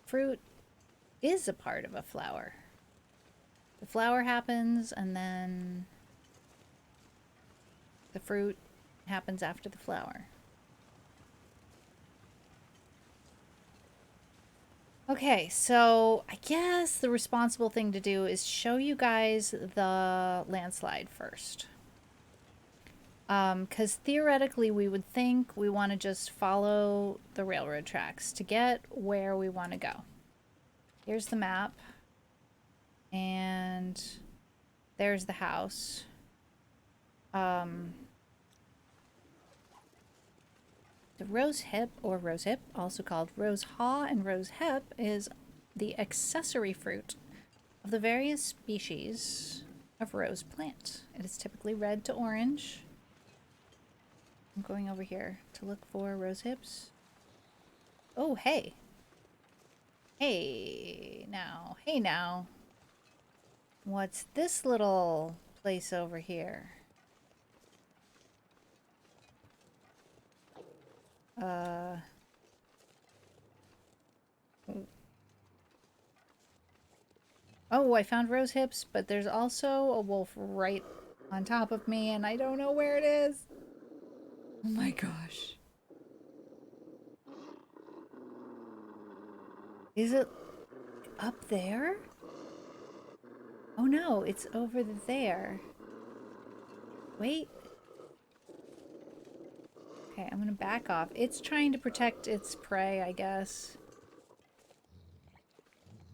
fruit is a part of a flower. The flower happens and then the fruit happens after the flower. Okay, so I guess the responsible thing to do is show you guys the landslide first. Because theoretically we would think we want to just follow the railroad tracks to get where we want to go. Here's the map. And there's the house. The rose hip, or rose hip, also called rose haw and rose hip, is the accessory fruit of the various species of rose plant. It is typically red to orange. I'm going over here to look for rose hips. Oh, hey. Hey now. Hey now. What's this little place over here? Oh, I found rose hips, but there's also a wolf right on top of me, and I don't know where it is. Oh my gosh. Is it up there? Oh no, it's over there. Wait. Okay, I'm gonna back off. It's trying to protect its prey, I guess.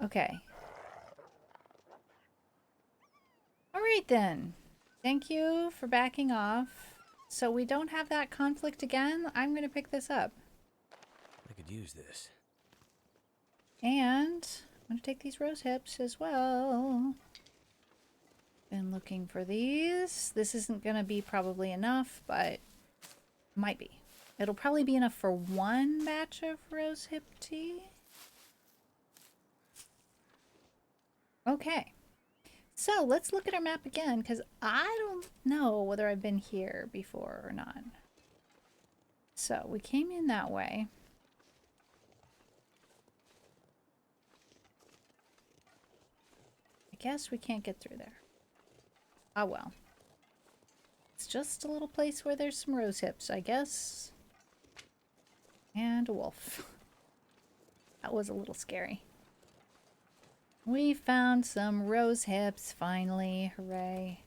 Okay. Alright then. Thank you for backing off. So we don't have that conflict again. I'm gonna pick this up. I could use this. And I'm gonna take these rose hips as well. Been looking for these. This isn't gonna be probably enough, but might be. It'll probably be enough for one batch of rose hip tea. Okay. So let's look at our map again, because I don't know whether I've been here before or not. So we came in that way. I guess we can't get through there. Ah well. It's just a little place where there's some rose hips, I guess. And a wolf. That was a little scary. We found some rose hips, finally. Hooray.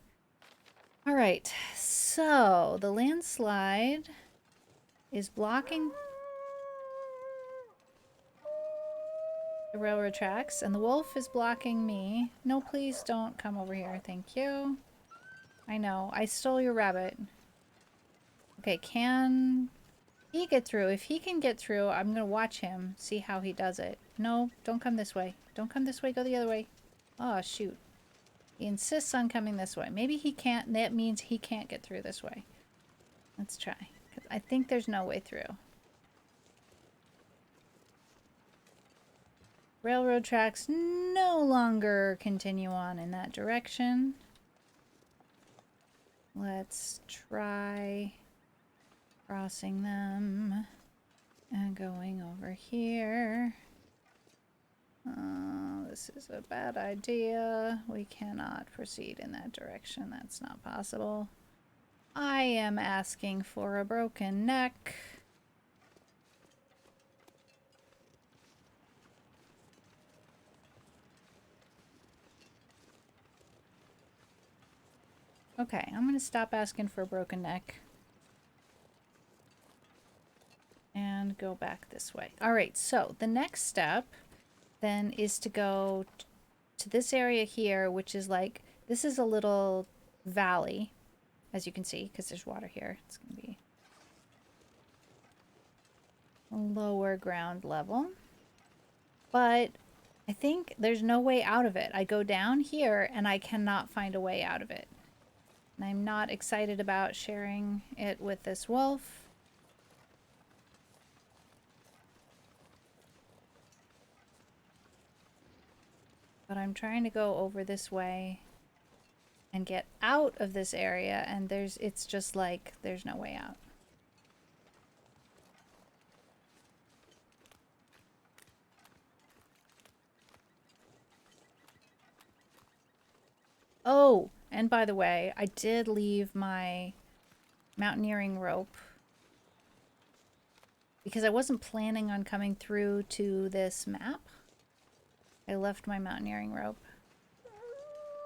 Alright, so the landslide is blocking the railroad tracks, and the wolf is blocking me. No, please don't come over here. Thank you. I know, I stole your rabbit. Okay, can he get through? If he can get through, I'm gonna watch him, see how he does it. No, don't come this way. Don't come this way, go the other way. Oh, shoot. He insists on coming this way. Maybe he can't, that means he can't get through this way. Let's try. 'Cause I think there's no way through. Railroad tracks no longer continue on in that direction. Let's try crossing them and going over here. This is a bad idea. We cannot proceed in that direction. That's not possible. I am asking for a broken neck. Okay, I'm gonna stop asking for a broken neck. And go back this way. Alright, so the next step then is to go to this area here, which is like, this is a little valley, as you can see, because there's water here. It's gonna be lower ground level. But I think there's no way out of it. I go down here and I cannot find a way out of it. And I'm not excited about sharing it with this wolf. But I'm trying to go over this way and get out of this area, and it's just like there's no way out. Oh, and by the way, I did leave my mountaineering rope because I wasn't planning on coming through to this map. I left my mountaineering rope.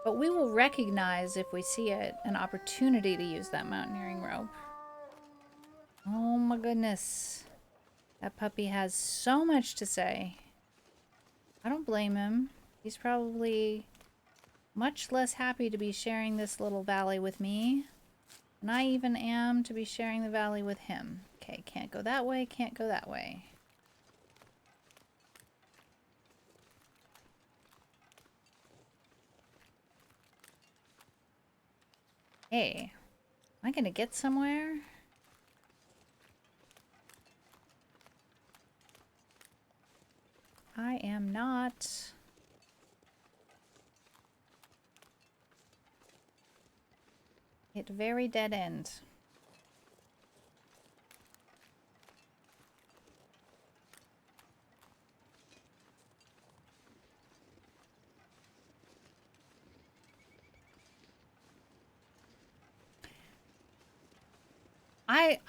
But we will recognize, if we see it, an opportunity to use that mountaineering rope. Oh my goodness. That puppy has so much to say. I don't blame him. He's probably much less happy to be sharing this little valley with me than I even am to be sharing the valley with him. Okay, can't go that way, can't go that way. Hey, am I gonna get somewhere? I am not. It very dead end.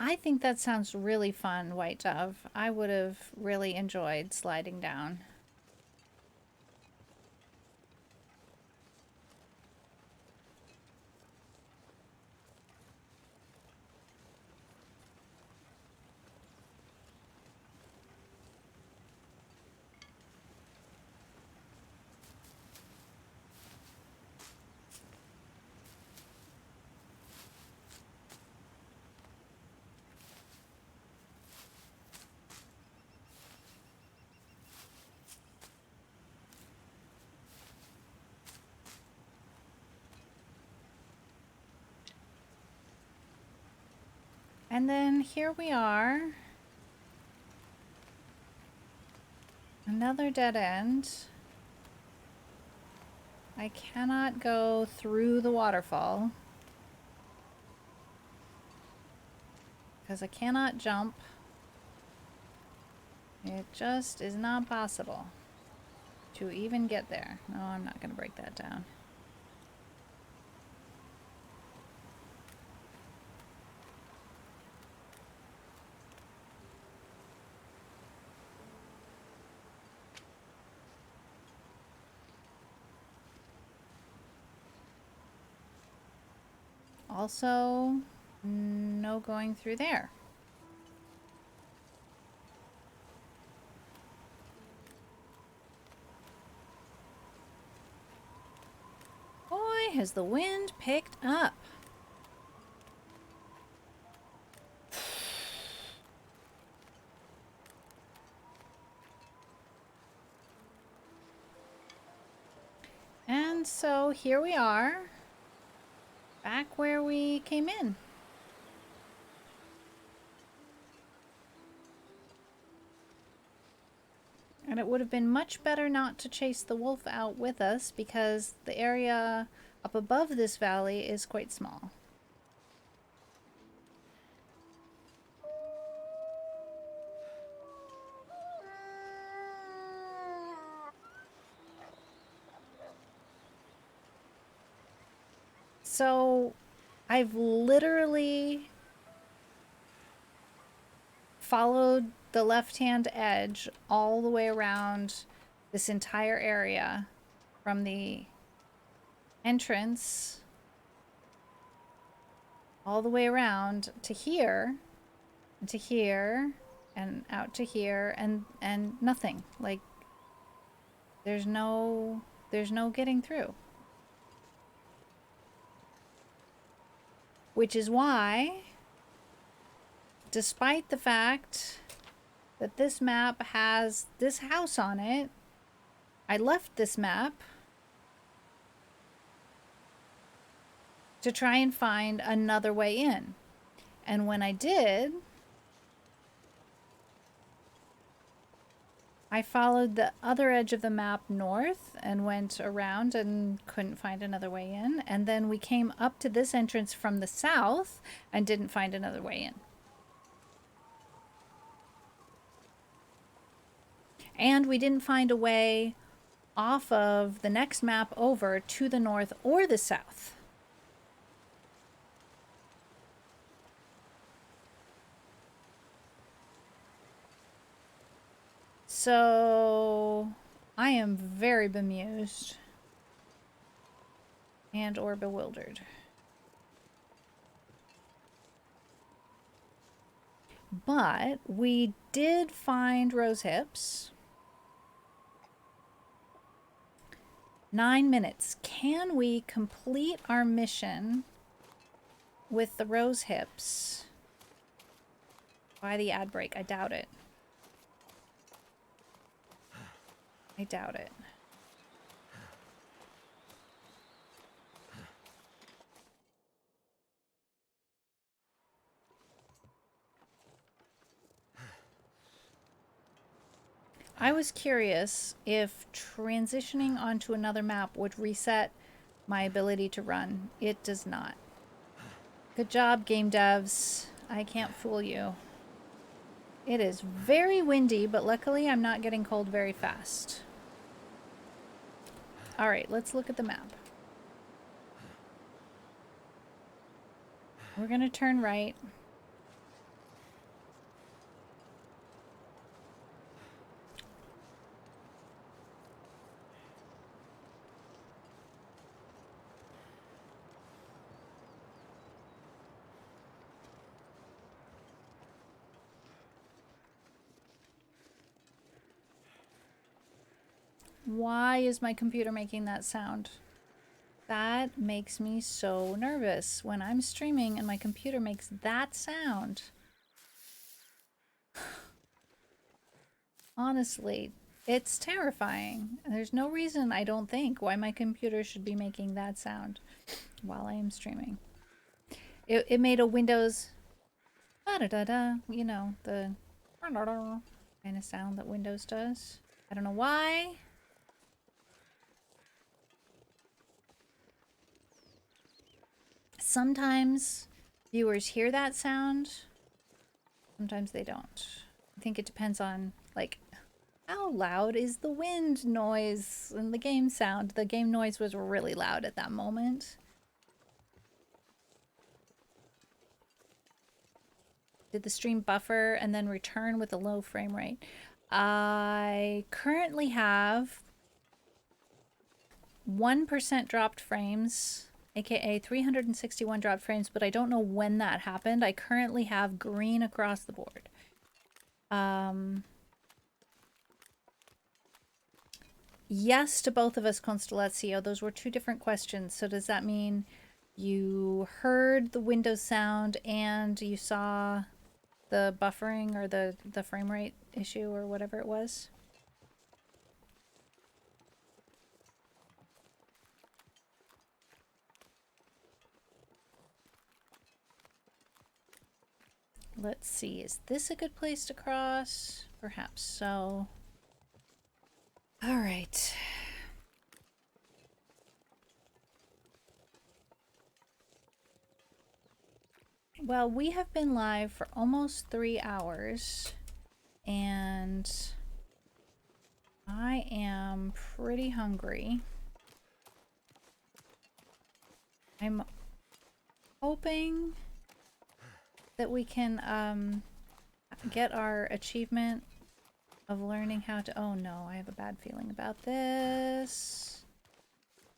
I think that sounds really fun, White Dove. I would have really enjoyed sliding down. And then here we are. Another dead end. I cannot go through the waterfall because I cannot jump. It just is not possible to even get there. No, I'm not going to break that down. Also, no going through there. Boy, has the wind picked up. And so here we are, back where we came in. And it would have been much better not to chase the wolf out with us because the area up above this valley is quite small. So I've literally followed the left-hand edge all the way around this entire area from the entrance all the way around to here, and to here, and out to here, and nothing. Like, there's no getting through. Which is why, despite the fact that this map has this house on it, I left this map to try and find another way in. And when I did, I followed the other edge of the map north and went around and couldn't find another way in. And then we came up to this entrance from the south and didn't find another way in. And we didn't find a way off of the next map over to the north or the south. So I am very bemused and or bewildered. But we did find rose hips. 9 minutes. Can we complete our mission with the rose hips by the ad break? I doubt it. I doubt it. I was curious if transitioning onto another map would reset my ability to run. It does not. Good job, game devs. I can't fool you. It is very windy, but luckily I'm not getting cold very fast. Alright, let's look at the map. We're gonna turn right. Why is my computer making that sound? That makes me so nervous when I'm streaming and my computer makes that sound. Honestly, it's terrifying. There's no reason, I don't think, why my computer should be making that sound while I am streaming. It made a Windows, da-da-da-da, you know, the kind of sound that Windows does. I don't know why. Sometimes viewers hear that sound, sometimes they don't. I think it depends on, like, how loud is the wind noise and the game sound. The game noise was really loud at that moment. Did the stream buffer and then return with a low frame rate? I currently have 1% dropped frames, aka 361 dropped frames, but I don't know when that happened. I currently have green across the board. Yes to both of us, Constellatio. Those were two different questions. So does that mean you heard the Windows sound and you saw the buffering or the frame rate issue or whatever it was? Let's see, is this a good place to cross? Perhaps so. All right. Well, we have been live for almost 3 hours, and I am pretty hungry. I'm hoping that we can get our achievement of learning how to... Oh no, I have a bad feeling about this.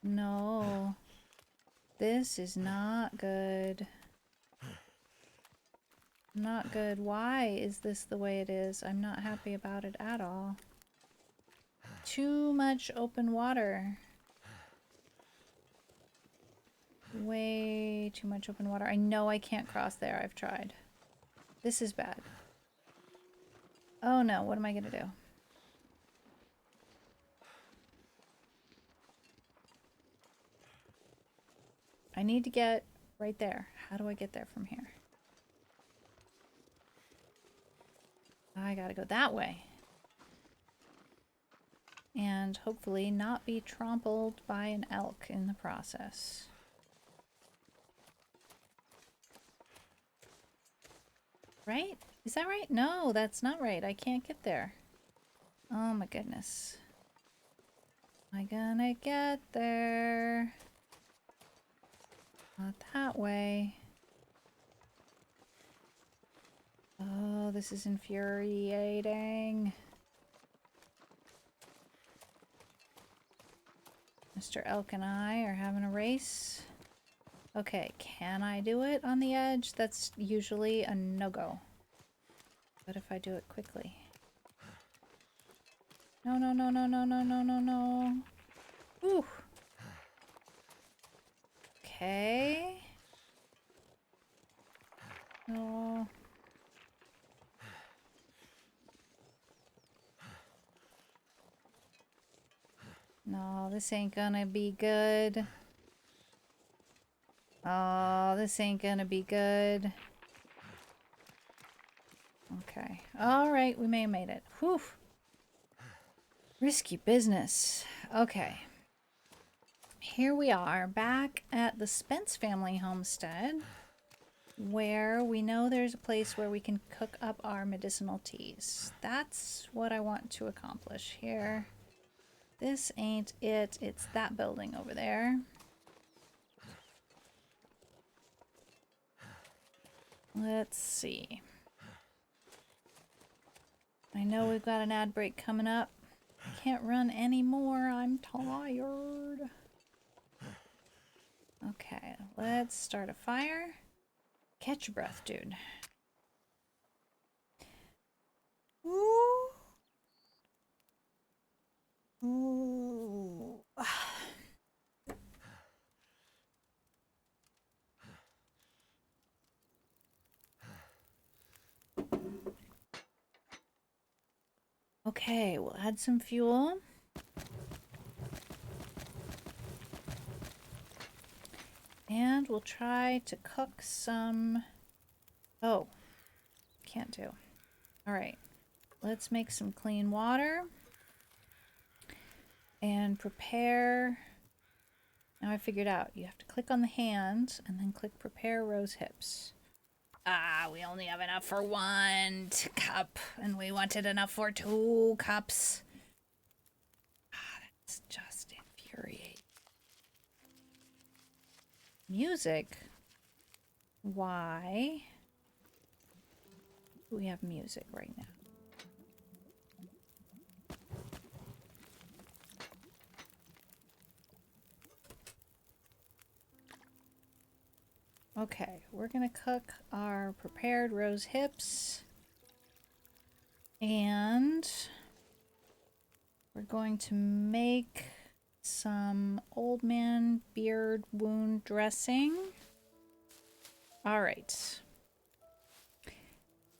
No. This is not good. Not good. Why is this the way it is? I'm not happy about it at all. Too much open water. Way too much open water. I know I can't cross there. I've tried. This is bad. Oh no, what am I gonna do? I need to get right there. How do I get there from here? I gotta go that way. And hopefully not be trampled by an elk in the process. Right? Is that right? No, that's not right. I can't get there. Oh my goodness. Am I gonna get there? Not that way. Oh, this is infuriating. Mr. Elk and I are having a race. Okay, can I do it on the edge? That's usually a no-go. But if I do it quickly. No, no, no, no, no, no, no, no, no. Ooh. Okay. No. No, this ain't gonna be good. Oh, this ain't gonna be good. Okay. Alright, we may have made it. Whew. Risky business. Okay. Here we are, back at the Spence family homestead, where we know there's a place where we can cook up our medicinal teas. That's what I want to accomplish here. This ain't it. It's that building over there. Let's see. I know we've got an ad break coming up. I can't run anymore. I'm tired. Okay, let's start a fire. Catch your breath, dude. Ooh. Ooh. Okay, we'll add some fuel. And we'll try to cook some... Oh, can't do. Alright, let's make some clean water. And prepare... Now I figured out, you have to click on the hand and then click prepare rose hips. Ah, we only have enough for 1 cup, and we wanted enough for 2 cups. Ah, that's just infuriating. Music? Why do we have music right now? Okay, we're gonna cook our prepared rose hips. And we're going to make some old man beard wound dressing. All right.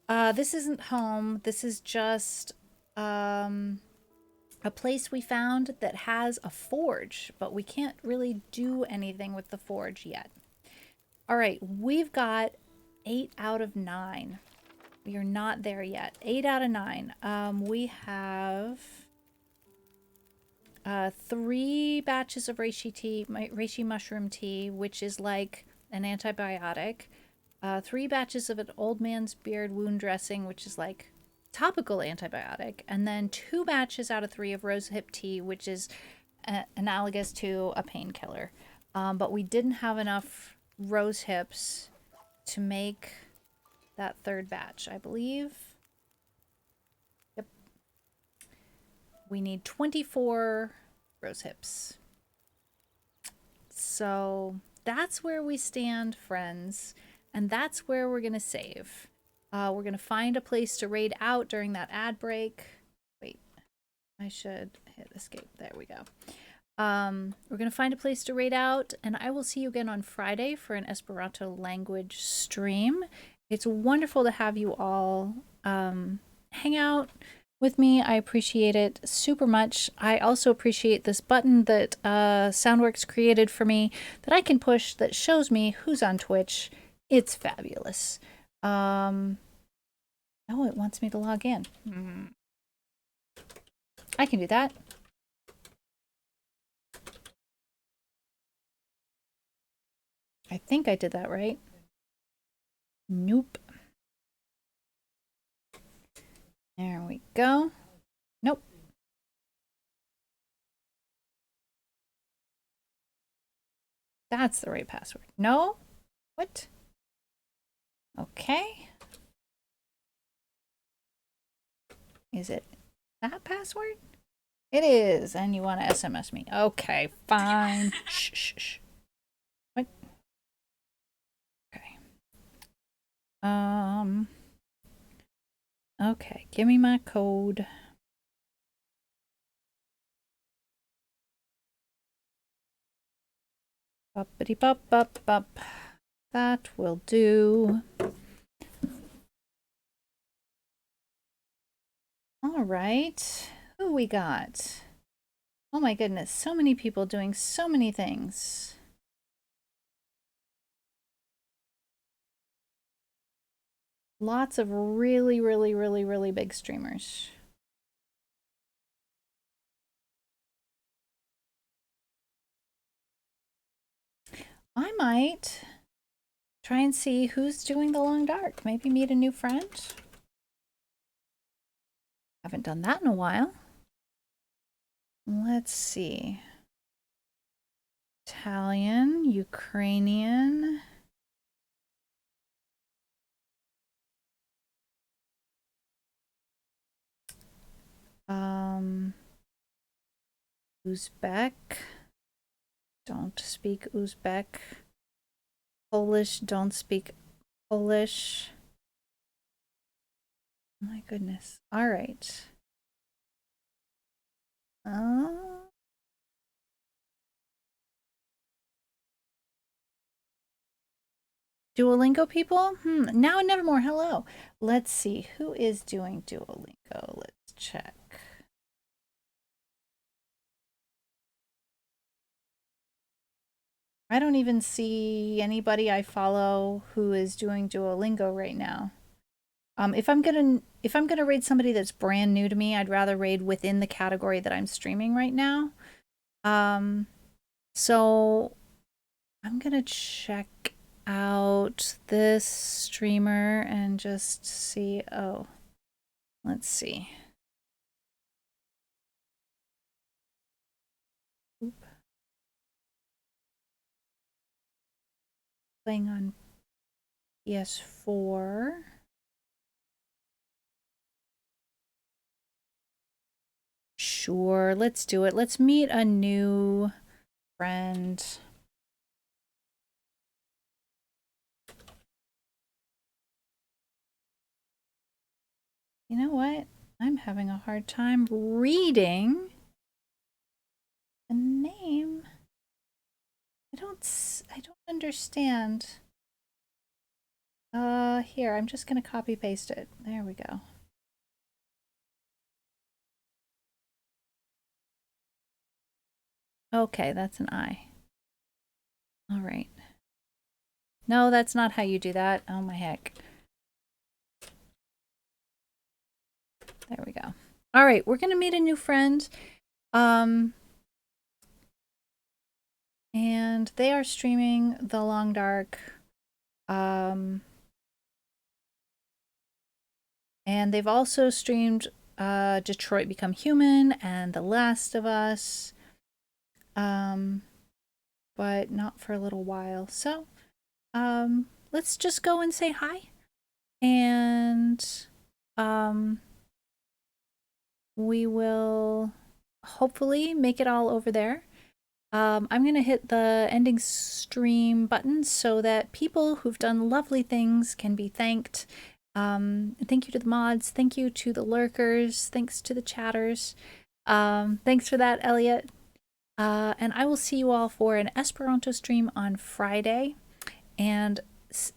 This isn't home. This is just a place we found that has a forge, but we can't really do anything with the forge yet. All right, we've got 8 out of 9. We are not there yet. 8 out of 9. We have 3 batches of reishi tea, reishi mushroom tea, which is like an antibiotic. 3 batches of an old man's beard wound dressing, which is like topical antibiotic. And then 2 batches out of 3 of rosehip tea, which is analogous to a painkiller. But we didn't have enough rose hips to make that 3rd batch, I believe. Yep. We need 24 rose hips. So that's where we stand, friends. And that's where we're going to save. We're going to find a place to raid out during that ad break. Wait, I should hit escape. There we go. We're going to find a place to raid out, and I will see you again on Friday for an Esperanto language stream. It's wonderful to have you all hang out with me. I appreciate it super much. I also appreciate this button that Soundworks created for me that I can push that shows me who's on Twitch. It's fabulous. Oh, it wants me to log in. I can do that. I think I did that right. Nope. There we go. Nope. That's the right password. No? What? Okay. Is it that password? It is, and you want to SMS me. Okay, fine. Shh, shh, shh. What? Okay. Okay, give me my code. Buppity bup bup bup. That will do. All right. Who we got? Oh my goodness, so many people doing so many things. Lots of really, really, really, really big streamers. I might try and see who's doing the long dark. Maybe meet a new friend. Haven't done that in a while. Let's see. Italian, Ukrainian. Uzbek. Don't speak Uzbek. Polish, don't speak Polish. My goodness. All right. Duolingo people? Now and nevermore. Hello. Let's see. Who is doing Duolingo? Let's check. I don't even see anybody I follow who is doing Duolingo right now. If I'm gonna raid somebody that's brand new to me, I'd rather raid within the category that I'm streaming right now. So I'm gonna check out this streamer and just see. Oh, let's see. Oop. Playing on PS4. Sure, let's do it. Let's meet a new friend. You know what? I'm having a hard time reading the name. I don't understand. Here, I'm just gonna copy paste it. There we go. Okay, that's an I. All right. No, that's not how you do that. Oh my heck. There we go. All right, we're gonna meet a new friend. And they are streaming The Long Dark. And they've also streamed Detroit Become Human and The Last of Us. But not for a little while. So, let's just go and say hi. And we will hopefully make it all over there. I'm going to hit the ending stream button so that people who've done lovely things can be thanked Thank you to the mods. Thank you to the lurkers. Thanks to the chatters. Thanks for that, Elliot. And I will see you all for an Esperanto stream on Friday. And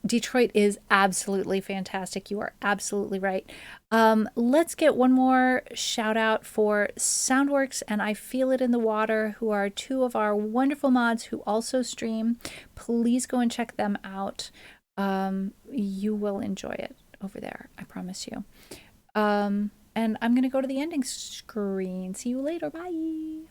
Detroit is absolutely fantastic. You are absolutely right. Let's get one more shout out for Soundworks and I Feel It in the Water, who are two of our wonderful mods who also stream. Please go and check them out. You will enjoy it over there. I promise you. And I'm going to go to the ending screen. See you later. Bye.